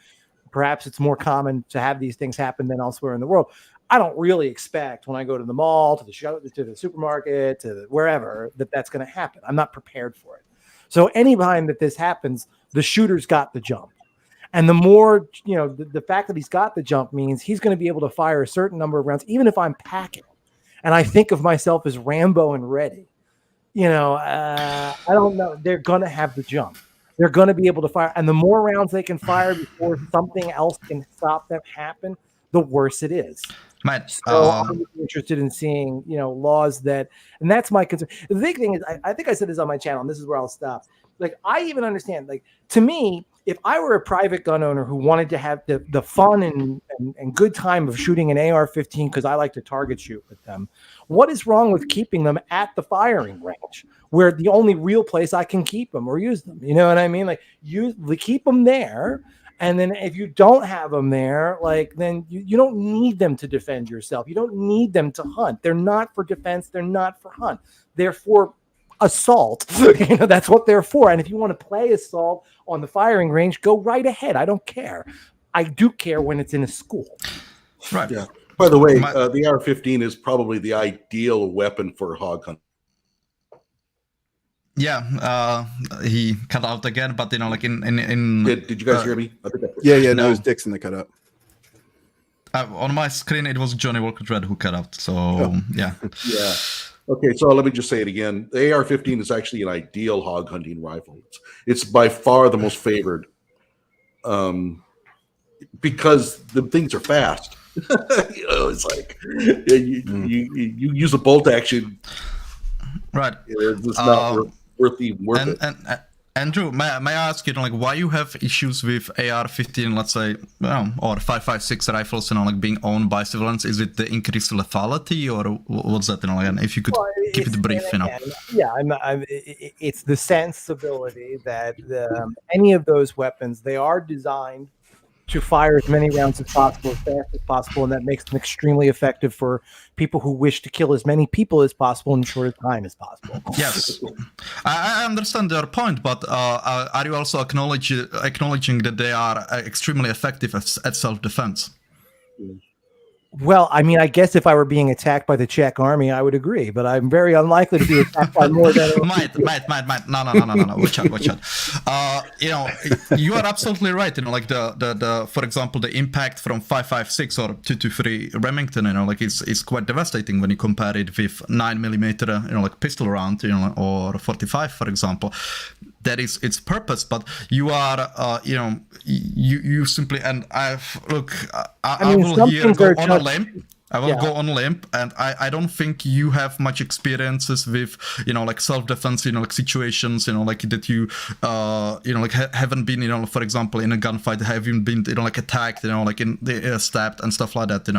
perhaps it's more common to have these things happen than elsewhere in the world. I don't really expect when I go to the mall, to the show, to the supermarket, to wherever, that's going to happen. I'm not prepared for it. So anytime that this happens, the shooter's got the jump. And the more, the fact that he's got the jump means he's going to be able to fire a certain number of rounds, even if I'm packing. And I think of myself as Rambo and ready. I don't know. They're going to have the jump. They're going to be able to fire. And the more rounds they can fire before something else can stop them happen, the worse it is. So I'm interested in seeing, laws that, and that's my concern. The big thing is, I think I said this on my channel, and this is where I'll stop. I even understand, to me, if I were a private gun owner who wanted to have the fun and good time of shooting an AR-15 because I like to target shoot with them, what is wrong with keeping them at the firing range, where the only real place I can keep them or use them? You know what I mean? Keep them there. And then if you don't have them there, like then you don't need them to defend yourself. You don't need them to hunt. They're not for defense. They're not for hunt. They're for assault. That's what they're for. And if you want to play assault on the firing range, go right ahead. I don't care. I do care when it's in a school. Right. Yeah. By the way, the AR-15 is probably the ideal weapon for hog hunting. Yeah, he cut out again, but like in Did you guys hear me? I think Yeah. No, No. it was Dixon that cut up. on my screen it was Johnnie Walker Dread who cut out. So yeah. Yeah. Okay, so let me just say it again. The AR-15 is actually an ideal hog hunting rifle. It's by far the most favored, because the things are fast. It's like you use a bolt action. Right. It's not worth it. And Andrew, may I ask you, like, why you have issues with AR-15, let's say, or 5.56 rifles, like being owned by civilians? Is it the increased lethality, or what's that? And if you could keep it brief, Yeah, it's the sensibility that any of those weapons, they are designed to fire as many rounds as possible, as fast as possible, and that makes them extremely effective for people who wish to kill as many people as possible in as short a time as possible. Yes, I understand your point, but are you also acknowledging that they are extremely effective at self-defense? Well, I mean, I guess if I were being attacked by the Czech army, I would agree, but I'm very unlikely to be attacked by more than... Might. No. Watch out. You are absolutely right. Like the for example, the impact from 5.56 or 223 Remington, like is quite devastating when you compare it with 9mm, like pistol round, or 45, for example. That is its purpose, but you are, you simply, and I will here go on a limb. I will go on a limb, and I don't think you have much experiences with, like self-defense, like situations, like that you, like haven't been, for example, in a gunfight, haven't been, like attacked, like in the stabbed and stuff like that,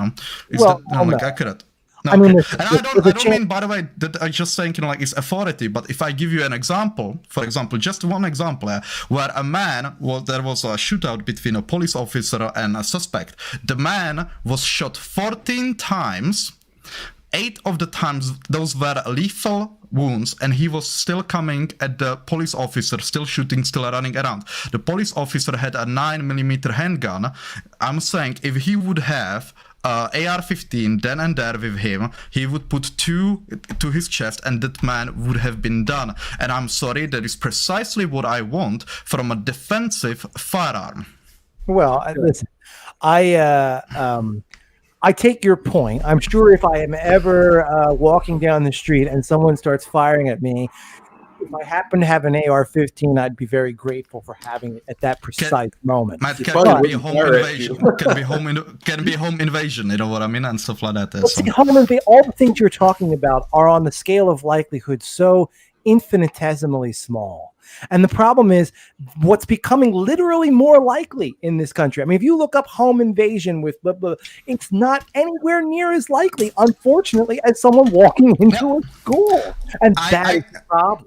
Is that, like accurate? No, I mean, okay. And I don't mean, by the way, that I'm just saying, like, it's authority. But if I give you an example, for example, just one example, where there was a shootout between a police officer and a suspect. The man was shot 14 times. 8 of the times, those were lethal wounds, and he was still coming at the police officer, still shooting, still running around. The police officer had a 9mm handgun. I'm saying if he would have AR-15 then and there with him, he would put 2 to his chest, and that man would have been done. And I'm sorry, that is precisely what I want from a defensive firearm. Well, listen, I take your point. I'm sure if I am ever walking down the street and someone starts firing at me, if I happen to have an AR-15, I'd be very grateful for having it at that precise moment. Can be a home invasion. Can be home invasion. You know what I mean, and stuff like that. All the things you're talking about are on the scale of likelihood so infinitesimally small. And the problem is what's becoming literally more likely in this country. I mean, if you look up home invasion with blah, blah, it's not anywhere near as likely, unfortunately, as someone walking into a school. And that is the problem.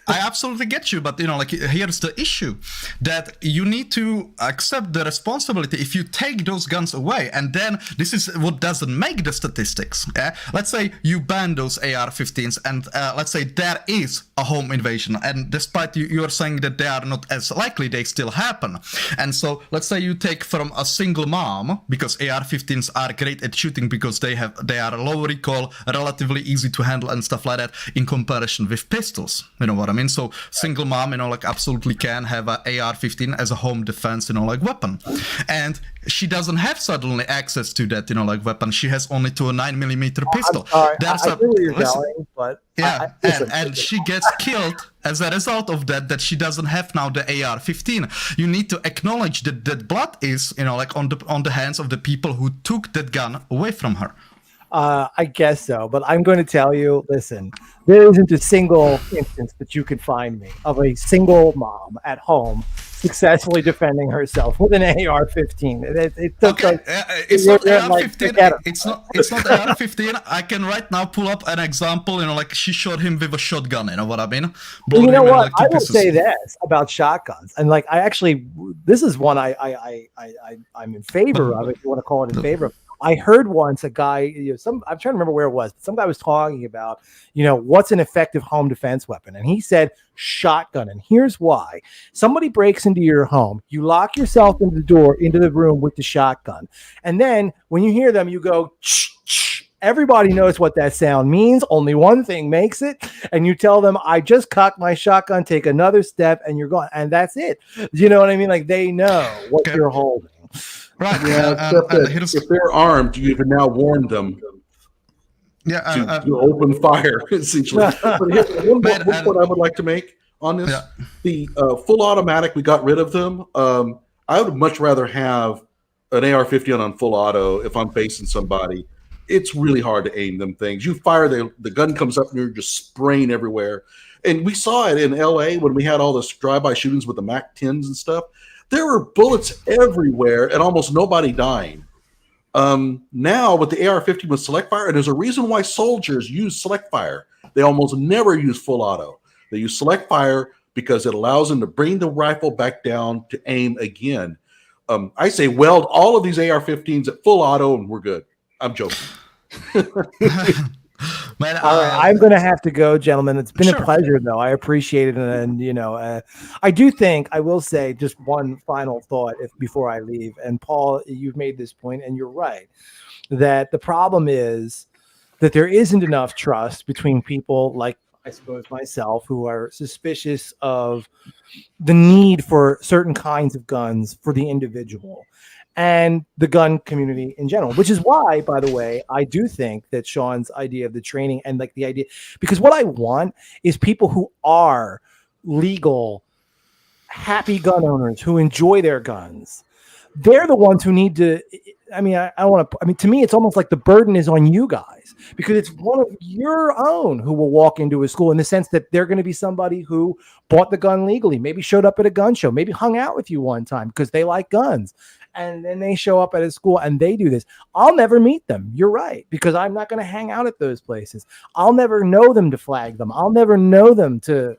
I absolutely get you, but like here's the issue, that you need to accept the responsibility if you take those guns away. And then this is what doesn't make the statistics. Let's say you ban those AR-15s, and let's say there is a home invasion, and despite you are saying that they are not as likely, they still happen. And so let's say you take from a single mom, because AR-15s are great at shooting because they are low recoil, relatively easy to handle and stuff like that, in comparison with pistols. You know what I mean? So single mom, like absolutely can have an AR-15 as a home defense, like weapon. And she doesn't have suddenly access to that, like weapon. She has only to a 9mm pistol. I know where you're going, but yeah, and she gets killed as a result of that she doesn't have now the AR-15. You need to acknowledge that blood is, like on the hands of the people who took that gun away from her. I guess so, but I'm going to tell you, listen, there isn't a single instance that you could find me of a single mom at home successfully defending herself with an AR-15. Okay, it's not you're AR-15. forget it. It's not AR-15. I can right now pull up an example. Like she shot him with a shotgun. You know what I mean? Well, you know Blowed him in, what? like, two I will pieces. say this about shotguns, and like I actually, this is one I'm in favor of. If you want to call it in favor of. I heard once a guy, I'm trying to remember where it was, but some guy was talking about, what's an effective home defense weapon, and he said shotgun. And here's why: somebody breaks into your home, you lock yourself into the room with the shotgun, and then when you hear them, you go. Everybody knows what that sound means. Only one thing makes it. And you tell them, I just cocked my shotgun, take another step, and you're gone. And that's it. You know what I mean? Like they know what you're holding. Right. Yeah, except that if they're armed, you have now warned them to open fire, essentially. But here's one point I would like to make on this. Yeah. The full automatic, we got rid of them. I would much rather have an AR-15 on full auto if I'm facing somebody. It's really hard to aim them things. You fire, the gun comes up and you're just spraying everywhere. And we saw it in LA when we had all this drive-by shootings with the MAC-10s and stuff. There were bullets everywhere and almost nobody dying. Now with the AR-15 with select fire, and there's a reason why soldiers use select fire. They almost never use full auto. They use select fire because it allows them to bring the rifle back down to aim again. I say weld all of these AR-15s at full auto and we're good. I'm joking. Man, all right, I'm going to have to go, gentlemen. It's been a pleasure, though. I appreciate it. And, I do think, I will say just one final thought before I leave. And Paul, you've made this point, and you're right, that the problem is that there isn't enough trust between people like, I suppose, myself, who are suspicious of the need for certain kinds of guns for the individual and the gun community in general, which is why, by the way, I do think that Sean's idea of the training and like the idea, because what I want is people who are legal, happy gun owners who enjoy their guns. They're the ones who need to, to me, it's almost like the burden is on you guys because it's one of your own who will walk into a school in the sense that they're going to be somebody who bought the gun legally, maybe showed up at a gun show, maybe hung out with you one time because they like guns. And then they show up at a school and they do this. I'll never meet them. You're right, because I'm not going to hang out at those places. I'll never know them to flag them. I'll never know them to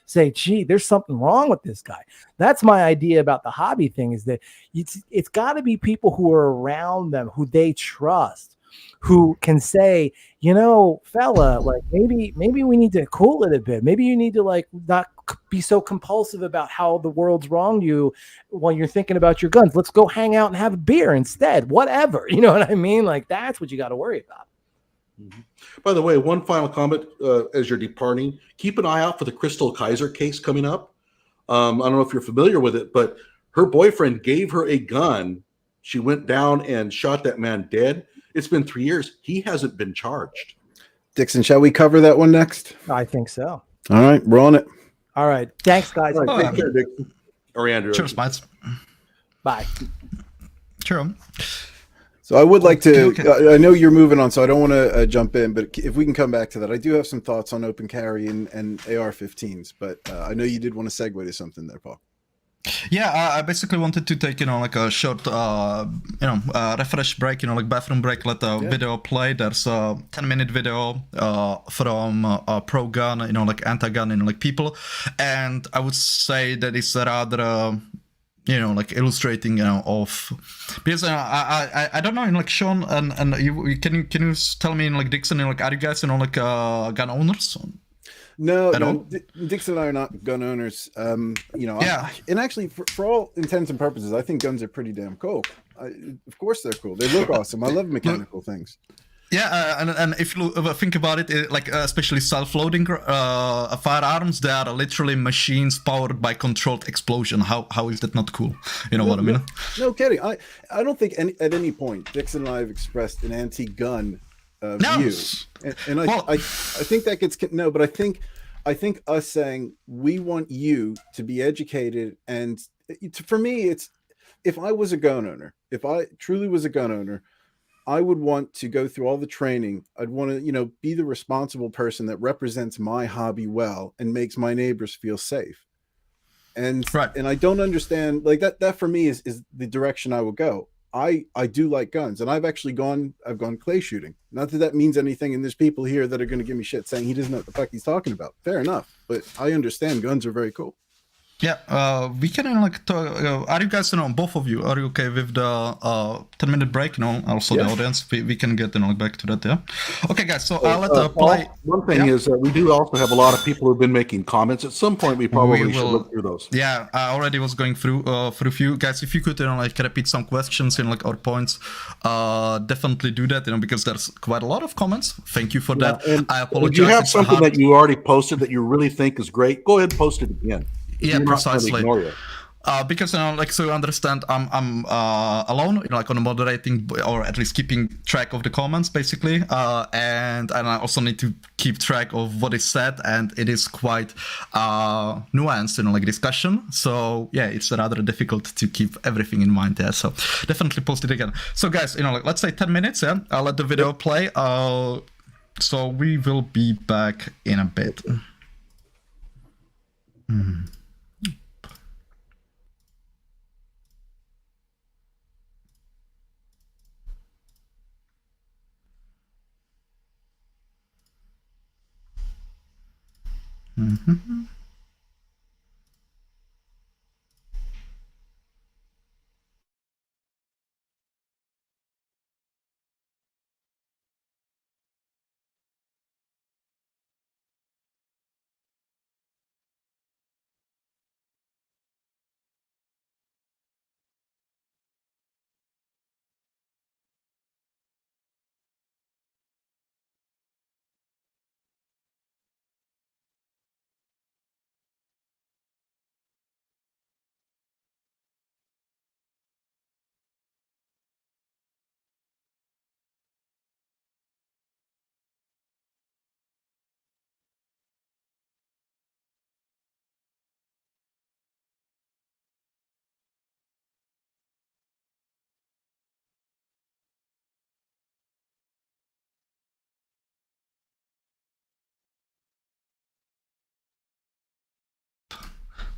say, gee, there's something wrong with this guy. That's my idea about the hobby thing, is that it's got to be people who are around them, who they trust, who can say, fella, like maybe we need to cool it a bit. Maybe you need to like not be so compulsive about how the world's wronged you while you're thinking about your guns. Let's go hang out and have a beer instead. Whatever. You know what I mean? Like that's what you got to worry about. Mm-hmm. By the way, one final comment as you're departing, keep an eye out for the Crystal Kaiser case coming up. I don't know if you're familiar with it, but her boyfriend gave her a gun. She went down and shot that man dead. It's been 3 years. He hasn't been charged. Dixon, shall we cover that one next? I think so. All right, we're on it. All right. Thanks, guys. All right, take care, Dixon. Or Andrew. Cheers, mates. Bye. Sure. So I would like to, I know you're moving on, so I don't want to jump in, but if we can come back to that, I do have some thoughts on open carry and AR-15s, but I know you did want to segue to something there, Paul. Yeah, I basically wanted to take, like a short, refresh break, like bathroom break, let the video play. There's a 10-minute video from pro-gun, like anti-gun, like people. And I would say that it's rather, like illustrating, of, because I don't know, like Sean and you can you tell me, like Dixon, like are you guys, like gun owners? No, Dixon and I are not gun owners. And actually, for all intents and purposes, I think guns are pretty damn cool. Of course, they're cool. They look awesome. I love mechanical things. Yeah, and if you think about it, like especially self-loading firearms, they are literally machines powered by controlled explosion. How is that not cool? What I mean? No kidding. I don't think at any point Dixon and I have expressed an anti-gun view, and I think that gets but I think us saying we want you to be educated, and for me, it's if I was a gun owner, if I truly was a gun owner, I would want to go through all the training. I'd want to, be the responsible person that represents my hobby well and makes my neighbors feel safe. and Right. and I don't understand like that for me is the direction I would go. I do like guns, and I've gone clay shooting. Not that that means anything, and there's people here that are going to give me shit saying he doesn't know what the fuck he's talking about. Fair enough, but I understand guns are very cool. Yeah, we can like talk, are you guys, both of you, are you okay with the 10-minute break? Also the Yeah. audience, we can get back to that. Yeah. Okay, guys. So Oh, let Paul, play. one thing is that we do also have a lot of people who've been making comments. At some point, we probably should look through those. Yeah, I already was going through a few guys. If you could like repeat some questions in like our points, definitely do that. Because there's quite a lot of comments. Thank you for that. And I apologize. if you have It's something hard- that you already posted that you really think is great, go ahead and post it again. Yeah, You're not trying to precisely. ignore you. Because like so you understand, I'm alone, like on moderating or at least keeping track of the comments basically, and I also need to keep track of what is said, and it is quite nuanced, like discussion. So yeah, it's rather difficult to keep everything in mind there. So definitely post it again. So guys, like let's say 10 minutes. Yeah, I'll let the video play. So we will be back in a bit.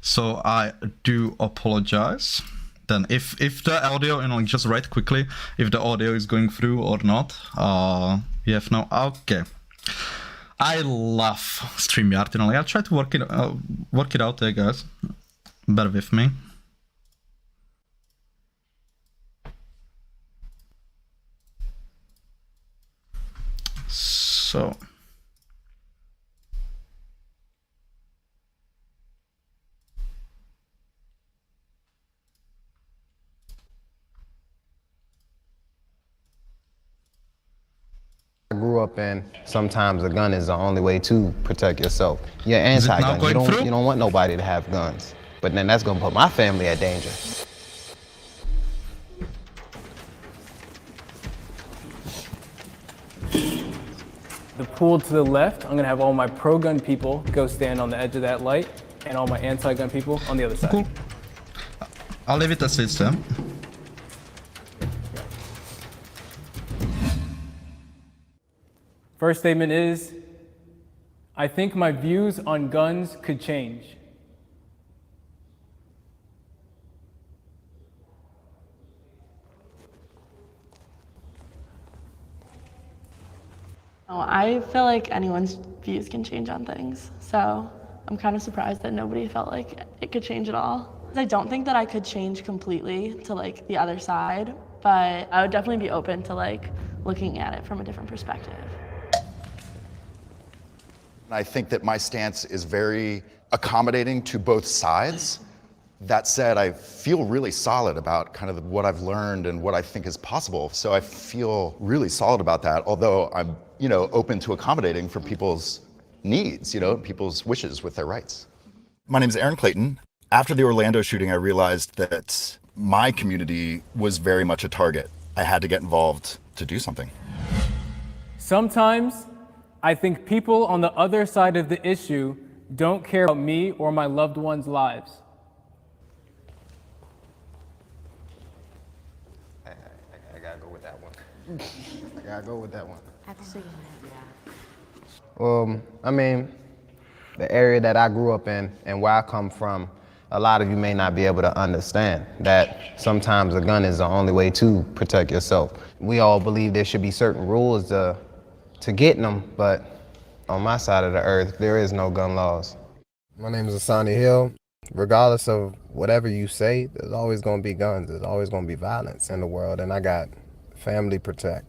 So I do apologize. Then if the audio, just write quickly if the audio is going through or not. We have no. Okay. I love StreamYard. I'll try to work it out there, guys. Bear with me. So. I grew up in, sometimes a gun is the only way to protect yourself. You're Is it now anti-gun. going through? You don't want nobody to have guns. But then that's gonna put my family at danger. The pool to the left, I'm gonna have all my pro-gun people go stand on the edge of that light, and all my anti-gun people on the other side. Cool. I'll leave it as it's there. First statement is, I think my views on guns could change. Oh, I feel like anyone's views can change on things, so I'm kind of surprised that nobody felt like it could change at all. I don't think that I could change completely to like the other side, but I would definitely be open to like looking at it from a different perspective. I think that my stance is very accommodating to both sides. That said, I feel really solid about kind of what I've learned and what I think is possible. So I feel really solid about that, although I'm, open to accommodating for people's needs, people's wishes with their rights. My name is Aaron Clayton. After the Orlando shooting, I realized that my community was very much a target. I had to get involved to do something. Sometimes I think people on the other side of the issue don't care about me or my loved ones' lives. I gotta go with that one. I gotta go with that one. The area that I grew up in and where I come from, a lot of you may not be able to understand that sometimes a gun is the only way to protect yourself. We all believe there should be certain rules to getting them, but on my side of the earth, there is no gun laws. My name is Asani Hill. Regardless of whatever you say, there's always gonna be guns. There's always gonna be violence in the world, and I got family to protect.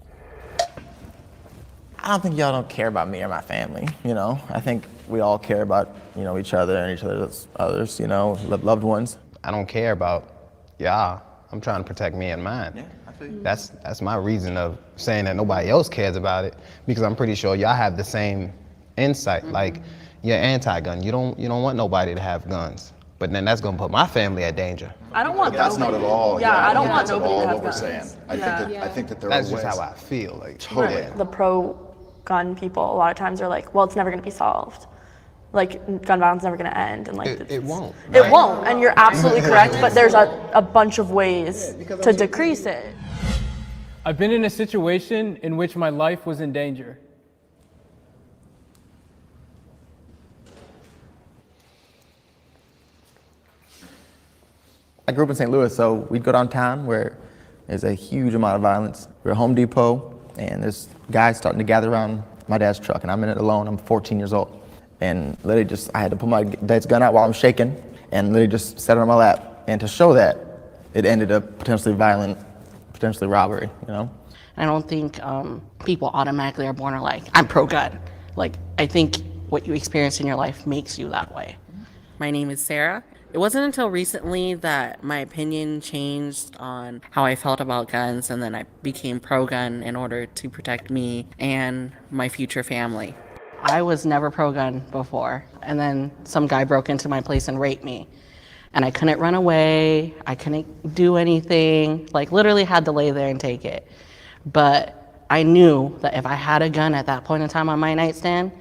I don't think y'all don't care about me or my family, you know? I think we all care about, you know, each other and each other's others, you know, loved ones. I don't care about y'all. I'm trying to protect me and mine. Yeah, I feel you. That's my reason of saying that nobody else cares about it, because I'm pretty sure y'all have the same insight. Like, you're anti-gun. You don't want nobody to have guns. But then that's gonna put my family at danger. I don't want That's not at all. Yeah, I don't want that's at nobody all to have what we're guns. saying. I think that there That's are just ways. how I feel. Like, Totally. yeah. The pro-gun people a lot of times are like, well, it's never going to be solved. Like, gun violence is never going to end. And like, It won't. It won't, and you're absolutely correct, but there's a bunch of ways to decrease it. I've been in a situation in which my life was in danger. I grew up in St. Louis, so we'd go downtown where there's a huge amount of violence. We're at Home Depot, and there's guys starting to gather around my dad's truck, and I'm in it alone. I'm 14 years old. And literally I had to pull my dad's gun out while I'm shaking, and literally just set it on my lap. And to show that, it ended up potentially violent, potentially robbery, you know? I don't think people automatically are born like, I'm pro-gun. Like, I think what you experience in your life makes you that way. My name is Sarah. It wasn't until recently that my opinion changed on how I felt about guns, and then I became pro-gun in order to protect me and my future family. I was never pro-gun before, and then some guy broke into my place and raped me. And I couldn't run away, I couldn't do anything, like literally had to lay there and take it. But I knew that if I had a gun at that point in time on my nightstand,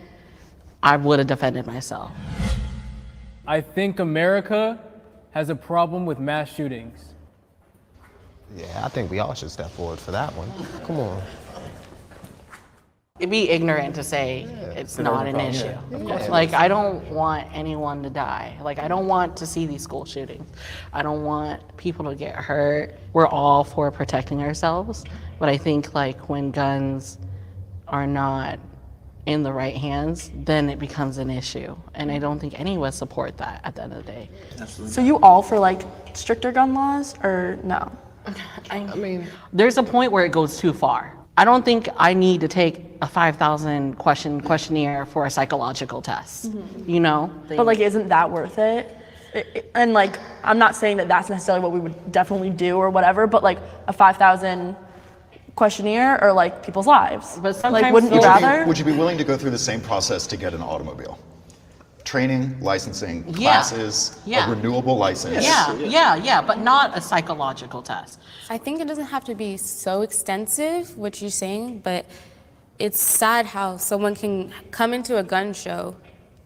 I would have defended myself. I think America has a problem with mass shootings. Yeah, I think we all should step forward for that one. Come on. It'd be ignorant to say it's not an issue. Like, I don't want anyone to die. Like, I don't want to see these school shootings. I don't want people to get hurt. We're all for protecting ourselves, but I think like when guns are not in the right hands, then it becomes an issue. And I don't think any of us support that at the end of the day. So you all for like stricter gun laws or no? I mean, there's a point where it goes too far. I don't think I need to take a 5,000 questionnaire for a psychological test, you know? But like, isn't that worth it? And like, I'm not saying that that's necessarily what we would definitely do or whatever, but like a 5,000 questionnaire or like people's lives. But sometimes like, wouldn't you rather? Would you be willing to go through the same process to get an automobile? Training, licensing, Yeah. classes, Yeah. a renewable license. Yeah, but not a psychological test. I think it doesn't have to be so extensive, what you're saying, but it's sad how someone can come into a gun show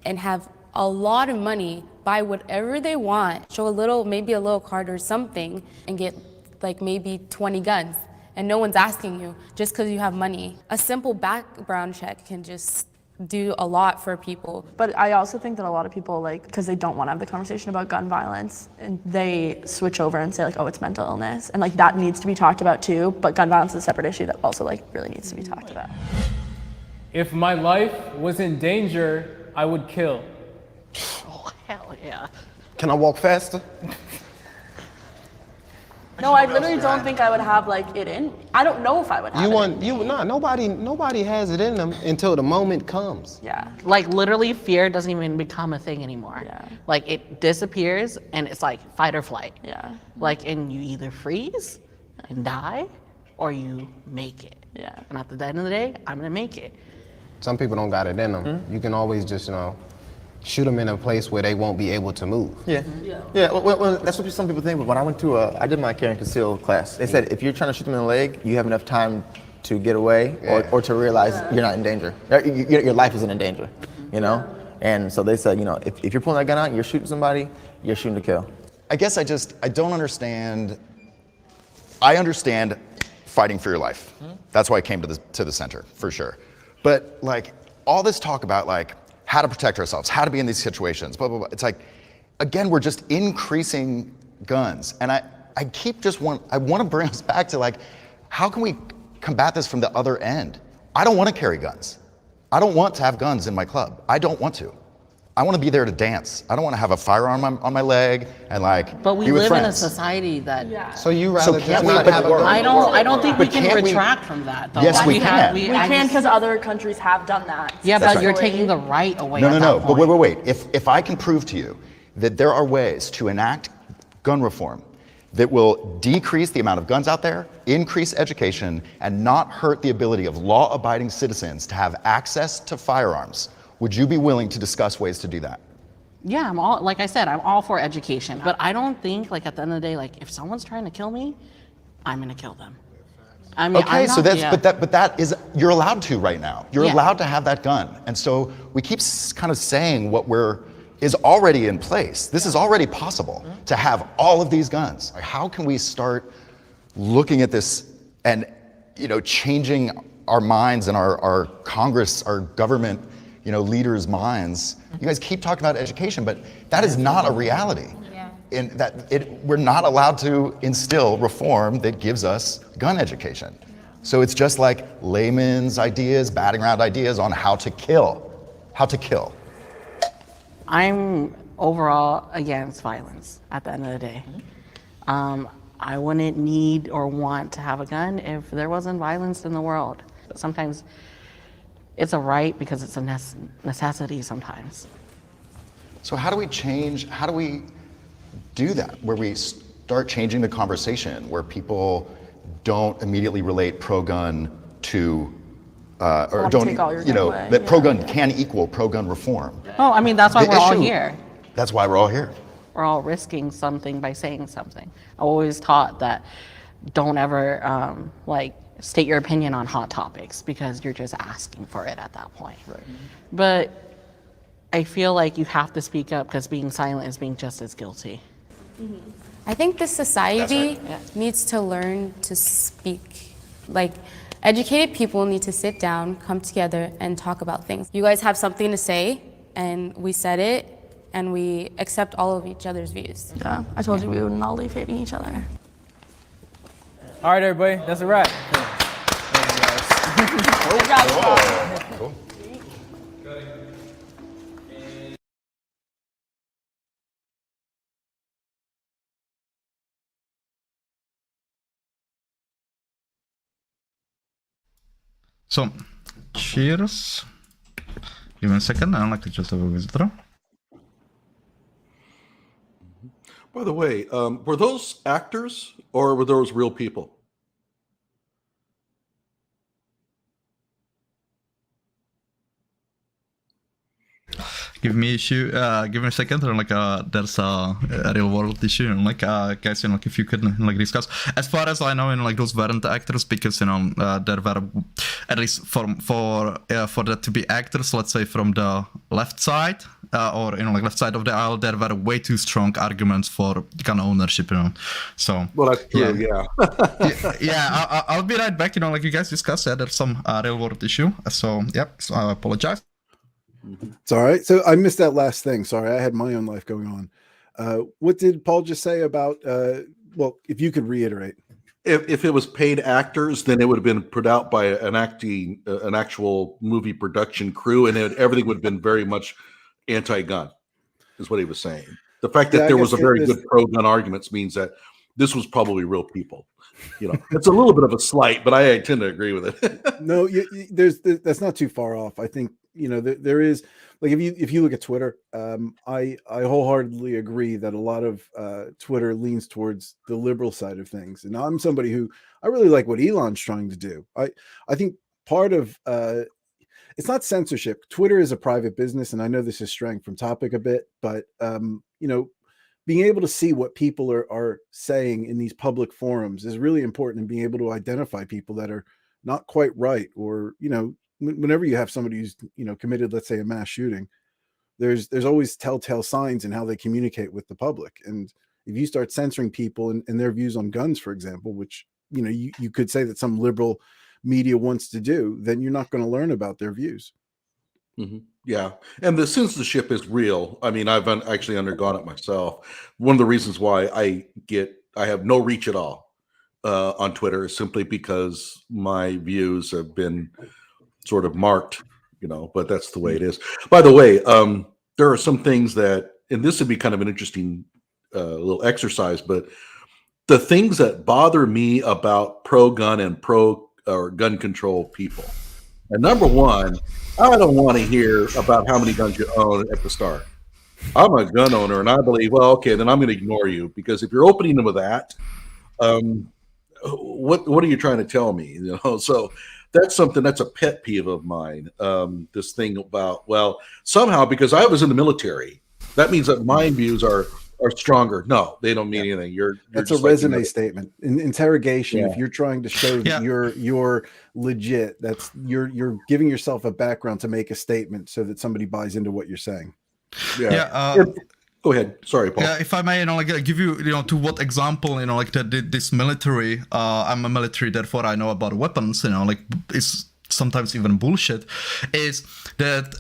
and have a lot of money, buy whatever they want, show maybe a little card or something, and get like maybe 20 guns. And no one's asking you just because you have money. A simple background check can just do a lot for people. But I also think that a lot of people, like, because they don't want to have the conversation about gun violence, and they switch over and say like, oh, it's mental illness, and like that needs to be talked about too. But gun violence is a separate issue that also like really needs to be talked about. If my life was in danger, I would kill. Oh, hell yeah. Can I walk faster? No, I literally don't think I would have like it in. I don't know if I would have Nobody has it in them until the moment comes. Yeah. Like literally fear doesn't even become a thing anymore. Yeah. Like it disappears and it's like fight or flight. Yeah. Like, and you either freeze and die or you make it. Yeah. And at the end of the day, I'm gonna make it. Some people don't got it in them. You can always just, shoot them in a place where they won't be able to move. Yeah. Well, that's what some people think, but when I went to I did my carry and conceal class, they said if you're trying to shoot them in the leg, you have enough time to get away or to realize you're not in danger. Your life isn't in danger, you know? And so they said, if you're pulling that gun out and you're shooting somebody, you're shooting to kill. I guess I don't understand. I understand fighting for your life. That's why I came to the center, for sure. But like all this talk about like how to protect ourselves, how to be in these situations, blah, blah, blah. It's like, again, we're just increasing guns. And I want to bring us back to like, how can we combat this from the other end? I don't want to carry guns. I don't want to have guns in my club. I don't want to. I want to be there to dance. I don't want to have a firearm on my leg and like But we be with live in a friends. society that. So you rather can't just we- not but- have a gun? I don't think we But can can't we- retract from that, though. Yes, we can. We can because other countries have done that. Yeah, but you're successfully. taking the right away. No, at no, that no. But point. wait. If I can prove to you that there are ways to enact gun reform that will decrease the amount of guns out there, increase education, and not hurt the ability of law-abiding citizens to have access to firearms, would you be willing to discuss ways to do that? Yeah, like I said, I'm all for education, but I don't think like at the end of the day, like if someone's trying to kill me, I'm gonna kill them. I mean, Okay, I'm so not- that's yeah. but that is, you're allowed to right now. You're Yeah. allowed to have that gun, and so we keep kind of saying what is already in place. This is already possible to have all of these guns. How can we start looking at this and changing our minds and our Congress, our government, leaders' minds? You guys keep talking about education, but that is not a reality. In that we're not allowed to instill reform that gives us gun education. So it's just like layman's ideas, batting around ideas on how to kill. I'm overall against violence at the end of the day. I wouldn't need or want to have a gun if there wasn't violence in the world. Sometimes it's a right because it's a necessity sometimes. So how do we do that, where we start changing the conversation, where people don't immediately relate pro-gun to, or don't, take all your gun away. that pro-gun can equal pro-gun reform. Oh, I mean, that's why The we're all issue- here. That's why we're all here. We're all risking something by saying something. I always taught that don't ever state your opinion on hot topics because you're just asking for it at that point. Right. But I feel like you have to speak up because being silent is being just as guilty. I think the society Yeah. needs to learn to speak. Like, educated people need to sit down, come together, and talk about things. You guys have something to say, and we said it, and we accept all of each other's views. Yeah, I told you we wouldn't all leave hating each other. All right, everybody, that's a wrap. Cool. So, cheers. Give me a second. I don't like to just have a visitor. By the way, were those actors or were those real people? Give me a second. There's a real world issue, and guys, if you could discuss. As far as I know, those weren't actors because there were, at least for that to be actors, let's say from the left side or left side of the aisle, there were way too strong arguments for gun ownership. So Well, that's true. Yeah. I'll be right back. You guys discussed, there's some real world issue. So so I apologize. It's all right. So I missed that last thing. Sorry, I had my own life going on. What did Paul just say about? Well, if you could reiterate. If it was paid actors, then it would have been put out by an actual movie production crew, and everything would have been very much anti-gun, is what he was saying. The fact that there was a very good pro-gun arguments means that this was probably real people. It's a little bit of a slight, but I tend to agree with it. No, that's not too far off. I think there is, like, if you look at Twitter, I wholeheartedly agree that a lot of Twitter leans towards the liberal side of things, and I'm somebody who I really like what Elon's trying to do. I think part of it's not censorship. Twitter is a private business, and I know this is straying from topic a bit, but being able to see what people are saying in these public forums is really important, and being able to identify people that are not quite right, or whenever you have somebody who's committed, let's say, a mass shooting, there's always telltale signs in how they communicate with the public. And if you start censoring people and their views on guns, for example, which you could say that some liberal media wants to do, then you're not going to learn about their views. Mm-hmm. Yeah, and the censorship is real. I mean, I've actually undergone it myself. One of the reasons why I have no reach at all on Twitter is simply because my views have been sort of marked, but that's the way it is. By the way, there are some things that, and this would be kind of an interesting little exercise, but the things that bother me about pro-gun and pro or gun control people. And number one, I don't want to hear about how many guns you own at the start. I'm a gun owner, and I believe, well, okay, then I'm going to ignore you, because if you're opening them with that, what are you trying to tell me? So that's something that's a pet peeve of mine. This thing about, well, somehow because I was in the military, that means that my views are stronger. No, they don't mean anything. That's a resume statement. In interrogation, if you're trying to show that you're legit, that's you're giving yourself a background to make a statement so that somebody buys into what you're saying. Go ahead. Sorry, Paul. Yeah, if I may, give you, to what example, this military. I'm a military, therefore I know about weapons. It's sometimes even bullshit. Is that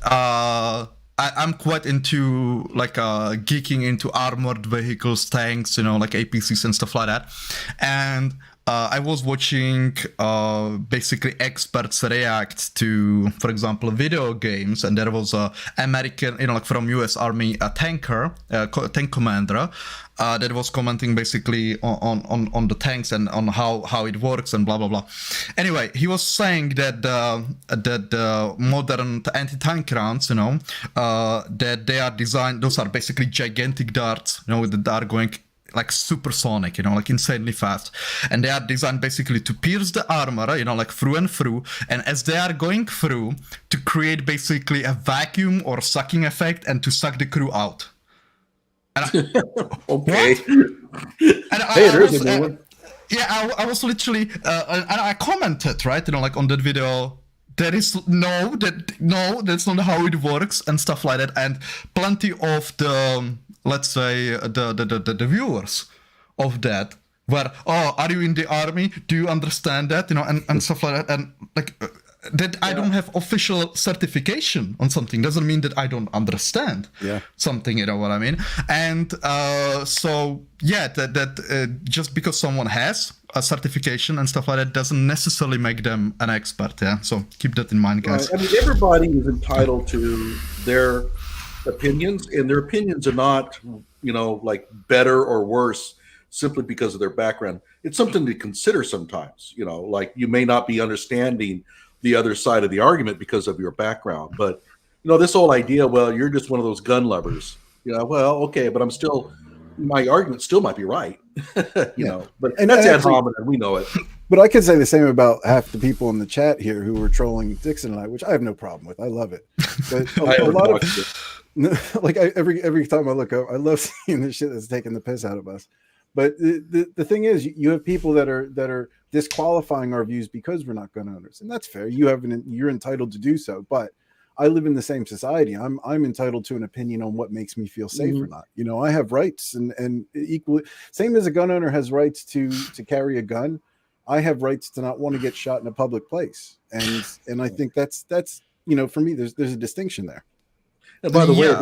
I'm quite into geeking into armored vehicles, tanks, APCs and stuff like that. And I was watching basically experts react to, for example, video games, and there was a American, from US Army, a tank commander that was commenting basically on the tanks and on how it works and blah blah blah. Anyway, he was saying that the modern anti-tank rounds, that they are designed, those are basically gigantic darts, that are going like supersonic, insanely fast, and they are designed basically to pierce the armor, through and through, and as they are going through, to create basically a vacuum or sucking effect and to suck the crew out. Okay. And I was literally, and I commented, right, on that video. There is that's not how it works and stuff like that, and plenty of the, let's say, the viewers of that were, are you in the army? Do you understand that? And stuff like that, and that I don't have official certification on something doesn't mean that I don't understand something, what I mean? And so that just because someone has a certification and stuff like that doesn't necessarily make them an expert. So keep that in mind, guys. Right. I mean, everybody is entitled to their opinions, and their opinions are not, better or worse simply because of their background. It's something to consider sometimes. You may not be understanding the other side of the argument because of your background, but this whole idea, well, you're just one of those gun lovers. Well, okay, but my argument still might be right. But that's ad hominem, we know it. But I could say the same about half the people in the chat here who were trolling Dixon and I, which I have no problem with. I love it. But a lot of every time I look up, I love seeing the shit that's taking the piss out of us. But the thing is, you have people that are disqualifying our views because we're not gun owners, and that's fair. You're entitled to do so. But I live in the same society. I'm entitled to an opinion on what makes me feel safe or not. I have rights, and equally, same as a gun owner has rights to carry a gun, I have rights to not want to get shot in a public place. And I think that's for me, there's a distinction there. And by the way,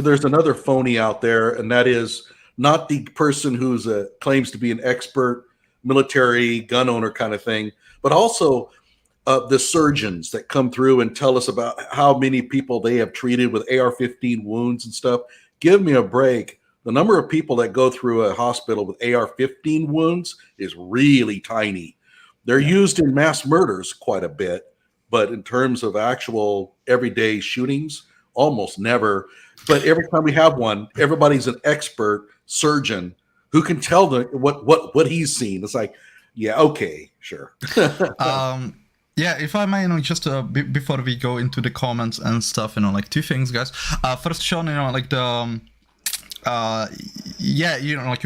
there's another phony out there, and that is not the person who's claims to be an expert military gun owner kind of thing, but also the surgeons that come through and tell us about how many people they have treated with AR-15 wounds and stuff. Give me a break. The number of people that go through a hospital with AR-15 wounds is really tiny. They're used in mass murders quite a bit, but in terms of actual everyday shootings, almost never. But every time we have one, everybody's an expert surgeon who can tell them what he's seen. It's like, yeah, okay, sure. If I may, just before we go into the comments and stuff, two things, guys. First, Sean, you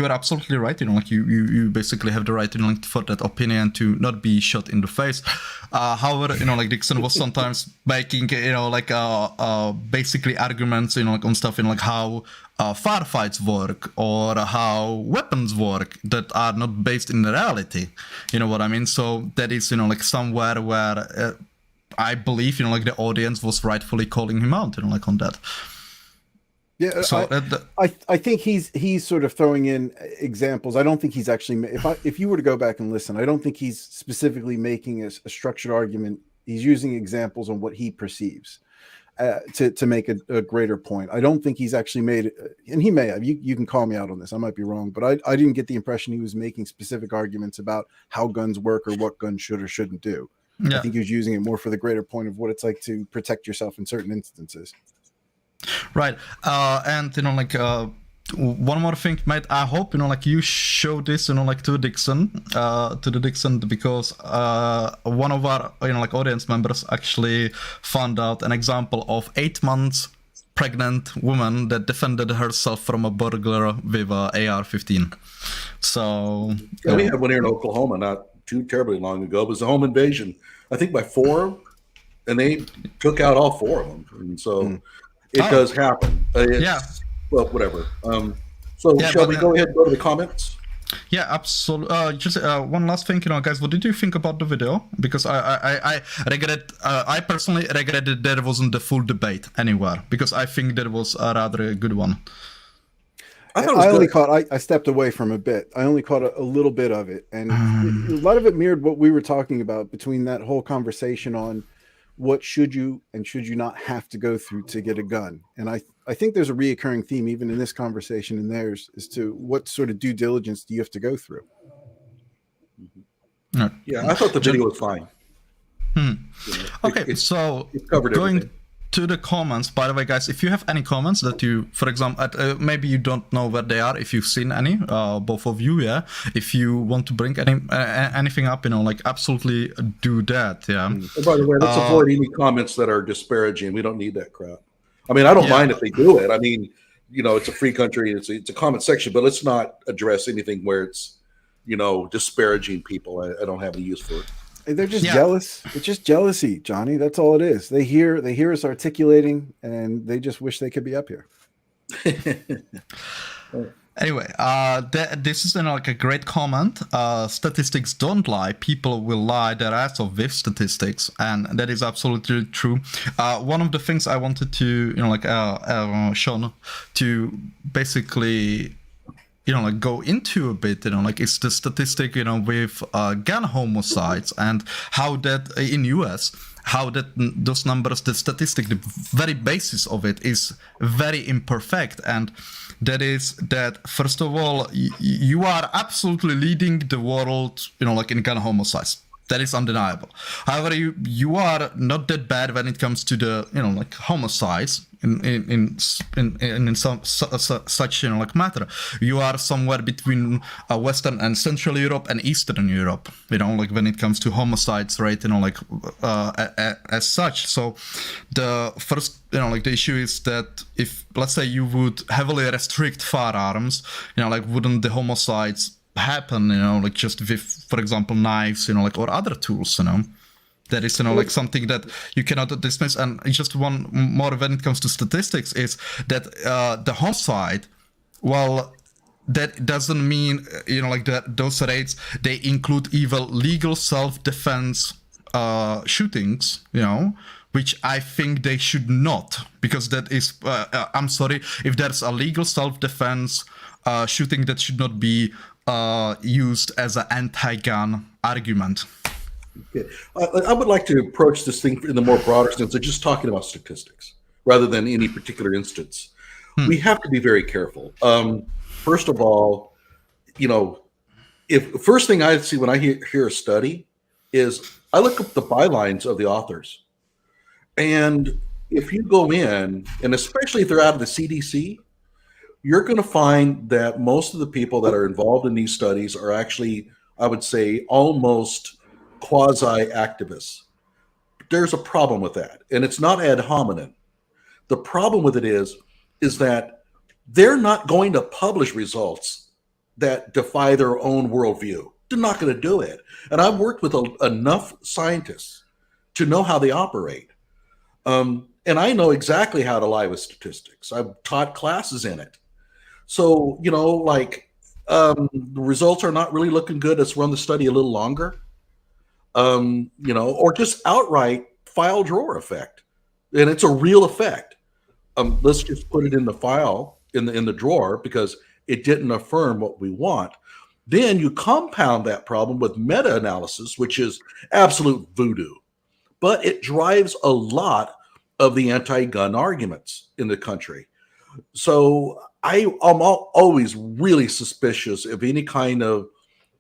are absolutely right. You basically have the right, for that opinion to not be shot in the face. However, Dixon was sometimes making, basically arguments, on stuff, how firefights work or how weapons work that are not based in reality. You know what I mean? So that is, somewhere where I believe, like the audience was rightfully calling him out, like on that. Yeah, so I think he's sort of throwing in examples. I don't think he's actually, if you were to go back and listen, I don't think he's specifically making a structured argument. He's using examples on what he perceives to make a greater point. I don't think he's actually made, and he may have, you can call me out on this, I might be wrong, but I didn't get the impression he was making specific arguments about how guns work or what guns should or shouldn't do. I think he was using it more for the greater point of what it's like to protect yourself in certain instances. Right. And one more thing, mate, I hope you show this to Dixon, because one of our audience members actually found out an example of 8 months pregnant woman that defended herself from a burglar with a AR-15. So yeah, we had one here in Oklahoma not too terribly long ago. It was a home invasion, I think by 4, and they took out all 4 of them, and so it does happen. Well, whatever. Shall we go ahead and go to the comments? Yeah, absolutely. Just one last thing, guys. What did you think about the video? Because I regret. I personally regretted there wasn't the full debate anywhere, because I think that was a rather good one. I stepped away from a bit. I only caught a little bit of it, and a lot of it mirrored what we were talking about between that whole conversation on what should you and should you not have to go through to get a gun. And I think there's a reoccurring theme even in this conversation and theirs as to what sort of due diligence do you have to go through. Yeah, I thought the video was fine. Okay, so going to the comments, by the way, guys, if you have any comments that you, for example, maybe you don't know where they are, if you've seen any, both of you, if you want to bring anything up, absolutely do that, And by the way, let's avoid any comments that are disparaging. We don't need that crap. I mean, I don't mind if they do it. I mean, it's a free country, it's a comment section, but let's not address anything where it's, disparaging people. I don't have any use for it. They're just jealous. It's just jealousy, Johnny. That's all it is. They hear us articulating, and they just wish they could be up here. Anyway, this is a great comment. Statistics don't lie. People will lie their ass off with statistics, and that is absolutely true. One of the things I wanted to, Sean, to basically go into a bit, is the statistic, with gun homicides, and how that in US, how that those numbers, the statistic, the very basis of it is very imperfect. And that is that, first of all, you are absolutely leading the world, in gun homicides. That is undeniable. However, you are not that bad when it comes to the homicides in some such matter. You are somewhere between Western and Central Europe and Eastern Europe. When it comes to homicides rate, as such. So the first, the issue is that if, let's say, you would heavily restrict firearms, wouldn't the homicides happen, just with, for example, knives, or other tools, that is, something that you cannot dismiss. And just one more when it comes to statistics is that the homicide, well, that doesn't mean, that those rates, they include even legal self-defense shootings, which I think they should not, because that is, I'm sorry, if there's a legal self-defense shooting, that should not be used as an anti-gun argument. Okay. I would like to approach this thing in the more broader sense of just talking about statistics rather than any particular instance. We have to be very careful. First of all, if first thing I see when I hear a study is I look up the bylines of the authors. And if you go in, and especially if they're out of the CDC, you're going to find that most of the people that are involved in these studies are actually, I would say, almost quasi-activists. There's a problem with that, and it's not ad hominem. The problem with it is that they're not going to publish results that defy their own worldview. They're not going to do it. And I've worked with enough scientists to know how they operate. And I know exactly how to lie with statistics. I've taught classes in it. So, the results are not really looking good. Let's run the study a little longer. Or just outright file drawer effect, and it's a real effect. Let's just put it in the file in the drawer because it didn't affirm what we want. Then you compound that problem with meta-analysis, which is absolute voodoo, but it drives a lot of the anti-gun arguments in the country. So I'm always really suspicious of any kind of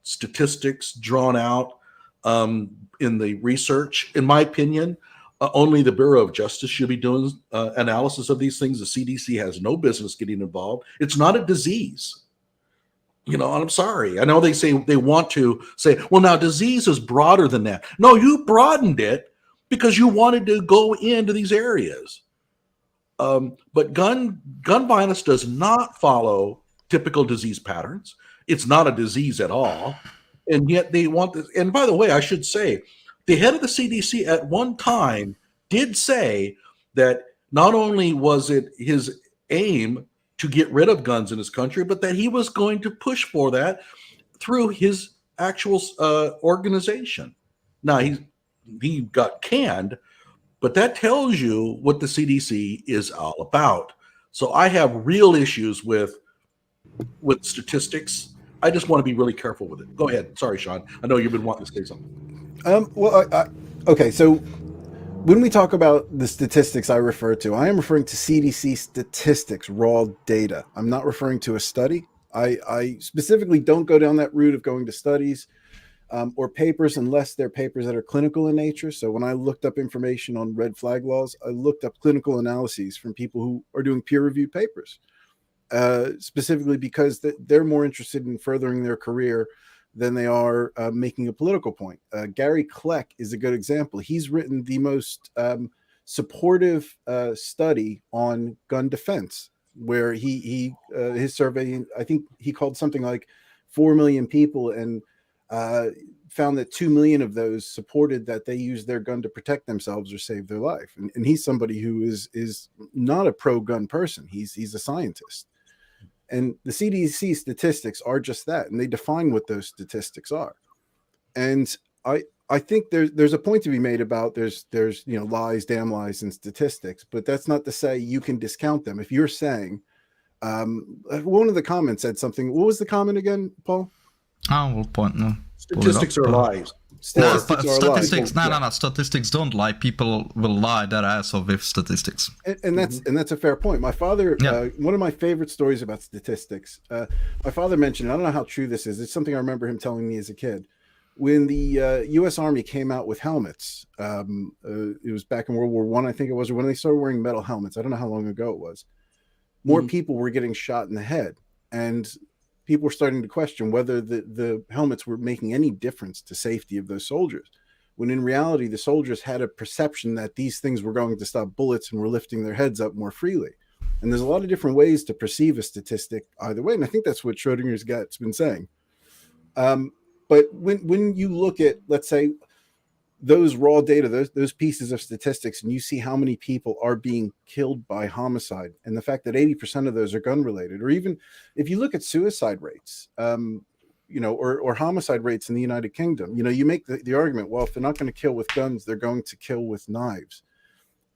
statistics drawn out in the research. In my opinion, only the Bureau of Justice should be doing analysis of these things. The CDC has no business getting involved. It's not a disease. And I'm sorry. I know they say they want to say, well, now disease is broader than that. No, you broadened it because you wanted to go into these areas. But gun violence does not follow typical disease patterns. It's not a disease at all. And yet they want this. And by the way, I should say, the head of the CDC at one time did say that not only was it his aim to get rid of guns in his country, but that he was going to push for that through his actual organization. Now, he got canned, but that tells you what the CDC is all about. So I have real issues with statistics. I just want to be really careful with it. Go ahead. Sorry, Sean. I know you've been wanting to say something. Okay, so when we talk about the statistics I refer to, I am referring to CDC statistics, raw data. I'm not referring to a study. I specifically don't go down that route of going to studies or papers unless they're papers that are clinical in nature. So when I looked up information on red flag laws, I looked up clinical analyses from people who are doing peer-reviewed papers, specifically because they're more interested in furthering their career than they are making a political point. Gary Kleck is a good example. He's written the most supportive study on gun defense, where he his survey, I think he called something like 4 million people, and found that 2 million of those supported that they use their gun to protect themselves or save their life. And he's somebody who is not a pro-gun person. He's a scientist. And the CDC statistics are just that, and they define what those statistics are. And I think there's a point to be made about there's lies, damn lies, and statistics, but that's not to say you can discount them. If you're saying, one of the comments said something. What was the comment again, Paul? Oh, we'll point no. Statistics are lies. Statistics don't lie. People will lie their ass off with statistics. And that's a fair point. My father, one of my favorite stories about statistics, my father mentioned, I don't know how true this is. It's something I remember him telling me as a kid. When the U.S. Army came out with helmets, it was back in World War I, I think it was, or when they started wearing metal helmets. I don't know how long ago it was. More people were getting shot in the head, and people were starting to question whether the helmets were making any difference to safety of those soldiers, when in reality, the soldiers had a perception that these things were going to stop bullets and were lifting their heads up more freely. And there's a lot of different ways to perceive a statistic either way. And I think that's what Schrodinger's cat's been saying. But when you look at, let's say, those raw data, those pieces of statistics, and you see how many people are being killed by homicide, and the fact that 80% of those are gun related, or even if you look at suicide rates, or homicide rates in the United Kingdom, you make the argument, well, if they're not going to kill with guns, they're going to kill with knives.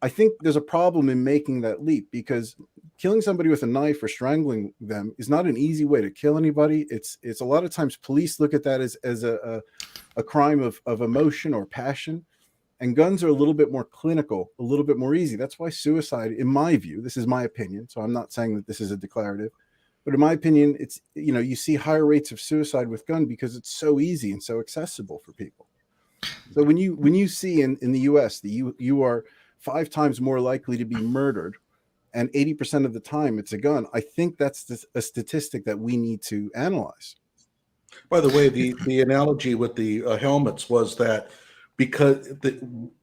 I think there's a problem in making that leap, because killing somebody with a knife or strangling them is not an easy way to kill anybody. It's a lot of times police look at that as a crime of emotion or passion, and guns are a little bit more clinical, a little bit more easy. That's why suicide, in my view, this is my opinion, so I'm not saying that this is a declarative, but in my opinion, it's, you see higher rates of suicide with gun because it's so easy and so accessible for people. So when you see in the US that you are 5 times more likely to be murdered, and 80% of the time it's a gun, I think that's a statistic that we need to analyze. By the way, the analogy with the helmets was that because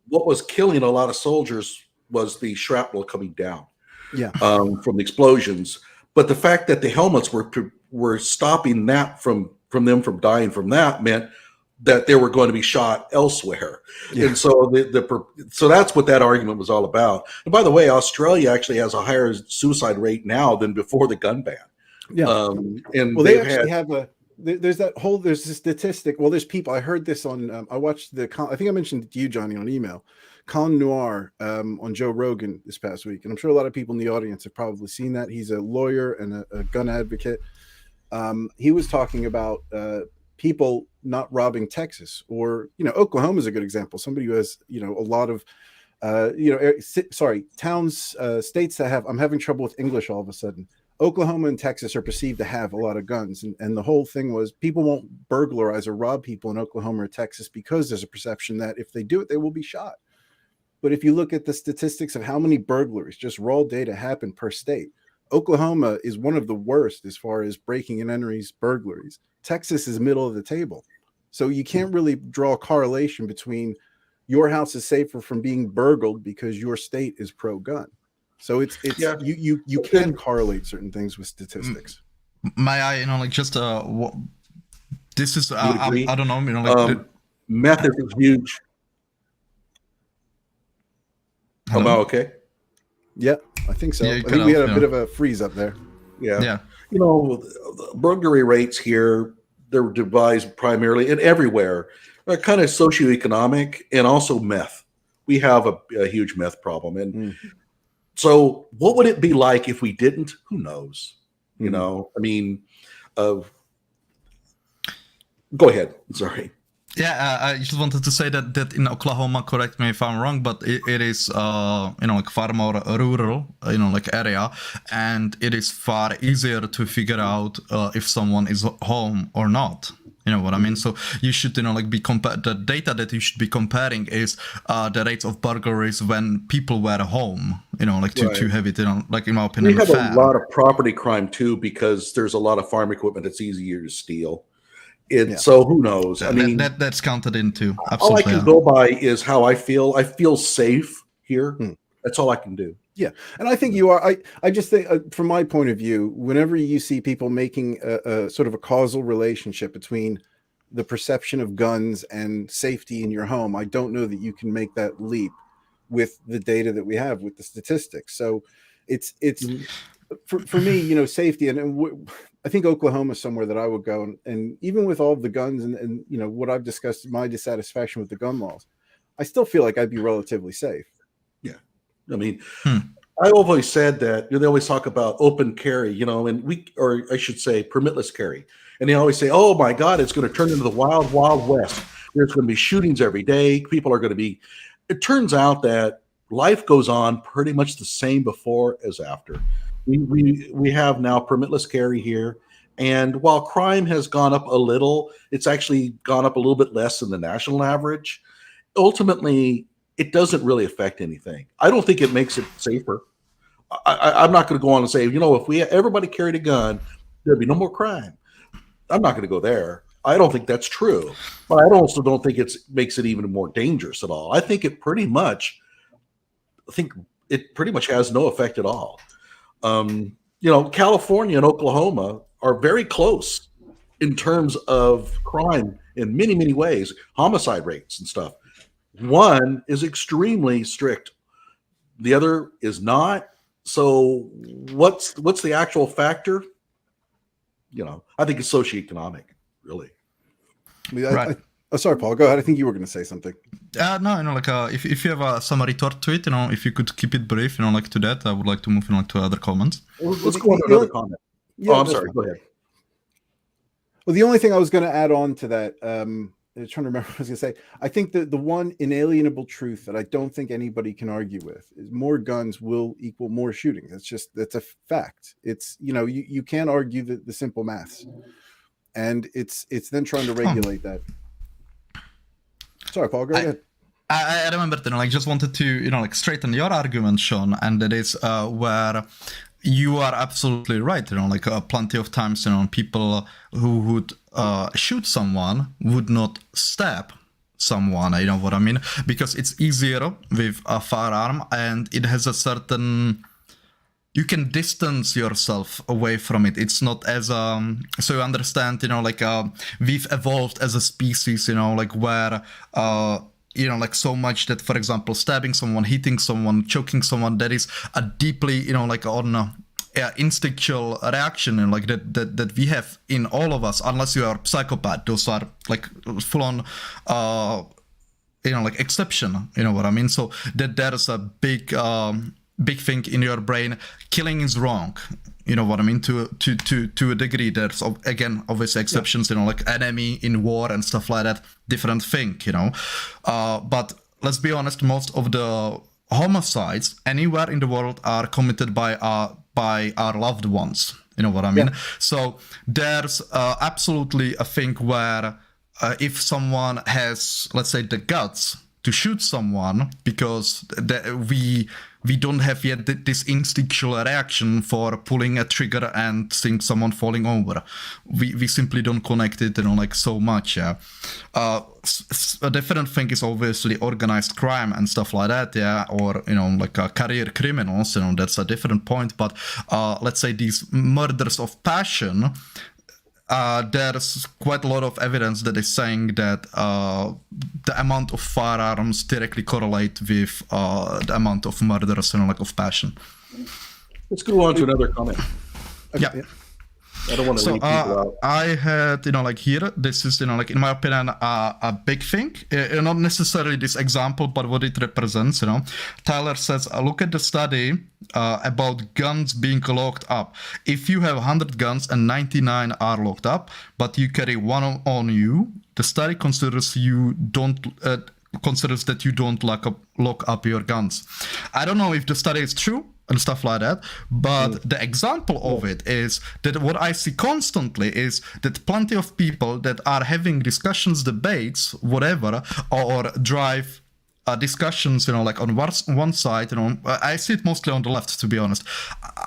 what was killing a lot of soldiers was the shrapnel coming down from the explosions. But the fact that the helmets were stopping that from them dying from that meant that they were going to be shot elsewhere. Yeah. And so so that's what that argument was all about. And by the way, Australia actually has a higher suicide rate now than before the gun ban. Yeah. And well, they actually have there's a statistic. Well, there's people. I heard this on. I watched I think I mentioned it to you, Johnny, on email. Colin Noir on Joe Rogan this past week, and I'm sure a lot of people in the audience have probably seen that. He's a lawyer and a gun advocate. He was talking about people not robbing Texas, or Oklahoma is a good example. Somebody who has a lot of towns, states that have. I'm having trouble with English all of a sudden. Oklahoma and Texas are perceived to have a lot of guns, and the whole thing was people won't burglarize or rob people in Oklahoma or Texas because there's a perception that if they do it, they will be shot. But if you look at the statistics of how many burglaries, just raw data, happen per state, Oklahoma is one of the worst as far as breaking and entering burglaries. Texas is middle of the table. So you can't really draw a correlation between your house is safer from being burgled because your state is pro-gun. So it's you can correlate certain things with statistics. May I, this is I don't know, meth is huge. Am I okay? Yeah, I think so. I think we had a bit of a freeze up there. Yeah. Burglary rates here, they're devised primarily and everywhere are kind of socioeconomic, and also meth. We have a huge meth problem. And so what would it be like if we didn't? Who knows? I mean, go ahead. Sorry. Yeah, I just wanted to say that in Oklahoma, correct me if I'm wrong, but it is far more rural, area, and it is far easier to figure out if someone is home or not. You know what I mean? So you should, the data that you should be comparing is the rates of burglaries when people were home. To have it, in my opinion. We have a lot of property crime too, because there's a lot of farm equipment that's easier to steal. So who knows? I mean, that's counted into. All I can go by is how I feel. I feel safe here. That's all I can do. Yeah, and I think you are. I just think, from my point of view, whenever you see people making a sort of a causal relationship between the perception of guns and safety in your home, I don't know that you can make that leap with the data that we have, with the statistics. So it's for me, safety, and I think Oklahoma is somewhere that I would go, and even with all the guns and what I've discussed, my dissatisfaction with the gun laws, I still feel like I'd be relatively safe. Yeah, I mean, I always said that they always talk about open carry, and or I should say, permitless carry, and they always say, "Oh my God, it's going to turn into the wild, wild west. There's going to be shootings every day. People are going to be." It turns out that life goes on pretty much the same before as after. We have now permitless carry here, and while crime has gone up a little, it's actually gone up a little bit less than the national average. Ultimately, it doesn't really affect anything. I don't think it makes it safer. I'm not going to go on and say, if everybody carried a gun, there'd be no more crime. I'm not going to go there. I don't think that's true, but I also don't think it makes it even more dangerous at all. I think it pretty much has no effect at all. California and Oklahoma are very close in terms of crime in many, many ways, homicide rates and stuff. One is extremely strict. The other is not. So what's the actual factor? I think it's socioeconomic, really. Right. Sorry, Paul, go ahead. I think you were going to say something. No, if you have some retort to it, if you could keep it brief, to that, I would like to move to other comments. Let's go on to another comment. I'm sorry. Go ahead. Well, the only thing I was going to add on to that, I'm trying to remember what I was going to say. I think that the one inalienable truth that I don't think anybody can argue with is more guns will equal more shootings. That's a fact. It's, you can't argue the simple maths. And it's then trying to regulate that. Sorry, Paul, go ahead. I remember that I just wanted to, straighten your argument, Sean, and that is where you are absolutely right. Plenty of times, people who would shoot someone would not stab someone, you know what I mean? Because it's easier with a firearm, and it has a certain... You can distance yourself away from it. It's not as so you understand, we've evolved as a species, where so much that, for example, stabbing someone, hitting someone, choking someone, that is a deeply, on instinctual reaction and like that we have in all of us, unless you are a psychopath. Those are like full on like exception, you know what I mean? So that there is a big thing in your brain. Killing is wrong, you know what I mean? To a degree. There's again obviously exceptions, you know, like enemy in war and stuff like that, different thing, you know. But let's be honest, most of the homicides anywhere in the world are committed by our loved ones, you know what I mean? So there's absolutely a thing where if someone has, let's say, the guts to shoot someone because we don't have yet this instinctual reaction for pulling a trigger and seeing someone falling over. We simply don't connect it, you know, like so much. Yeah. A different thing is obviously organized crime and stuff like that. Yeah. Or, you know, like career criminals, you know, that's a different point. But let's say these murders of passion, there's quite a lot of evidence that is saying that the amount of firearms directly correlate with the amount of murders, you know, like of passion. Let's go on to another comment. Yeah. I don't want to leave people out. I had, you know, like here, this is, you know, like in my opinion, a big thing. Not necessarily this example, but what it represents, you know. Tyler says, look at the study about guns being locked up. If you have 100 guns and 99 are locked up, but you carry one on you, the study considers that you don't lock up your guns. I don't know if the study is true and stuff like that, but the example of it is that what I see constantly is that plenty of people that are having discussions, debates, whatever, or drive discussions, you know, like on one side, you know, I see it mostly on the left, to be honest,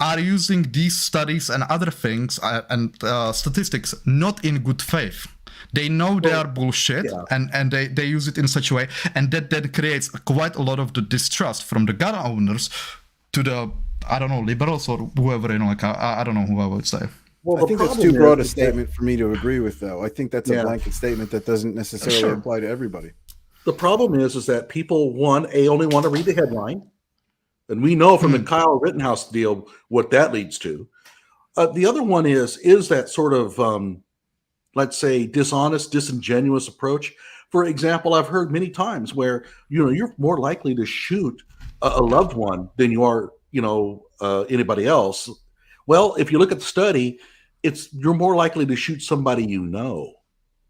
are using these studies and other things and statistics not in good faith. They know they are bullshit, and they use it in such a way, and that creates quite a lot of the distrust from the gun owners to the, I don't know, liberals or whoever, you know, like I don't know who I would say. Well, I think that's too broad a statement for me to agree with, though. I think that's a blanket statement that doesn't necessarily apply to everybody. The problem is that people, only want to read the headline. And we know from the Kyle Rittenhouse deal what that leads to. The other one is that sort of, let's say, dishonest, disingenuous approach. For example, I've heard many times where, you know, you're more likely to shoot a loved one than you are, you know, anybody else. Well, if you look at the study, you're more likely to shoot somebody you know.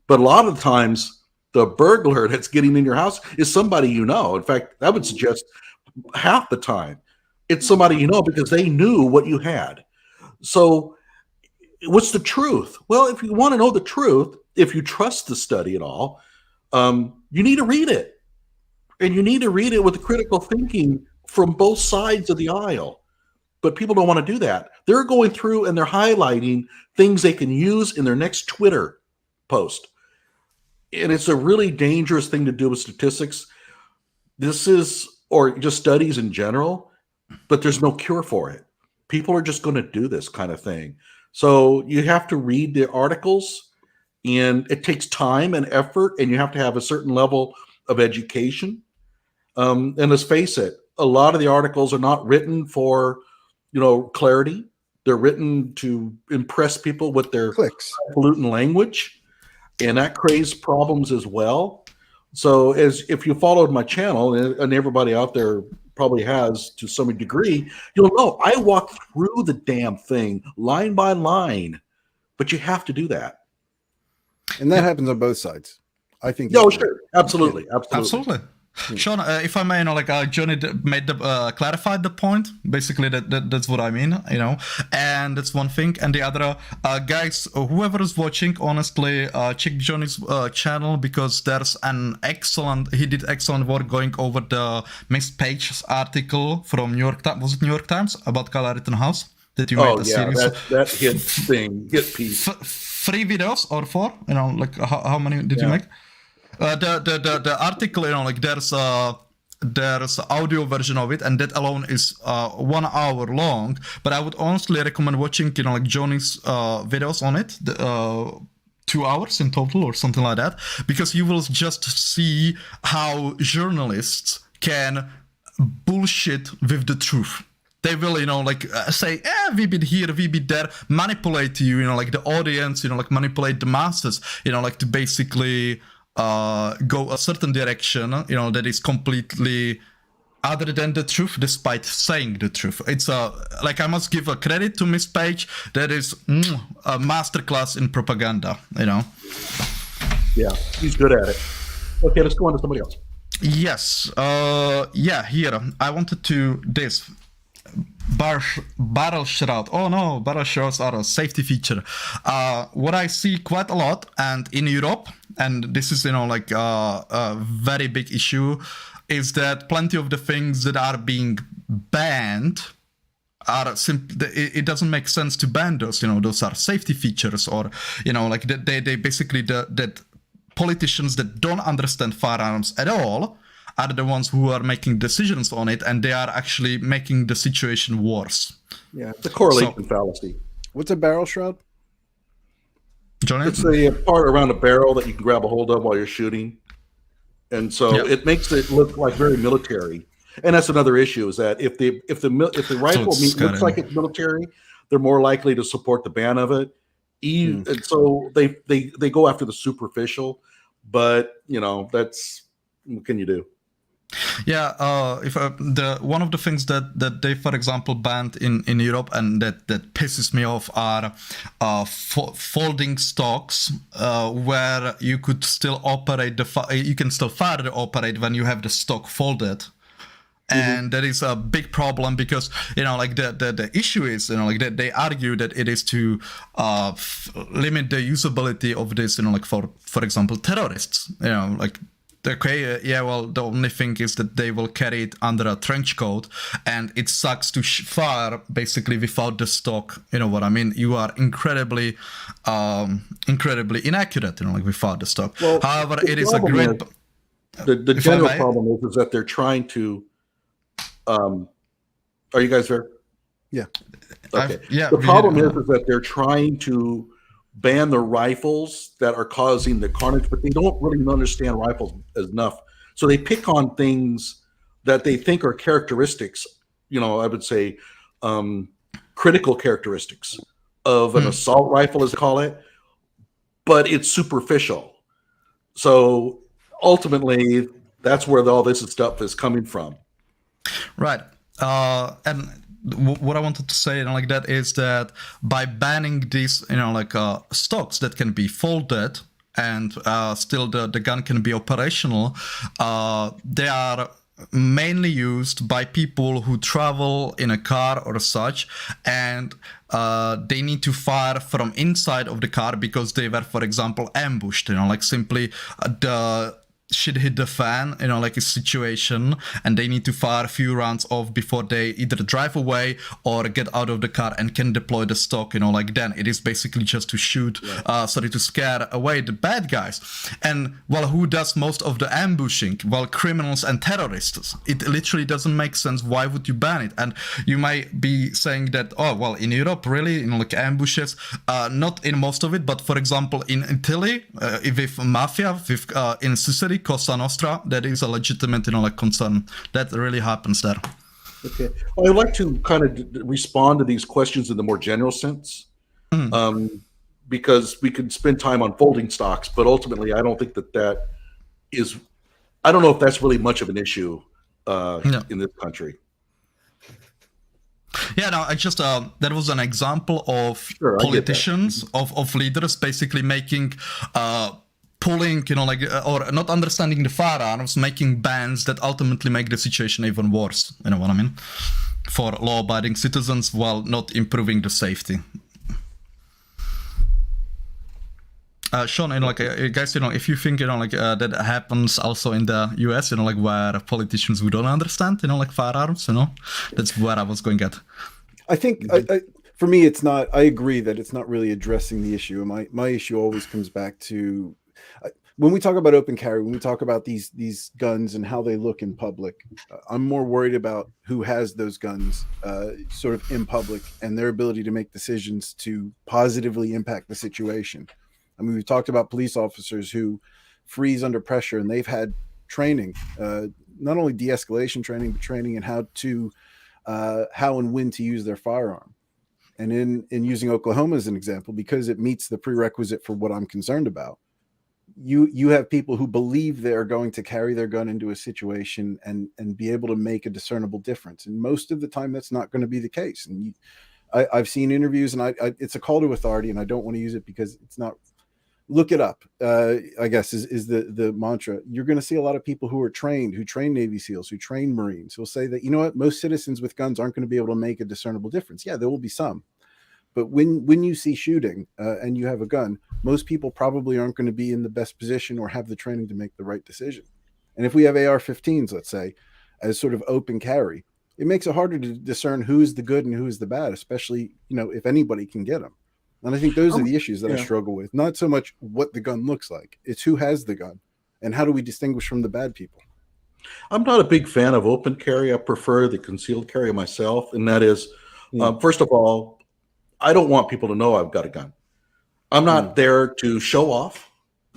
But a lot of the times, the burglar that's getting in your house is somebody you know. In fact, I would suggest half the time it's somebody you know because they knew what you had. So what's the truth? Well, if you want to know the truth, if you trust the study at all, you need to read it. And you need to read it with critical thinking from both sides of the aisle. But people don't want to do that. They're going through and they're highlighting things they can use in their next Twitter post. And it's a really dangerous thing to do with statistics. Or just studies in general, but there's no cure for it. People are just going to do this kind of thing. So you have to read the articles, and it takes time and effort, and you have to have a certain level of education. And let's face it, a lot of the articles are not written for, you know, clarity. They're written to impress people with their pollutant language, and that creates problems as well. So if you followed my channel, and everybody out there probably has to some degree, you'll know I walk through the damn thing line by line, but you have to do that. And that happens on both sides. I think. No, sure. Absolutely. Absolutely. Sean, if I may, you know, like Johnny made clarified the point. Basically, that's what I mean, you know. And that's one thing. And the other, guys, whoever is watching, honestly, check Johnny's channel, because there's he did excellent work going over the Missed Pages article from New York Times. Was it New York Times about Kyle Rittenhouse that you made a series? that hit piece. 3 videos or 4? You know, like how many did you make? The article, you know, like there's audio version of it, and that alone is 1 hour long. But I would honestly recommend watching, you know, like Johnny's videos on it, 2 hours in total or something like that, because you will just see how journalists can bullshit with the truth. they will, like say, we be here, we be there, manipulate you, like the audience, like manipulate the masses, like to basically go a certain direction, that is completely other than the truth, despite saying the truth. It's like, I must give a credit to Miss Page. That is a masterclass in propaganda, Yeah, he's good at it. Okay, let's go on to somebody else. Yes. Here I wanted to this barrel shroud. Oh no, barrel shrouds are a safety feature. What I see quite a lot, and in Europe, and this is like a very big issue, is that plenty of the things that are being banned are simply, it doesn't make sense to ban those. Those are safety features, or like they basically that politicians that don't understand firearms at all are the ones who are making decisions on it, and they are actually making the situation worse. Yeah, it's a correlation fallacy. What's a barrel shroud? Johnny? It's a part around a barrel that you can grab a hold of while you're shooting. And so it makes it look like very military. And that's another issue, is that if the rifle looks like it's military, they're more likely to support the ban of it. And so they go after the superficial, but that's, what can you do? Yeah, if the one of the things that they, for example, banned in Europe, and that pisses me off, are folding stocks, where you could still operate you can still fire operate when you have the stock folded. And that is a big problem, because like the issue is like they argue that it is to limit the usability of this, like for example terrorists, like. Okay, well, the only thing is that they will carry it under a trench coat, and it sucks to fire basically without the stock. You know what I mean? You are incredibly inaccurate, like without the stock. Well, however, it is a great. The general problem is that they're trying to. Are you guys there? Yeah. Okay. The problem is that they're trying to ban the rifles that are causing the carnage, but they don't really understand rifles enough. So they pick on things that they think are characteristics, I would say critical characteristics of an assault rifle, as they call it, but it's superficial. So ultimately, that's where all this stuff is coming from. Right. And what I wanted to say, like that, is that by banning these, like stocks that can be folded and still the gun can be operational, they are mainly used by people who travel in a car or such, and they need to fire from inside of the car because they were, for example, ambushed, like simply the shit hit the fan, like a situation, and they need to fire a few rounds off before they either drive away or get out of the car and can deploy the stock, like then it is basically just to shoot, to scare away the bad guys. And well, who does most of the ambushing? Well, criminals and terrorists. It literally doesn't make sense. Why would you ban it? And you might be saying that, oh, well, in Europe, really, like ambushes, not in most of it, but for example, in Italy, with mafia, in Sicily, Cosa Nostra, that is a legitimate, like concern that really happens there. Okay, well, I'd like to kind of respond to these questions in the more general sense, because we could spend time on folding stocks, but ultimately, I don't think that is. I don't know if that's really much of an issue in this country. Yeah, no, I just that was an example of politicians, of leaders basically making pulling, or not understanding the firearms, making bans that ultimately make the situation even worse. You know what I mean? For law-abiding citizens, while not improving the safety. Sean, guys, if you think, that happens also in the US, where politicians who don't understand, firearms, that's where I was going at. I think, for me, it's not. I agree that it's not really addressing the issue. My issue always comes back to when we talk about open carry, when we talk about these guns and how they look in public. I'm more worried about who has those guns, sort of in public, and their ability to make decisions to positively impact the situation. I mean, we've talked about police officers who freeze under pressure, and they've had training, not only de-escalation training, but training in how to how and when to use their firearm. And in using Oklahoma as an example, because it meets the prerequisite for what I'm concerned about, you have people who believe they are going to carry their gun into a situation and be able to make a discernible difference. And most of the time, that's not going to be the case. And I've seen interviews, and it's a call to authority, and I don't want to use it because it's not. Look it up. I guess is the mantra. You're going to see a lot of people who train Navy SEALs, who train Marines, who'll say that, you know what, most citizens with guns aren't going to be able to make a discernible difference. Yeah, there will be some, but when you see shooting and you have a gun, most people probably aren't going to be in the best position or have the training to make the right decision. And if we have AR-15s, let's say, as sort of open carry, it makes it harder to discern who's the good and who's the bad, especially, if anybody can get them. And I think those are the issues that I struggle with. Not so much what the gun looks like. It's who has the gun and how do we distinguish from the bad people. I'm not a big fan of open carry. I prefer the concealed carry myself. And that is, first of all, I don't want people to know I've got a gun. I'm not there to show off,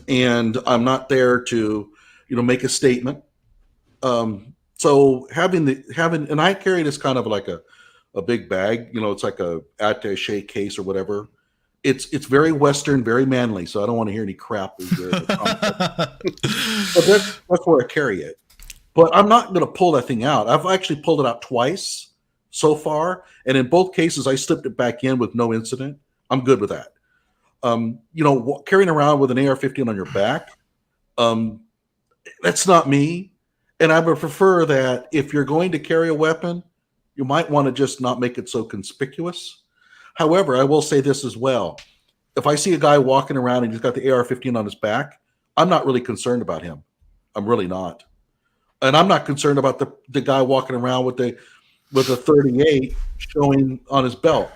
and I'm not there to, make a statement. So and I carry this kind of like a big bag, it's like a attaché case or whatever. It's very Western, very manly. So I don't want to hear any crap. But that's where I carry it. But I'm not going to pull that thing out. I've actually pulled it out twice so far, and in both cases, I slipped it back in with no incident. I'm good with that. Carrying around with an AR-15 on your back, that's not me. And I would prefer that if you're going to carry a weapon, you might want to just not make it so conspicuous. However, I will say this as well. If I see a guy walking around and he's got the AR-15 on his back, I'm not really concerned about him. I'm really not. And I'm not concerned about the guy walking around with a 38 showing on his belt.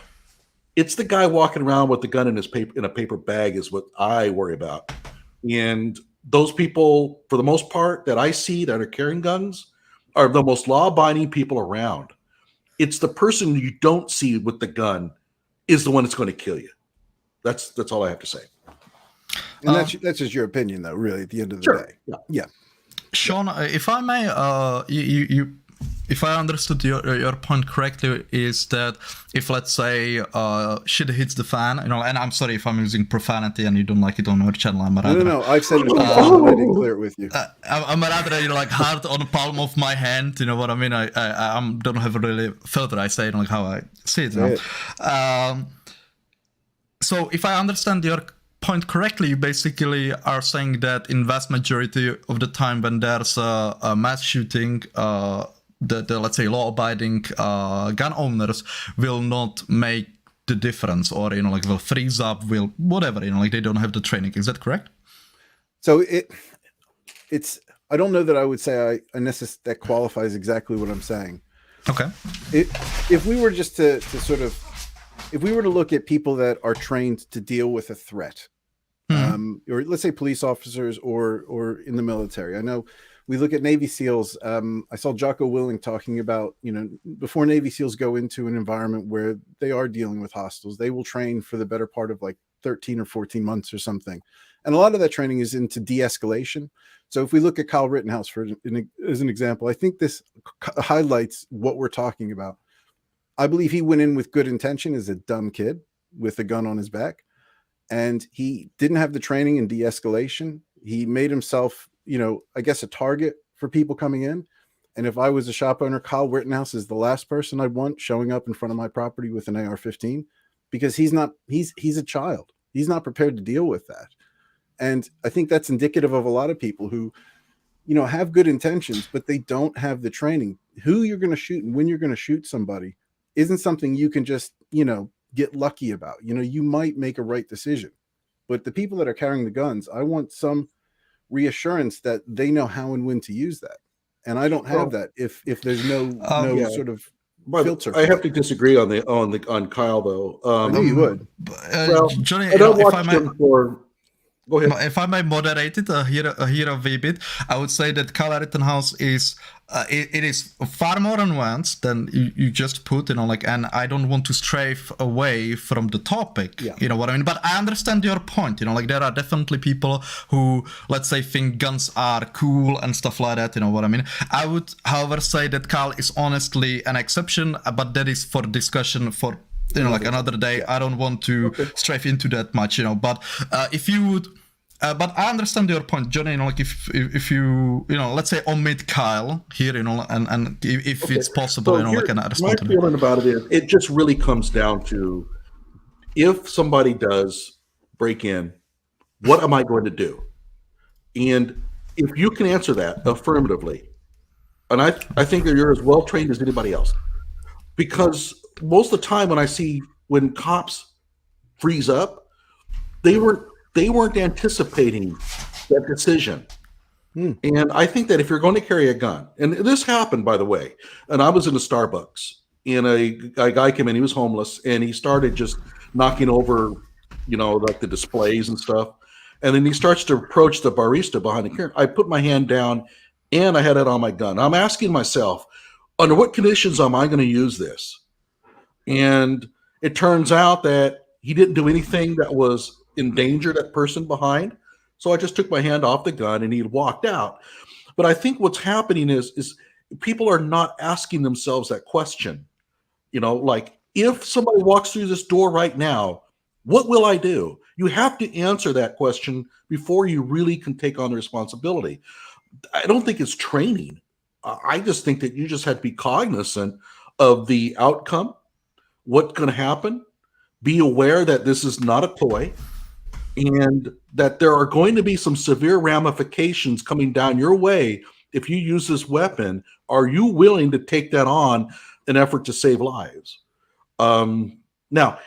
It's the guy walking around with the gun in a paper bag is what I worry about. And those people, for the most part, that I see that are carrying guns are the most law-abiding people around. It's the person you don't see with the gun is the one that's going to kill you. That's all I have to say. And that's just your opinion, though, really, at the end of the day. Yeah. Sean, if I may, if I understood your point correctly, is that if, let's say, shit hits the fan, and I'm sorry if I'm using profanity and you don't like it on our channel, I'm rather... No, I've said it before, I didn't clear it with you. I'm rather, hard on the palm of my hand, you know what I mean? I don't have a really filter, I say it like how I see it. So if I understand your point correctly, you basically are saying that in vast majority of the time when there's a mass shooting, the let's say law-abiding gun owners will not make the difference, or will freeze up, will whatever, they don't have the training. Is that correct? So it's I don't know that I would say that qualifies exactly what I'm saying. Okay. If we were just to sort of, if we were to look at people that are trained to deal with a threat, or let's say police officers or in the military. I know we look at Navy SEALs. I saw Jocko Willing talking about, before Navy SEALs go into an environment where they are dealing with hostiles, they will train for the better part of like 13 or 14 months or something. And a lot of that training is into de-escalation. So if we look at Kyle Rittenhouse as an example, I think this highlights what we're talking about. I believe he went in with good intention as a dumb kid with a gun on his back. And he didn't have the training in de-escalation. He made himself, I guess, a target for people coming in. And if I was a shop owner, Kyle Rittenhouse is the last person I'd want showing up in front of my property with an AR-15, because he's a child. He's not prepared to deal with that. And I think that's indicative of a lot of people who, have good intentions, but they don't have the training. Who you're going to shoot and when you're going to shoot somebody isn't something you can just, get lucky about. You might make a right decision, but the people that are carrying the guns, I want some reassurance that they know how and when to use that. And I don't have that if there's no sort of filter. I have to disagree on Kyle though. I knew you would. Johnny, I don't watch him for Go ahead. If I may moderate it here a wee bit, I would say that Kyle Rittenhouse is it is far more nuanced than you just put, like, and I don't want to strafe away from the topic, you know what I mean? But I understand your point, like there are definitely people who, let's say, think guns are cool and stuff like that, you know what I mean? I would, however, say that Kyle is honestly an exception, but that is for discussion for like another day. I don't want to strafe into that much, but if you would, but I understand your point, Johnny, like if you, let's say omit Kyle here, and if it's possible, like an my feeling about it is, it just really comes down to, if somebody does break in, what am I going to do? And if you can answer that affirmatively, and I think that you're as well trained as anybody else, because most of the time when cops freeze up, they weren't anticipating that decision. And I think that if you're going to carry a gun, and this happened, by the way, and I was in a Starbucks, and a guy came in, he was homeless, and he started just knocking over, like the displays and stuff. And then he starts to approach the barista behind the counter. I put my hand down and I had it on my gun. I'm asking myself, under what conditions am I going to use this? And it turns out that he didn't do anything that was endanger that person behind. So I just took my hand off the gun and he walked out. But I think what's happening is people are not asking themselves that question. Like, if somebody walks through this door right now, what will I do? You have to answer that question before you really can take on the responsibility. I don't think it's training. I just think that you just have to be cognizant of the outcome, what's going to happen, be aware that this is not a toy, and that there are going to be some severe ramifications coming down your way if you use this weapon. Are you willing to take that on in an effort to save lives? Now,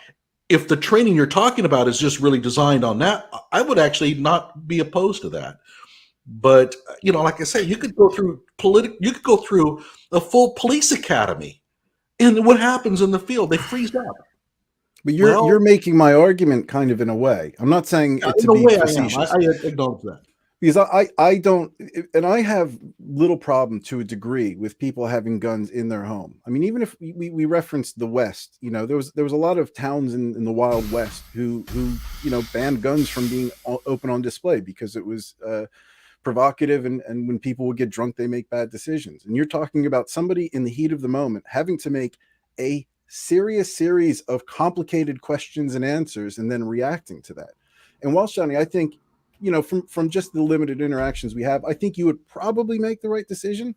if the training you're talking about is just really designed on that, I would actually not be opposed to that. But, like I say, you could go through a full police academy, and what happens in the field? They freeze up. But you're making my argument kind of in a way. I'm not saying it to be facetious. I acknowledge that. Because I don't, and I have little problem to a degree with people having guns in their home. I mean, even if we referenced the West, there was a lot of towns in the Wild West who banned guns from being open on display because it was provocative, and when people would get drunk, they make bad decisions. And you're talking about somebody in the heat of the moment having to make a serious series of complicated questions and answers and then reacting to that. And while, Johnny, I think, from just the limited interactions we have, I think you would probably make the right decision.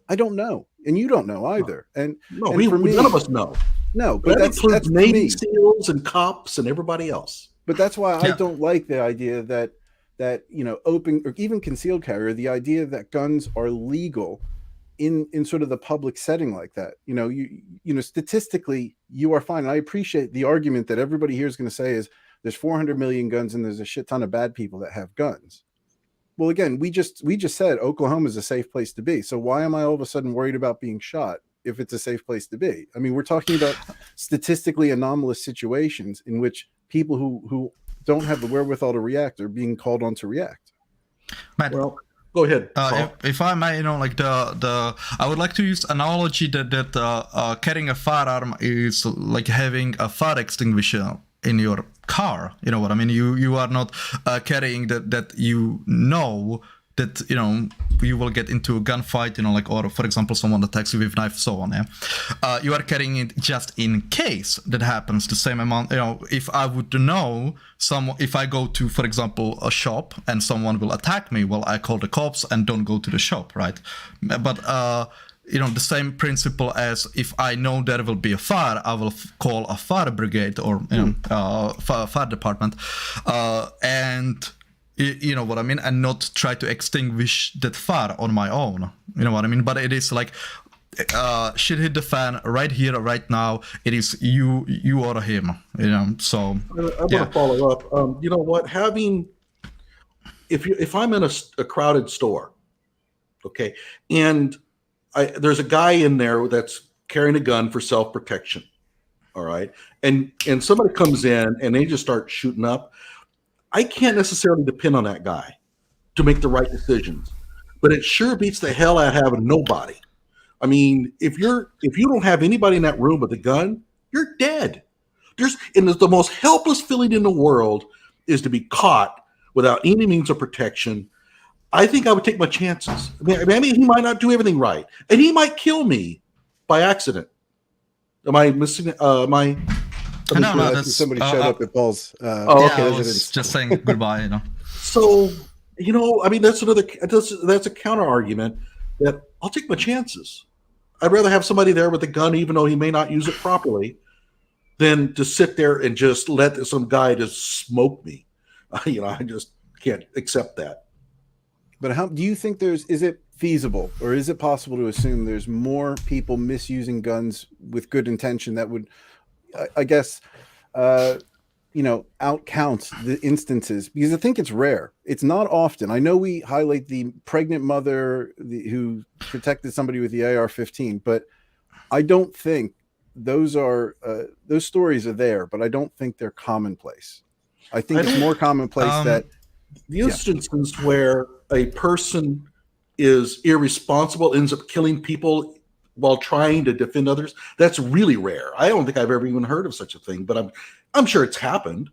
I don't know, and you don't know either. And no, and none of us know. No, but that includes Navy SEALs and cops and everybody else. But that's why I don't like the idea that open or even concealed carry, the idea that guns are legal in sort of the public setting like that. Statistically, you are fine. And I appreciate the argument that everybody here is going to say is, there's 400 million guns and there's a shit ton of bad people that have guns. Well, again, we just said Oklahoma is a safe place to be. So why am I all of a sudden worried about being shot if it's a safe place to be? I mean, we're talking about statistically anomalous situations in which people who don't have the wherewithal to react are being called on to react. Matt, well, go ahead. If I may, I would like to use analogy that carrying a firearm is like having a fire extinguisher in your car. You know what I mean? You are not carrying that that you will get into a gunfight, or for example someone attacks you with knife, so on. You are carrying it just in case that happens. The same amount, if I would know if I go to, for example, a shop and someone will attack me, well, I call the cops and don't go to the shop, right? But the same principle as if I know there will be a fire, I will call a fire brigade or fire department, and you know what I mean, and not try to extinguish that fire on my own. You know what I mean? But it is like shit hit the fan right here, right now. It is you or him. So I want to follow up. You know what? If I'm in a crowded store, okay, and there's a guy in there that's carrying a gun for self-protection, all right, and somebody comes in and they just start shooting up, I can't necessarily depend on that guy to make the right decisions, but it sure beats the hell out of having nobody. I mean, if you don't have anybody in that room with a gun, you're dead. The most helpless feeling in the world is to be caught without any means of protection. I think I would take my chances. I mean, he might not do everything right, and he might kill me by accident. Am I missing? No, that's somebody showed up at Paul's. I was just saying goodbye. So, I mean, that's a counter argument that I'll take my chances. I'd rather have somebody there with a gun, even though he may not use it properly, than to sit there and just let some guy just smoke me. I just can't accept that. But how do you think is it feasible, or is it possible to assume there's more people misusing guns with good intention that would, I guess, outcount the instances? Because I think it's rare. It's not often. I know we highlight the pregnant mother who protected somebody with the AR-15, but I don't think those stories are there, but I don't think they're commonplace. I think it's more commonplace that the instances where a person is irresponsible, ends up killing people while trying to defend others, that's really rare. I don't think I've ever even heard of such a thing, but I'm sure it's happened.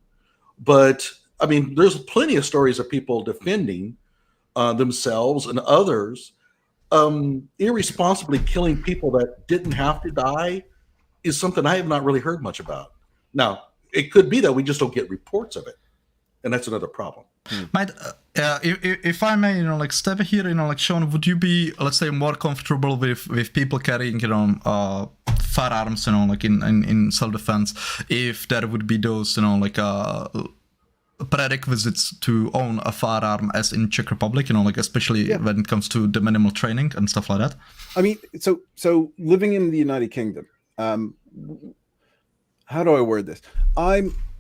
But I mean, there's plenty of stories of people defending themselves and others. Irresponsibly killing people that didn't have to die is something I have not really heard much about. Now, it could be that we just don't get reports of it, and that's another problem. Mate, if I may, step here, Sean, would you be, let's say, more comfortable with people carrying, firearms, in self-defense, if there would be those, prerequisites to own a firearm as in Czech Republic, especially when it comes to the minimal training and stuff like that? I mean, so living in the United Kingdom, how do I word this?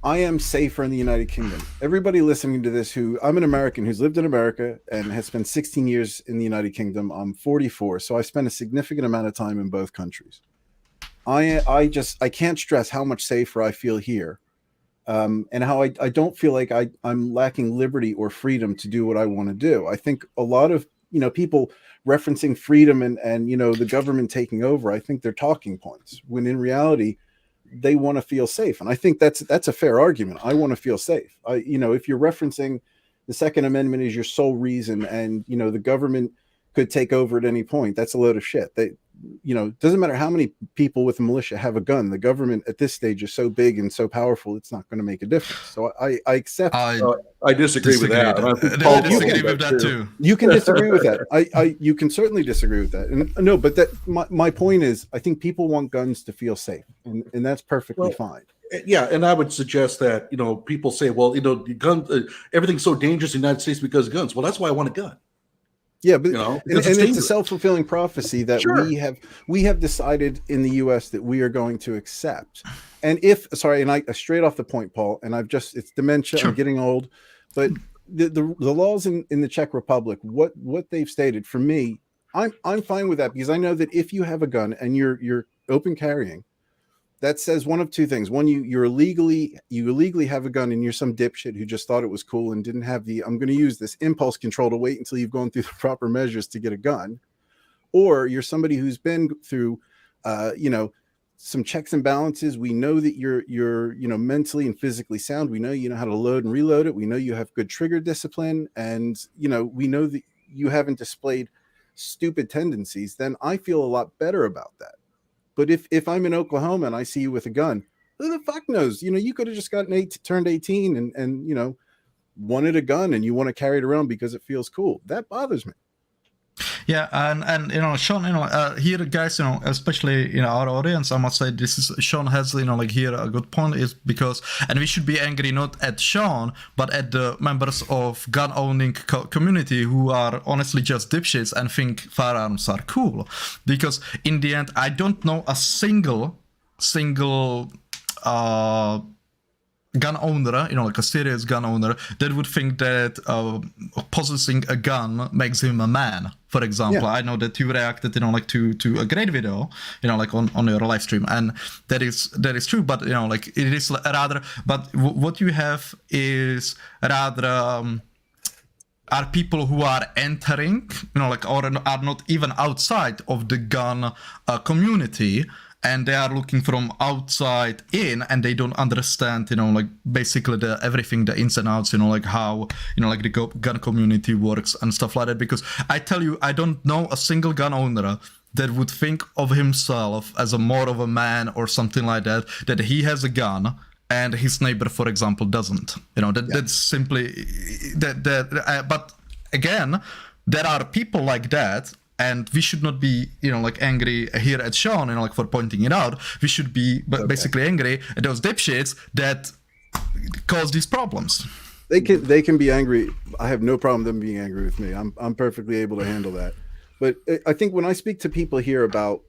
I am safer in the United Kingdom. Everybody listening to this I'm an American who's lived in America and has spent 16 years in the United Kingdom. I'm 44, so I spent a significant amount of time in both countries. I can't stress how much safer I feel here, and how I don't feel like I'm lacking liberty or freedom to do what I want to do. I think a lot of people referencing freedom and the government taking over, I think they're talking points, when in reality they want to feel safe. And I think that's a fair argument. I want to feel safe. If you're referencing the Second Amendment as your sole reason, and the government could take over at any point, that's a load of shit. Doesn't matter how many people with a militia have a gun. The government at this stage is so big and so powerful, it's not going to make a difference. So I accept. I disagree with that. I disagree with that too. You can disagree with that. You can certainly disagree with that. And no, but my point is, I think people want guns to feel safe, and that's perfectly fine. Yeah, and I would suggest that people say, well, guns, everything's so dangerous in the United States because of guns. Well, that's why I want a gun. Yeah, but it's a self-fulfilling prophecy that we have decided in the U.S. that we are going to accept. And I straight off the point, Paul, and it's dementia. I'm getting old, but the laws in the Czech Republic, what they've stated, for me, I'm fine with that, because I know that if you have a gun and you're open carrying, that says one of two things. One, you illegally have a gun, and you're some dipshit who just thought it was cool and didn't have I'm going to use this impulse control to wait until you've gone through the proper measures to get a gun. Or you're somebody who's been through, some checks and balances. We know that you're mentally and physically sound. We know you know how to load and reload it. We know you have good trigger discipline, and we know that you haven't displayed stupid tendencies. Then I feel a lot better about that. But if I'm in Oklahoma and I see you with a gun, who the fuck knows? You could have just turned 18 and wanted a gun, and you want to carry it around because it feels cool. That bothers me. Yeah, and Sean, here, guys, especially our audience, I must say Sean has here a good point, is because, and we should be angry not at Sean but at the members of gun owning community who are honestly just dipshits and think firearms are cool, because in the end I don't know a single gun owner, like a serious gun owner, that would think that possessing a gun makes him a man. For example, I know that you reacted, like to a great video, like on your live stream, and that is true. But like it is rather. But what you have is rather. Are people who are entering, like, or are not even outside of the gun community, and they are looking from outside in, and they don't understand, like basically everything, the ins and outs, like how, like the gun community works and stuff like that. Because I tell you, I don't know a single gun owner that would think of himself as a more of a man or something like that he has a gun and his neighbor, for example, doesn't. That's simply that. But again, there are people like that, and we should not be, like angry here at Sean, like for pointing it out. We should be basically angry at those dipshits that cause these problems. They can be angry. I have no problem them being angry with me. I'm perfectly able to handle that. But I think when I speak to people here about,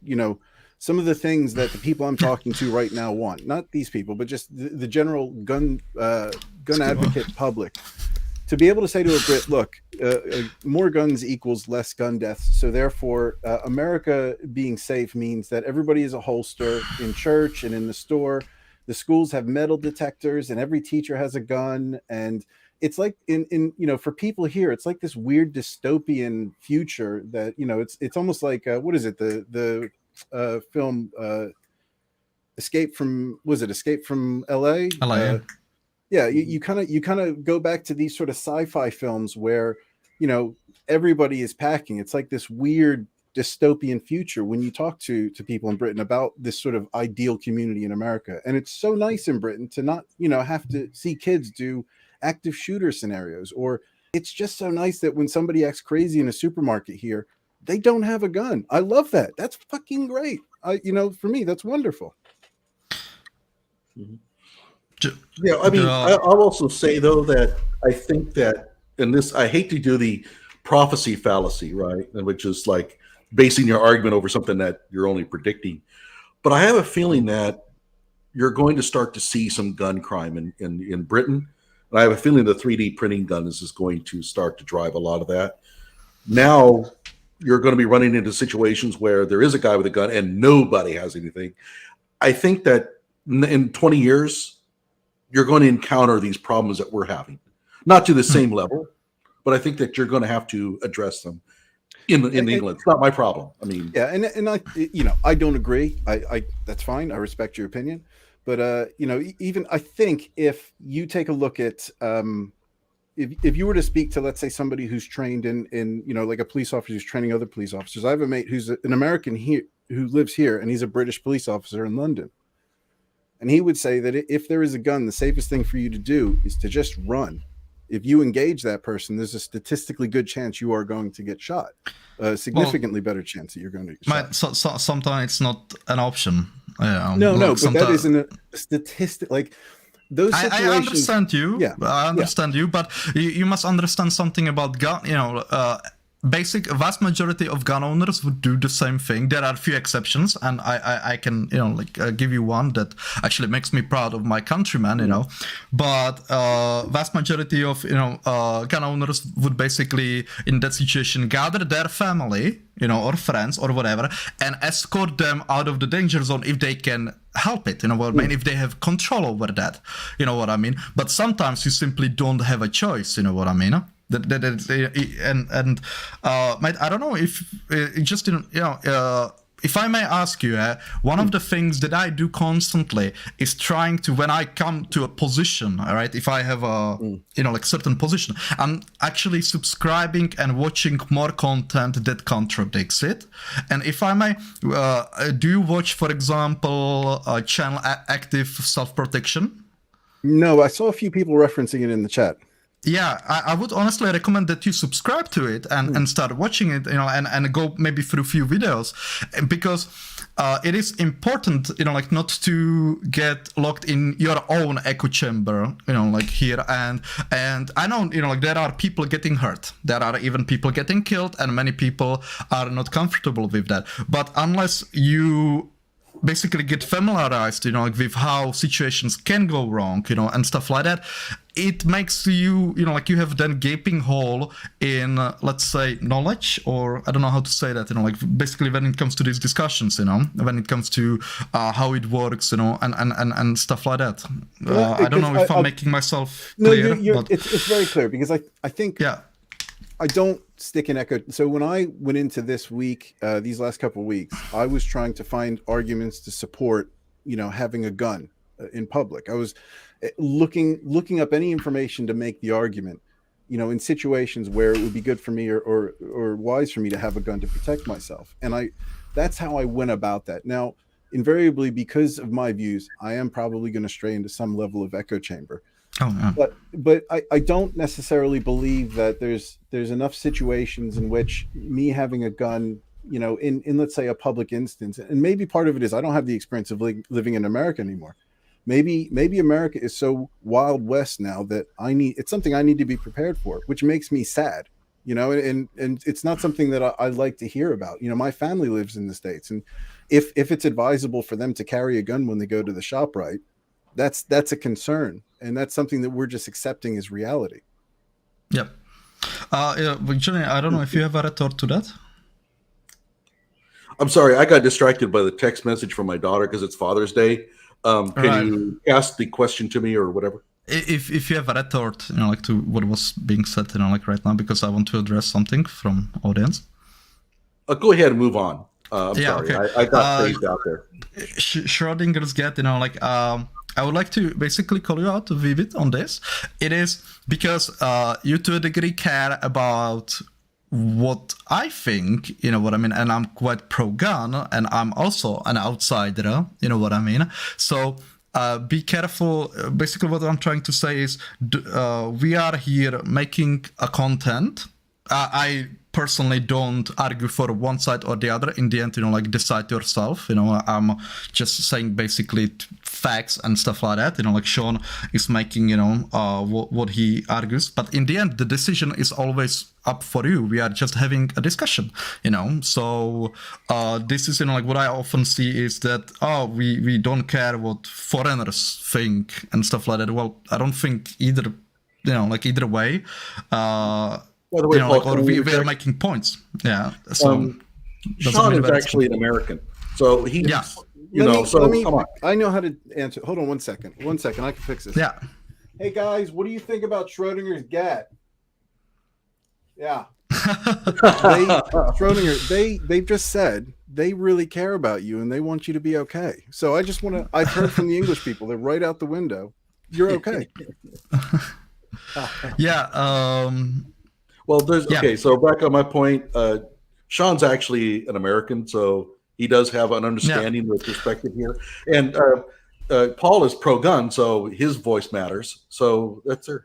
some of the things that the people I'm talking to right now want, not these people, but just the general gun advocate public, to be able to say to a Brit, look, more guns equals less gun deaths. So therefore, America being safe means that everybody is a holster in church and in the store. The schools have metal detectors and every teacher has a gun. And it's like in for people here, it's like this weird dystopian future that, it's almost like, what is it? The film Escape from LA? LA. Yeah, you kind of go back to these sort of sci-fi films where, everybody is packing. It's like this weird dystopian future when you talk to people in Britain about this sort of ideal community in America. And it's so nice in Britain to not, have to see kids do active shooter scenarios, or it's just so nice that when somebody acts crazy in a supermarket here, they don't have a gun. I love that. That's fucking great. For me, that's wonderful. Yeah, I mean, I'll also say though that I think that in this, I hate to do the prophecy fallacy, right? Which is like basing your argument over something that you're only predicting. But I have a feeling that you're going to start to see some gun crime in Britain. And I have a feeling the 3D printing guns is going to start to drive a lot of that. Now you're going to be running into situations where there is a guy with a gun and nobody has anything. I think that in 20 years, you're going to encounter these problems that we're having, not to the same level, but I think that you're going to have to address them in England. It's not my problem. I mean, yeah, and I, I don't agree. I that's fine. I respect your opinion, but even I think if you take a look at if you were to speak to, let's say, somebody who's trained in like a police officer who's training other police officers. I have a mate who's an American here who lives here, and he's a British police officer in London. And he would say that if there is a gun, the safest thing for you to do is to just run. If you engage that person, there's a statistically good chance you are going to get shot. A significantly better chance that you're going to get shot. Sometimes it's not an option. No, but that isn't a statistic. Like those situations. I understand you. Yeah, I understand you, but you must understand something about gun. Vast majority of gun owners would do the same thing. There are a few exceptions, and I can give you one that actually makes me proud of my countrymen. But vast majority of gun owners would basically in that situation gather their family, or friends or whatever, and escort them out of the danger zone if they can help it. What I mean? If they have control over that, what I mean. But sometimes you simply don't have a choice. What I mean? I don't know if if I may ask you, one of the things that I do constantly is trying to, when I come to a position, all right, if I have a like certain position, I'm actually subscribing and watching more content that contradicts it. And if I may, do you watch, for example, channel Active Self-Protection? No, I saw a few people referencing it in the chat. Yeah, I would honestly recommend that you subscribe to it and start watching it, and go maybe through a few videos, because it is important, like not to get locked in your own echo chamber, like here. And I know, like there are people getting hurt. There are even people getting killed, and many people are not comfortable with that. But unless you basically get familiarized, like with how situations can go wrong, and stuff like that, it makes you, like you have then gaping hole in, let's say, knowledge, or I don't know how to say that, like basically when it comes to these discussions, when it comes to how it works, and stuff like that. I don't know if I'm making myself clear. But it's very clear, because I think I don't stick in echo. So when I went into this week, these last couple of weeks, I was trying to find arguments to support, having a gun in public. I was looking up any information to make the argument, in situations where it would be good for me or wise for me to have a gun to protect myself. And that's how I went about that. Now, invariably, because of my views, I am probably going to stray into some level of echo chamber. Oh, yeah. But I don't necessarily believe that there's enough situations in which me having a gun, in let's say a public instance, and maybe part of it is I don't have the experience of living in America anymore. Maybe America is so wild west now that it's something I need to be prepared for, which makes me sad, and it's not something that I like to hear about. My family lives in the States, and if it's advisable for them to carry a gun when they go to the ShopRite, that's a concern, and that's something that we're just accepting as reality. Yep. Johnny, I don't know if you have a retort to that. I'm sorry, I got distracted by the text message from my daughter because it's Father's Day. Can you ask the question to me or whatever? If you have a retort, like to what was being said, like right now, because I want to address something from audience. Go ahead and move on. I'm sorry, okay. I got phased out there. Schrodinger's cat, I would like to basically call you out, Vivid, on this. It is because you to a degree care about what I think, what I mean, and I'm quite pro-gun, and I'm also an outsider, what I mean. So be careful. Basically, what I'm trying to say is we are here making a content. I personally don't argue for one side or the other. In the end, like decide yourself. I'm just saying basically facts and stuff like that. Like Sean is making, what he argues. But in the end, the decision is always up for you. We are just having a discussion, So this is, like what I often see is that, we don't care what foreigners think and stuff like that. Well, I don't think either, like either way. By the way, Paul, we are making points. Yeah. So Sean is actually an American. So he, come on. I know how to answer. Hold on one second. I can fix this. Yeah. Hey guys, what do you think about Schrodinger's gat? Yeah. They've just said they really care about you and they want you to be okay. So I've heard from the English people, they're right out the window. You're okay. Yeah. Well, okay. So back on my point, Sean's actually an American, so he does have an understanding with perspective here. And Paul is pro-gun, so his voice matters. So that's how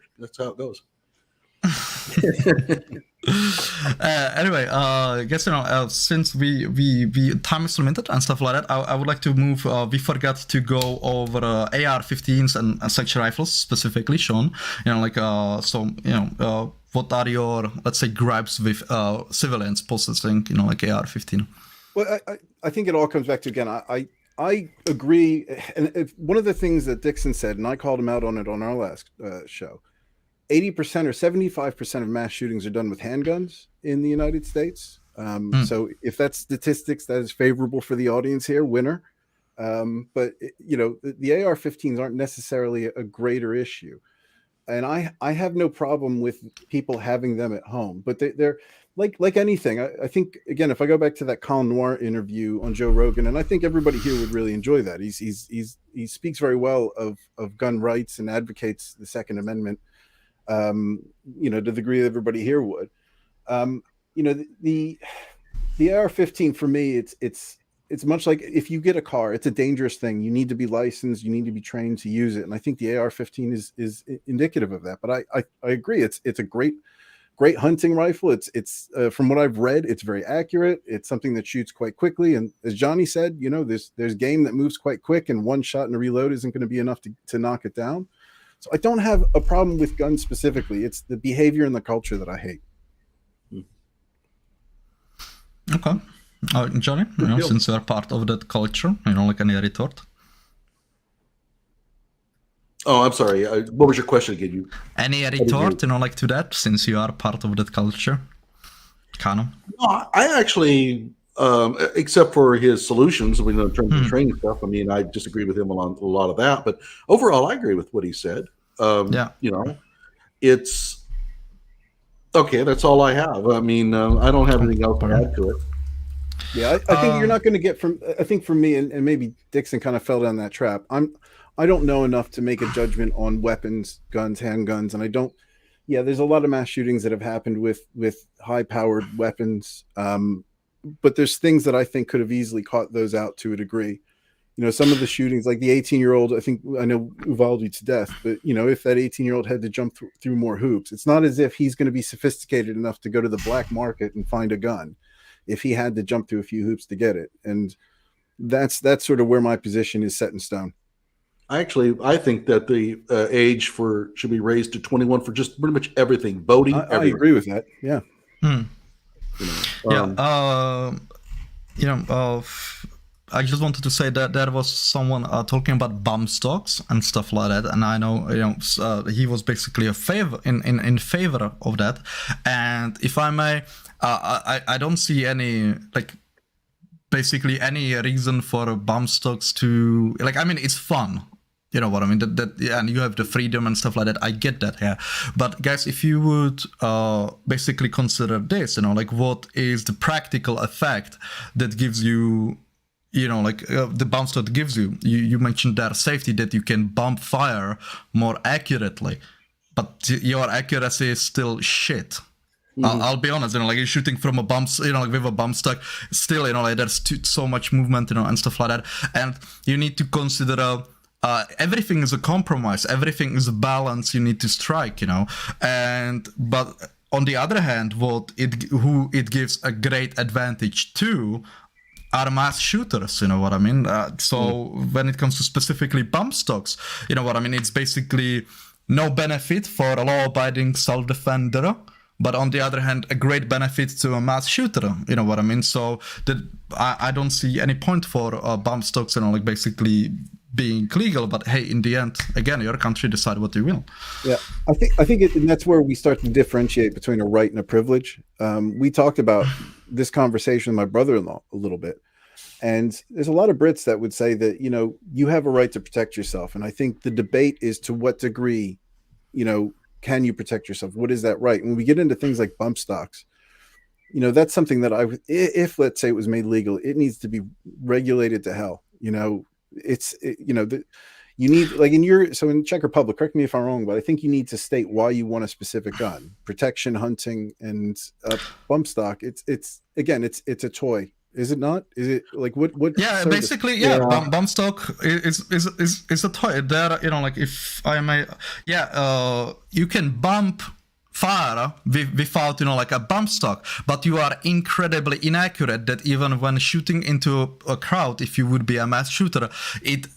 it goes. Anyway, I guess since we time is limited and stuff like that, I would like to move. We forgot to go over AR-15s and section rifles specifically, Sean. What are your, let's say, gripes with civilians possessing, like AR-15? Well, I think it all comes back to, again, I agree. And one of the things that Dixon said, and I called him out on it on our last show, 80% or 75% of mass shootings are done with handguns in the United States. So if that's statistics, that is favorable for the audience here, winner. But, the AR-15s aren't necessarily a greater issue. And I have no problem with people having them at home, but they're like anything. I think, again, if I go back to that Colin Noir interview on Joe Rogan, and I think everybody here would really enjoy that. He speaks very well of gun rights and advocates the Second Amendment, to the degree that everybody here would. The AR-15 for me, it's much like if you get a car, it's a dangerous thing. You need to be licensed. You need to be trained to use it. And I think the AR-15 is indicative of that. But I agree. It's a great hunting rifle. It's from what I've read, it's very accurate. It's something that shoots quite quickly. And as Johnny said, there's game that moves quite quick, and one shot and a reload isn't going to be enough to knock it down. So I don't have a problem with guns specifically. It's the behavior and the culture that I hate. Okay. Johnny, since you are part of that culture, like any retort? Oh, I'm sorry. What was your question again? Any retort, like to that, since you are part of that culture? Kano? No, I actually, except for his solutions, in terms of training stuff, I mean, I disagree with him on a lot of that, but overall, I agree with what he said. It's okay. That's all I have. I mean, I don't have anything else to add to it. Yeah, I think you're not going to get from. I think for me, and maybe Dixon kind of fell down that trap. I don't know enough to make a judgment on weapons, guns, handguns, and I don't. Yeah, there's a lot of mass shootings that have happened with high-powered weapons, but there's things that I think could have easily caught those out to a degree. Some of the shootings, like the 18-year-old, I know Uvalde to death, but if that 18-year-old had to jump through more hoops, it's not as if he's going to be sophisticated enough to go to the black market and find a gun if he had to jump through a few hoops to get it. And that's sort of where my position is set in stone. I think that the age should be raised to 21 for just pretty much everything, voting. I agree with that. Yeah. I just wanted to say that there was someone talking about bump stocks and stuff like that, and I know he was basically in favor of that. And if I may, I don't see any basically any reason for bump stocks to it's fun. You know what I mean? And you have the freedom and stuff like that. I get that, yeah. But guys, if you would basically consider this, what is the practical effect that gives you, the bump stock gives you? You mentioned there safety, that you can bump fire more accurately, but your accuracy is still shit. I'll be honest, you're shooting from a bump, with a bump stock, still, there's so much movement, and stuff like that. And you need to consider everything is a compromise, everything is a balance you need to strike, but on the other hand, who it gives a great advantage to are mass shooters, you know what I mean? So when it comes to specifically bump stocks, you know what I mean? It's basically no benefit for a law-abiding self-defender, but on the other hand, a great benefit to a mass shooter, you know what I mean? So I don't see any point for bump stocks, basically being legal. But hey, in the end, again, your country decide what you will. Yeah, I think and that's where we start to differentiate between a right and a privilege. We talked about this conversation with my brother-in-law a little bit, and there's a lot of Brits that would say that you have a right to protect yourself, and I think the debate is to what degree, can you protect yourself? What is that right? When we get into things like bump stocks, that's something that if let's say it was made legal, it needs to be regulated to hell. You need, in Czech Republic, correct me if I'm wrong, but I think you need to state why you want a specific gun, protection, hunting, and bump stock. It's a toy. Is it not? Is it what? Yeah, service? Basically, yeah. Bump stock is a toy. There, if I may, you can bump fire without a bump stock, but you are incredibly inaccurate that even when shooting into a crowd, if you would be a mass shooter, it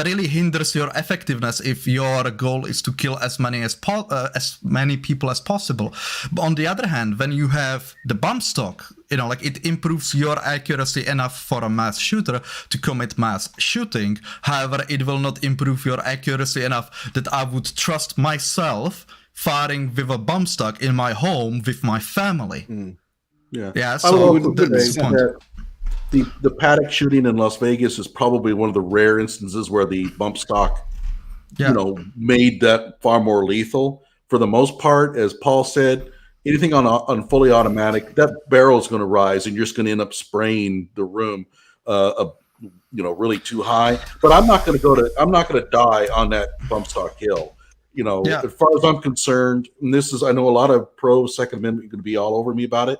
really hinders your effectiveness if your goal is to kill as many people as possible. But on the other hand, when you have the bump stock, it improves your accuracy enough for a mass shooter to commit mass shooting. However, it will not improve your accuracy enough that I would trust myself firing with a bump stock in my home with my family. Yeah. So that's the point. The paddock shooting in Las Vegas is probably one of the rare instances where the bump stock, made that far more lethal. For the most part, as Paul said, anything on fully automatic, that barrel is going to rise, and you're just going to end up spraying the room, really too high. But I'm not going to die on that bump stock hill. As far as I'm concerned, and I know a lot of pro Second Amendment are going to be all over me about it,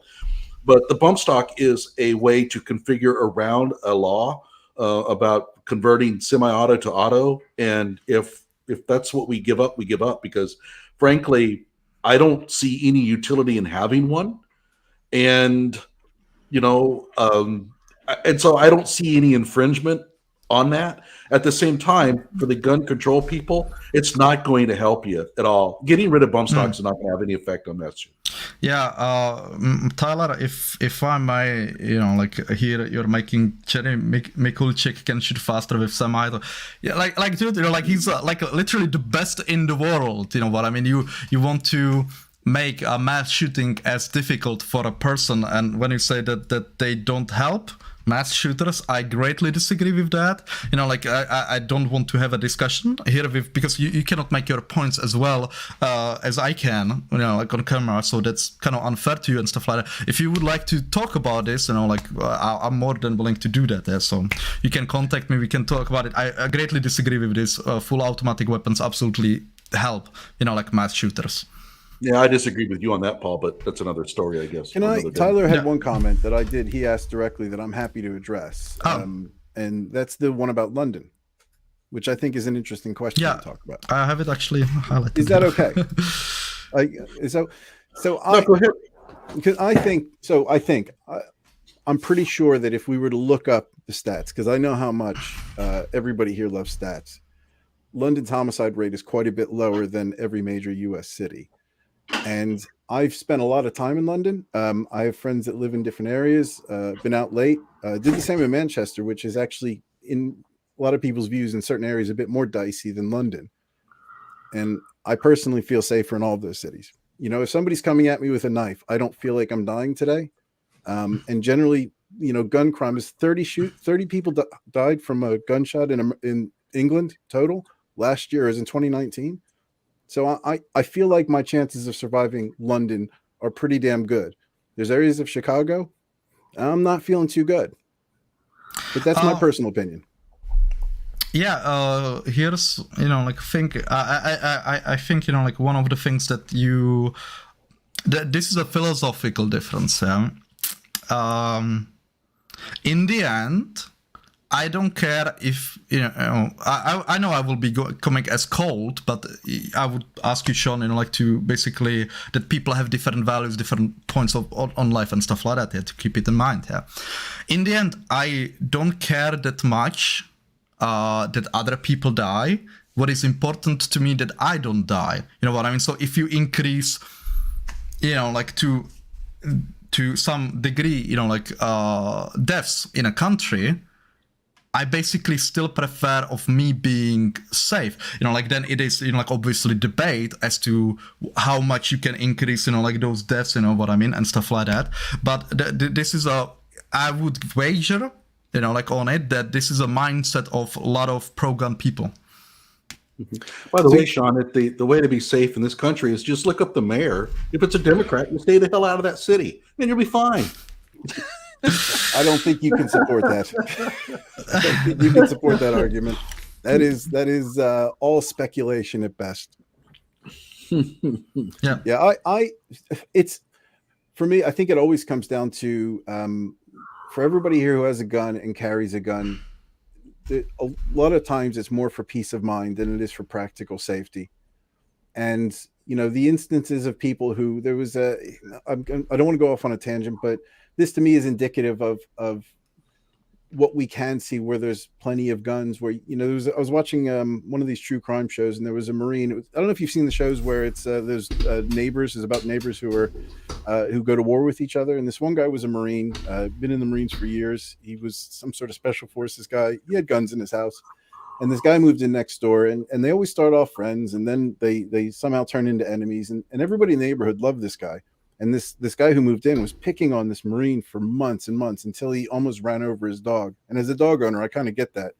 but the bump stock is a way to configure around a law about converting semi-auto to auto. And if that's what we give up, because frankly, I don't see any utility in having one. And, and so I don't see any infringement on that. At the same time, for the gun control people, it's not going to help you at all. Getting rid of bump stocks is not going to have any effect on that. Yeah, Tyler, if I may, like here you're making Cherry Mikulchik can shoot faster with some idol. Yeah, like dude, like he's like literally the best in the world. You know what I mean? You want to make a mass shooting as difficult for a person, and when you say that they don't help mass shooters, I greatly disagree with that. Like I don't want to have a discussion here because you cannot make your points as well as I can, like on camera. So that's kind of unfair to you and stuff like that. If you would like to talk about this, like I'm more than willing to do that. So you can contact me. We can talk about it. I greatly disagree with this. Full automatic weapons absolutely help, like mass shooters. Yeah, I disagree with you on that, Paul, but that's another story, I guess. Tyler had one comment that I did. He asked directly that I'm happy to address. And that's the one about London, which I think is an interesting question to talk about. I have it actually highlighted. Is that okay? Go ahead. Because I think I'm pretty sure that if we were to look up the stats, because I know how much everybody here loves stats, London's homicide rate is quite a bit lower than every major U.S. city. And I've spent a lot of time in London. I have friends that live in different areas, been out late, did the same in Manchester, which is actually in a lot of people's views in certain areas a bit more dicey than London. And I personally feel safer in all of those cities. If somebody's coming at me with a knife, I don't feel like I'm dying today. And generally, gun crime is 30 people died from a gunshot in England total last year, as in 2019. So I feel like my chances of surviving London are pretty damn good. There's areas of Chicago I'm not feeling too good. But that's my personal opinion. Yeah, here's I think like one of the things that this is a philosophical difference. In the end, I don't care if I know I will be coming as cold, but I would ask you, Sean, to basically that people have different values, different points on life and stuff like that. To keep it in mind. Yeah. In the end, I don't care that much that other people die. What is important to me that I don't die. You know what I mean? So if you increase, to some degree, deaths in a country, I basically still prefer of me being safe. Then it is, obviously debate as to how much you can increase, those deaths, what I mean, and stuff like that. But this is I would wager, on it, that this is a mindset of a lot of pro-gun people. By the way, Sean, the way to be safe in this country is just look up the mayor. If it's a Democrat, you stay the hell out of that city, and you'll be fine. I don't think you can support that. I don't think you can support that argument. That is all speculation at best. Yeah. It's for me. I think it always comes down to for everybody here who has a gun and carries a gun. A lot of times it's more for peace of mind than it is for practical safety. And the instances of people who I don't want to go off on a tangent, but this to me is indicative of what we can see where there's plenty of guns. Where I was watching one of these true crime shows, and there was a Marine. I don't know if you've seen the shows where it's there's neighbors. It's about neighbors who go to war with each other. And this one guy was a Marine, been in the Marines for years. He was some sort of special forces guy. He had guns in his house. And this guy moved in next door, and they always start off friends, and then they somehow turn into enemies. And everybody in the neighborhood loved this guy. And this guy who moved in was picking on this Marine for months and months until he almost ran over his dog. And as a dog owner, I kind of get that.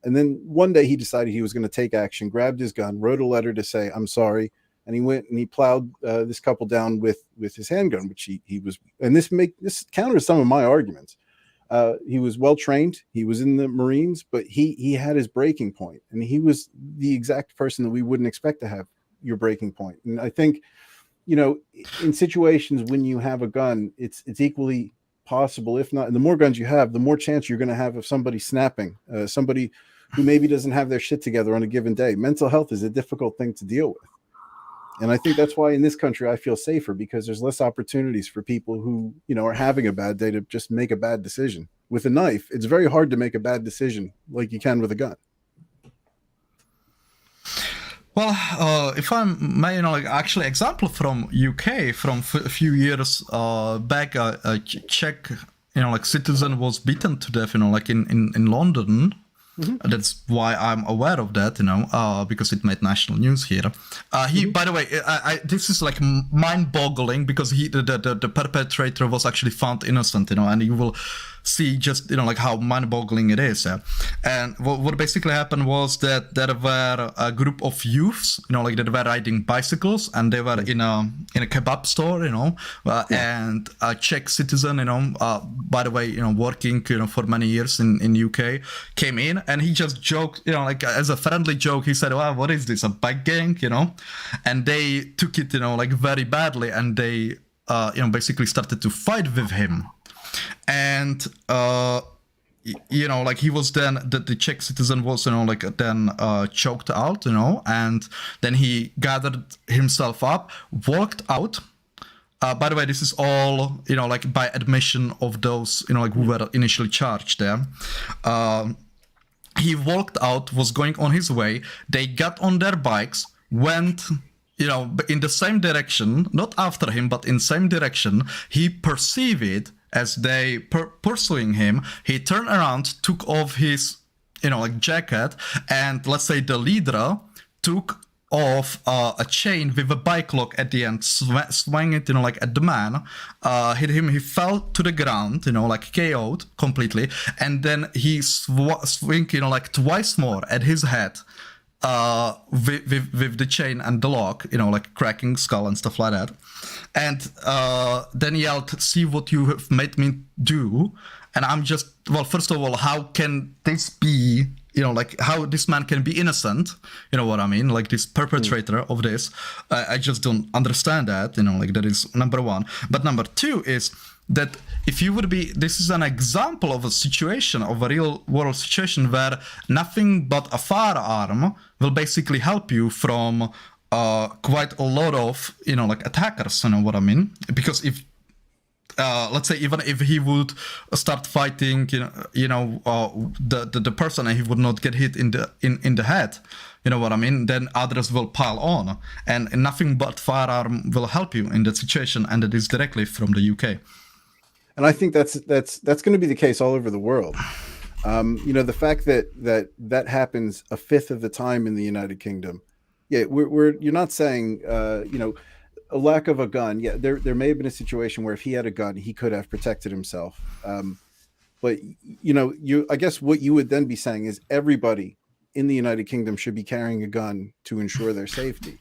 And then one day he decided he was going to take action, grabbed his gun, wrote a letter to say, "I'm sorry." And he went and he plowed this couple down with his handgun, which he was. And this counters some of my arguments. He was well trained. He was in the Marines, but he had his breaking point, and he was the exact person that we wouldn't expect to have your breaking point. And I think, in situations when you have a gun, it's equally possible, if not, and the more guns you have, the more chance you're going to have of somebody snapping, somebody who maybe doesn't have their shit together on a given day. Mental health is a difficult thing to deal with. And I think that's why in this country I feel safer, because there's less opportunities for people who, are having a bad day to just make a bad decision. With a knife, it's very hard to make a bad decision like you can with a gun. Well, if I may, like actually example from UK from a few years back, a Czech, like citizen was beaten to death, like in London. Mm-hmm. That's why I'm aware of that, because it made national news here. By the way, this is like mind-boggling because the perpetrator was actually found innocent, and you will see just like how mind-boggling it is. And what basically happened was that there were a group of youths, like that were riding bicycles, and they were in a kebab store, and a Czech citizen, by the way, working, for many years in UK, came in. And he just joked, like as a friendly joke, he said, "Wow, what is this, a bike gang?" And they took it, like very badly, and they, basically started to fight with him. And like he was then the Czech citizen was, then choked out, and then he gathered himself up, walked out. By the way, this is all, like by admission of those, like who were initially charged there. He walked out, was going on his way. They got on their bikes, went, in the same direction, not after him, but in same direction. He perceived it as they pursuing him. He turned around, took off his, like jacket, and let's say the leader took off a chain with a bike lock at the end, swung it, like at the man, hit him. He fell to the ground, like KO'd completely, and then he swing, like twice more at his head, with the chain and the lock, like cracking skull and stuff like that. And then he yelled, "See what you have made me do." And I'm just, well, first of all, how can this be, like how this man can be innocent, what I mean, like this perpetrator of this. I just don't understand that, like that is number one. But number two is that if you would be, this is an example of a situation, of a real world situation where nothing but a firearm will basically help you from quite a lot of, like attackers, what I mean? Because if, let's say even if he would start fighting, the person, and he would not get hit in the head, what I mean, then others will pile on, and nothing but firearm will help you in that situation, and it is directly from the UK. And I think that's going to be the case all over the world. The fact that happens a fifth of the time in the United Kingdom. Yeah, you're not saying, a lack of a gun. Yeah, there may have been a situation where if he had a gun, he could have protected himself. But I guess what you would then be saying is everybody in the United Kingdom should be carrying a gun to ensure their safety,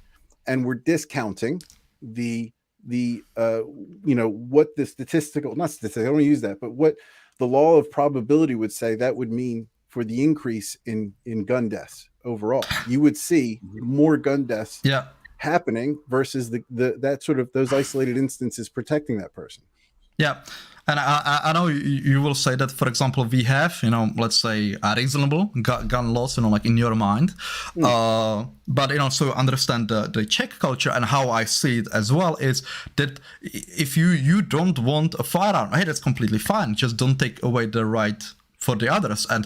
and we're discounting what the statistical, not statistical, I don't want to use that, but what the law of probability would say that would mean for the increase in gun deaths overall. You would see more gun deaths happening versus that sort of those isolated instances protecting that person. Yeah. And I know you will say that, for example, we have, let's say a reasonable gun laws, like in your mind. But, so understand the Czech culture, and how I see it as well is that if you don't want a firearm, hey, that's completely fine. Just don't take away the right for the others. And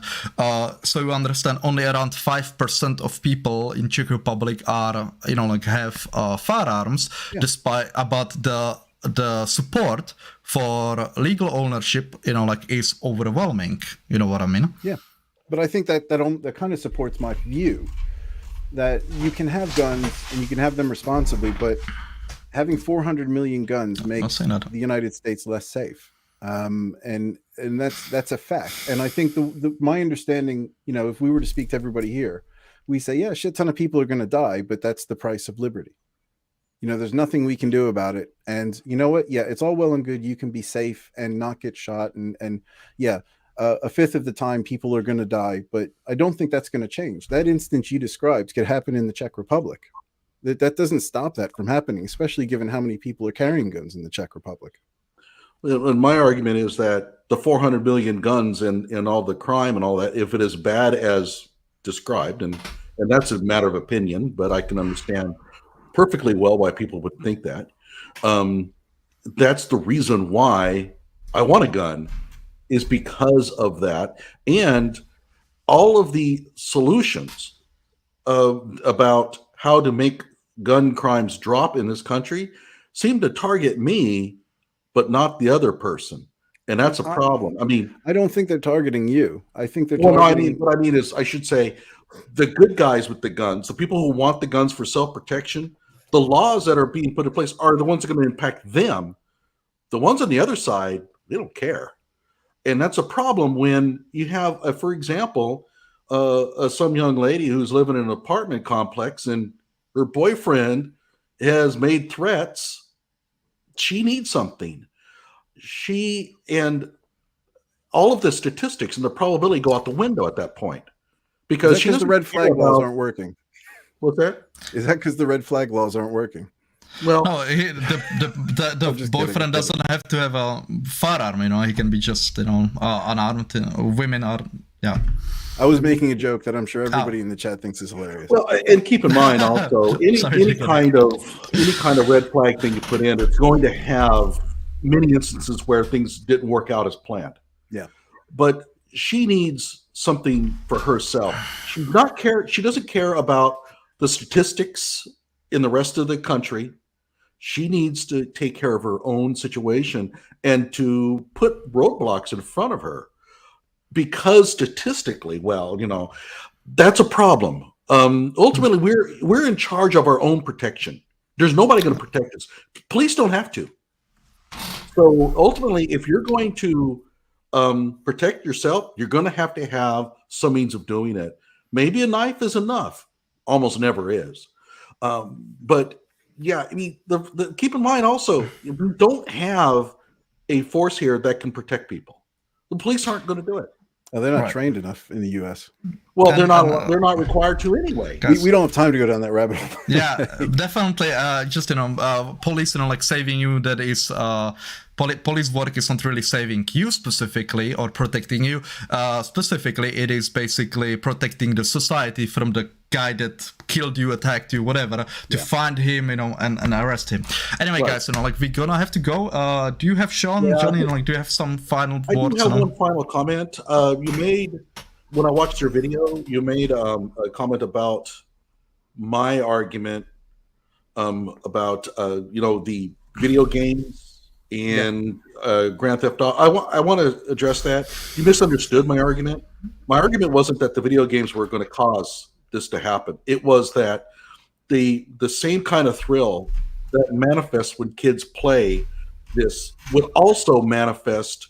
so you understand only around 5% of people in Czech Republic are, like have firearms, despite about the support for legal ownership, like is overwhelming. You know what I mean? Yeah, but I think that kind of supports my view that you can have guns and you can have them responsibly, but having 400 million guns makes the United States less safe. And that's a fact. And I think my understanding, if we were to speak to everybody here, we say, yeah, a shit ton of people are going to die, but that's the price of liberty. There's nothing we can do about it. And you know what? Yeah, it's all well and good. You can be safe and not get shot. And yeah, a fifth of the time people are going to die, but I don't think that's going to change. That instance you described could happen in the Czech Republic. That doesn't stop that from happening, especially given how many people are carrying guns in the Czech Republic. And my argument is that the 400 million guns and all the crime and all that, if it is bad as described, and that's a matter of opinion, but I can understand perfectly well why people would think that. That's the reason why I want a gun, is because of that. And all of the solutions about how to make gun crimes drop in this country seem to target me, but not the other person. And that's a problem. I mean, I don't think they're targeting you. I think they're well, targeting. what I mean is, I should say, the good guys with the guns, the people who want the guns for self-protection, the laws that are being put in place are the ones that are going to impact them. The ones on the other side, they don't care. And that's a problem when you have, for example, some young lady who's living in an apartment complex and her boyfriend has made threats. She needs something. And all of the statistics and the probability go out the window at that point, because the red flag laws aren't working. What's that? Is that because the red flag laws aren't working? Well, no, the boyfriend doesn't have to have a firearm. He can be just unarmed. Women are I was making a joke that I'm sure everybody in the chat thinks is hilarious. Well, and keep in mind also, any kind of red flag thing you put in, it's going to have many instances where things didn't work out as planned. Yeah. But she needs something for herself. She doesn't care about the statistics in the rest of the country. She needs to take care of her own situation and to put roadblocks in front of her, because statistically, that's a problem. Ultimately, we're in charge of our own protection. There's nobody going to protect us. Police don't have to. So ultimately, if you're going to protect yourself, you're going to have some means of doing it. Maybe a knife is enough. Almost never is. But yeah, I mean, keep in mind also, we don't have a force here that can protect people. The police aren't going to do it. Oh, they're not trained enough in the U.S. Well, they're not required to anyway. We don't have time to go down that rabbit hole. Yeah, definitely. Just police, like saving you. That is, police work is not really saving you specifically or protecting you. Specifically, it is basically protecting the society from the guy that killed you, attacked you, whatever, to find him, and arrest him. Anyway, guys, we're gonna have to go. Do you have Sean, Johnny? Do you have some final words? I do have one final comment. You made, when I watched your video, you made a comment about my argument about the video games and Grand Theft Auto. I want to address that. You misunderstood my argument. My argument wasn't that the video games were going to cause this to happen. It was that the same kind of thrill that manifests when kids play this would also manifest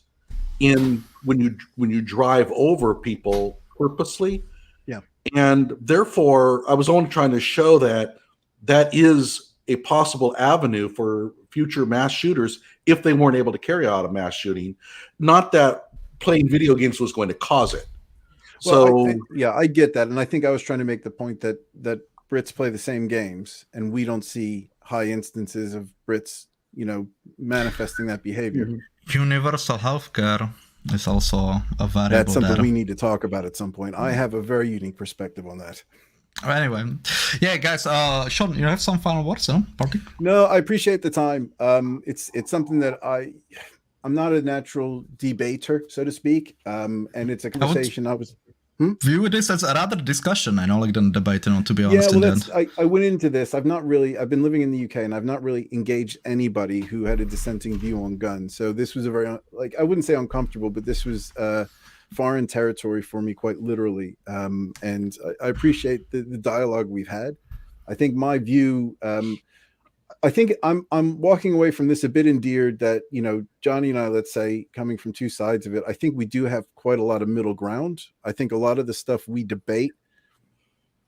in when you drive over people purposely. Yeah. And therefore, I was only trying to show that is a possible avenue for future mass shooters if they weren't able to carry out a mass shooting. Not that playing video games was going to cause it. Well, I get that, and I think I was trying to make the point that Brits play the same games, and we don't see high instances of Brits, manifesting that behavior. Universal healthcare is also a variable. That's something we need to talk about at some point. I have a very unique perspective on that. Anyway, yeah, guys. Sean, you have some final words, Party? No, I appreciate the time. It's something that I'm not a natural debater, so to speak, and it's a conversation I was. View this as a rather discussion, than debate, to be honest. Yeah, well, I went into this. I've been living in the UK, and I've not really engaged anybody who had a dissenting view on guns. So this was a very, I wouldn't say uncomfortable, but this was foreign territory for me, quite literally. And I appreciate the dialogue we've had. I think my view, I think I'm walking away from this a bit endeared that, Johnny and I, let's say, coming from two sides of it, I think we do have quite a lot of middle ground. I think a lot of the stuff we debate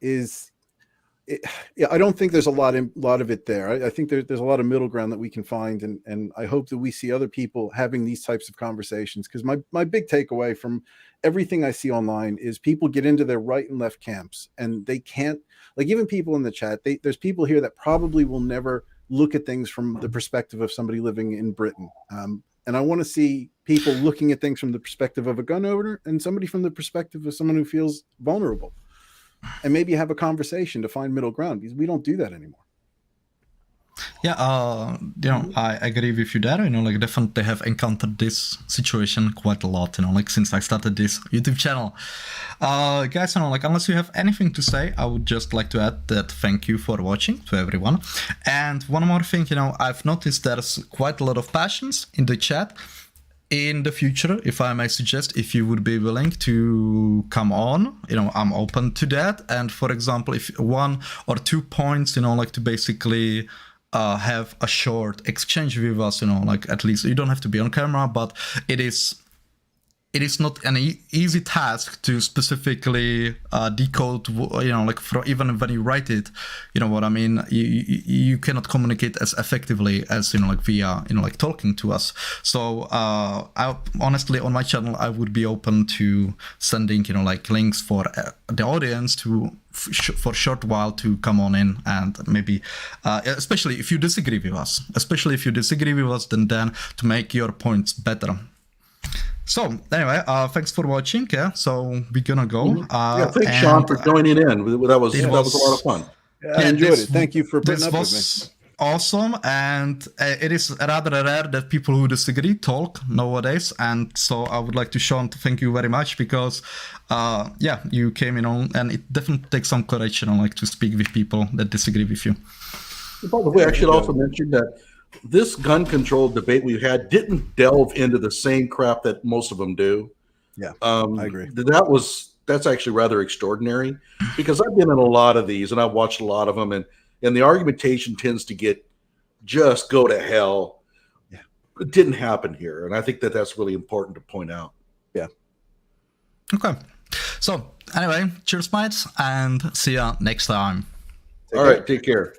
I don't think there's a lot of it there. I think there's a lot of middle ground that we can find. And I hope that we see other people having these types of conversations, because my big takeaway from everything I see online is people get into their right and left camps, and they can't, even people in the chat, there's people here that probably will never look at things from the perspective of somebody living in Britain. And I want to see people looking at things from the perspective of a gun owner and somebody from the perspective of someone who feels vulnerable, and maybe have a conversation to find middle ground, because we don't do that anymore. Yeah, I agree with you there. Like definitely have encountered this situation quite a lot. Like since I started this YouTube channel. Guys, like unless you have anything to say, I would just like to add that thank you for watching to everyone. And one more thing, I've noticed there's quite a lot of passions in the chat. In the future, if I may suggest, if you would be willing to come on, I'm open to that. And for example, if 1 or 2 points, like to basically have a short exchange with us, like at least you don't have to be on camera, but it is not an easy task to specifically decode, like even when you write it, you know what I mean? You cannot communicate as effectively as, like via, like talking to us. So I honestly, on my channel, I would be open to sending, like links for the audience for a short while to come on in and maybe, especially if you disagree with us, then to make your points better. So anyway, thanks for watching. Yeah, so we're gonna go. Thanks, Sean, for joining in. That was a lot of fun. I enjoyed it. Thank you for putting up with me. Awesome, and it is rather rare that people who disagree talk nowadays, and so I would like to Sean to thank you very much because you came in on, and it definitely takes some courage, like to speak with people that disagree with you. By the way, I should also mention that this gun control debate we had didn't delve into the same crap that most of them do. Yeah, I agree. That's actually rather extraordinary because I've been in a lot of these and I've watched a lot of them, and the argumentation tends to get just go to hell. Yeah, it didn't happen here, and I think that's really important to point out. Yeah. Okay. So anyway, cheers, mates, and see ya next time. All right, take care.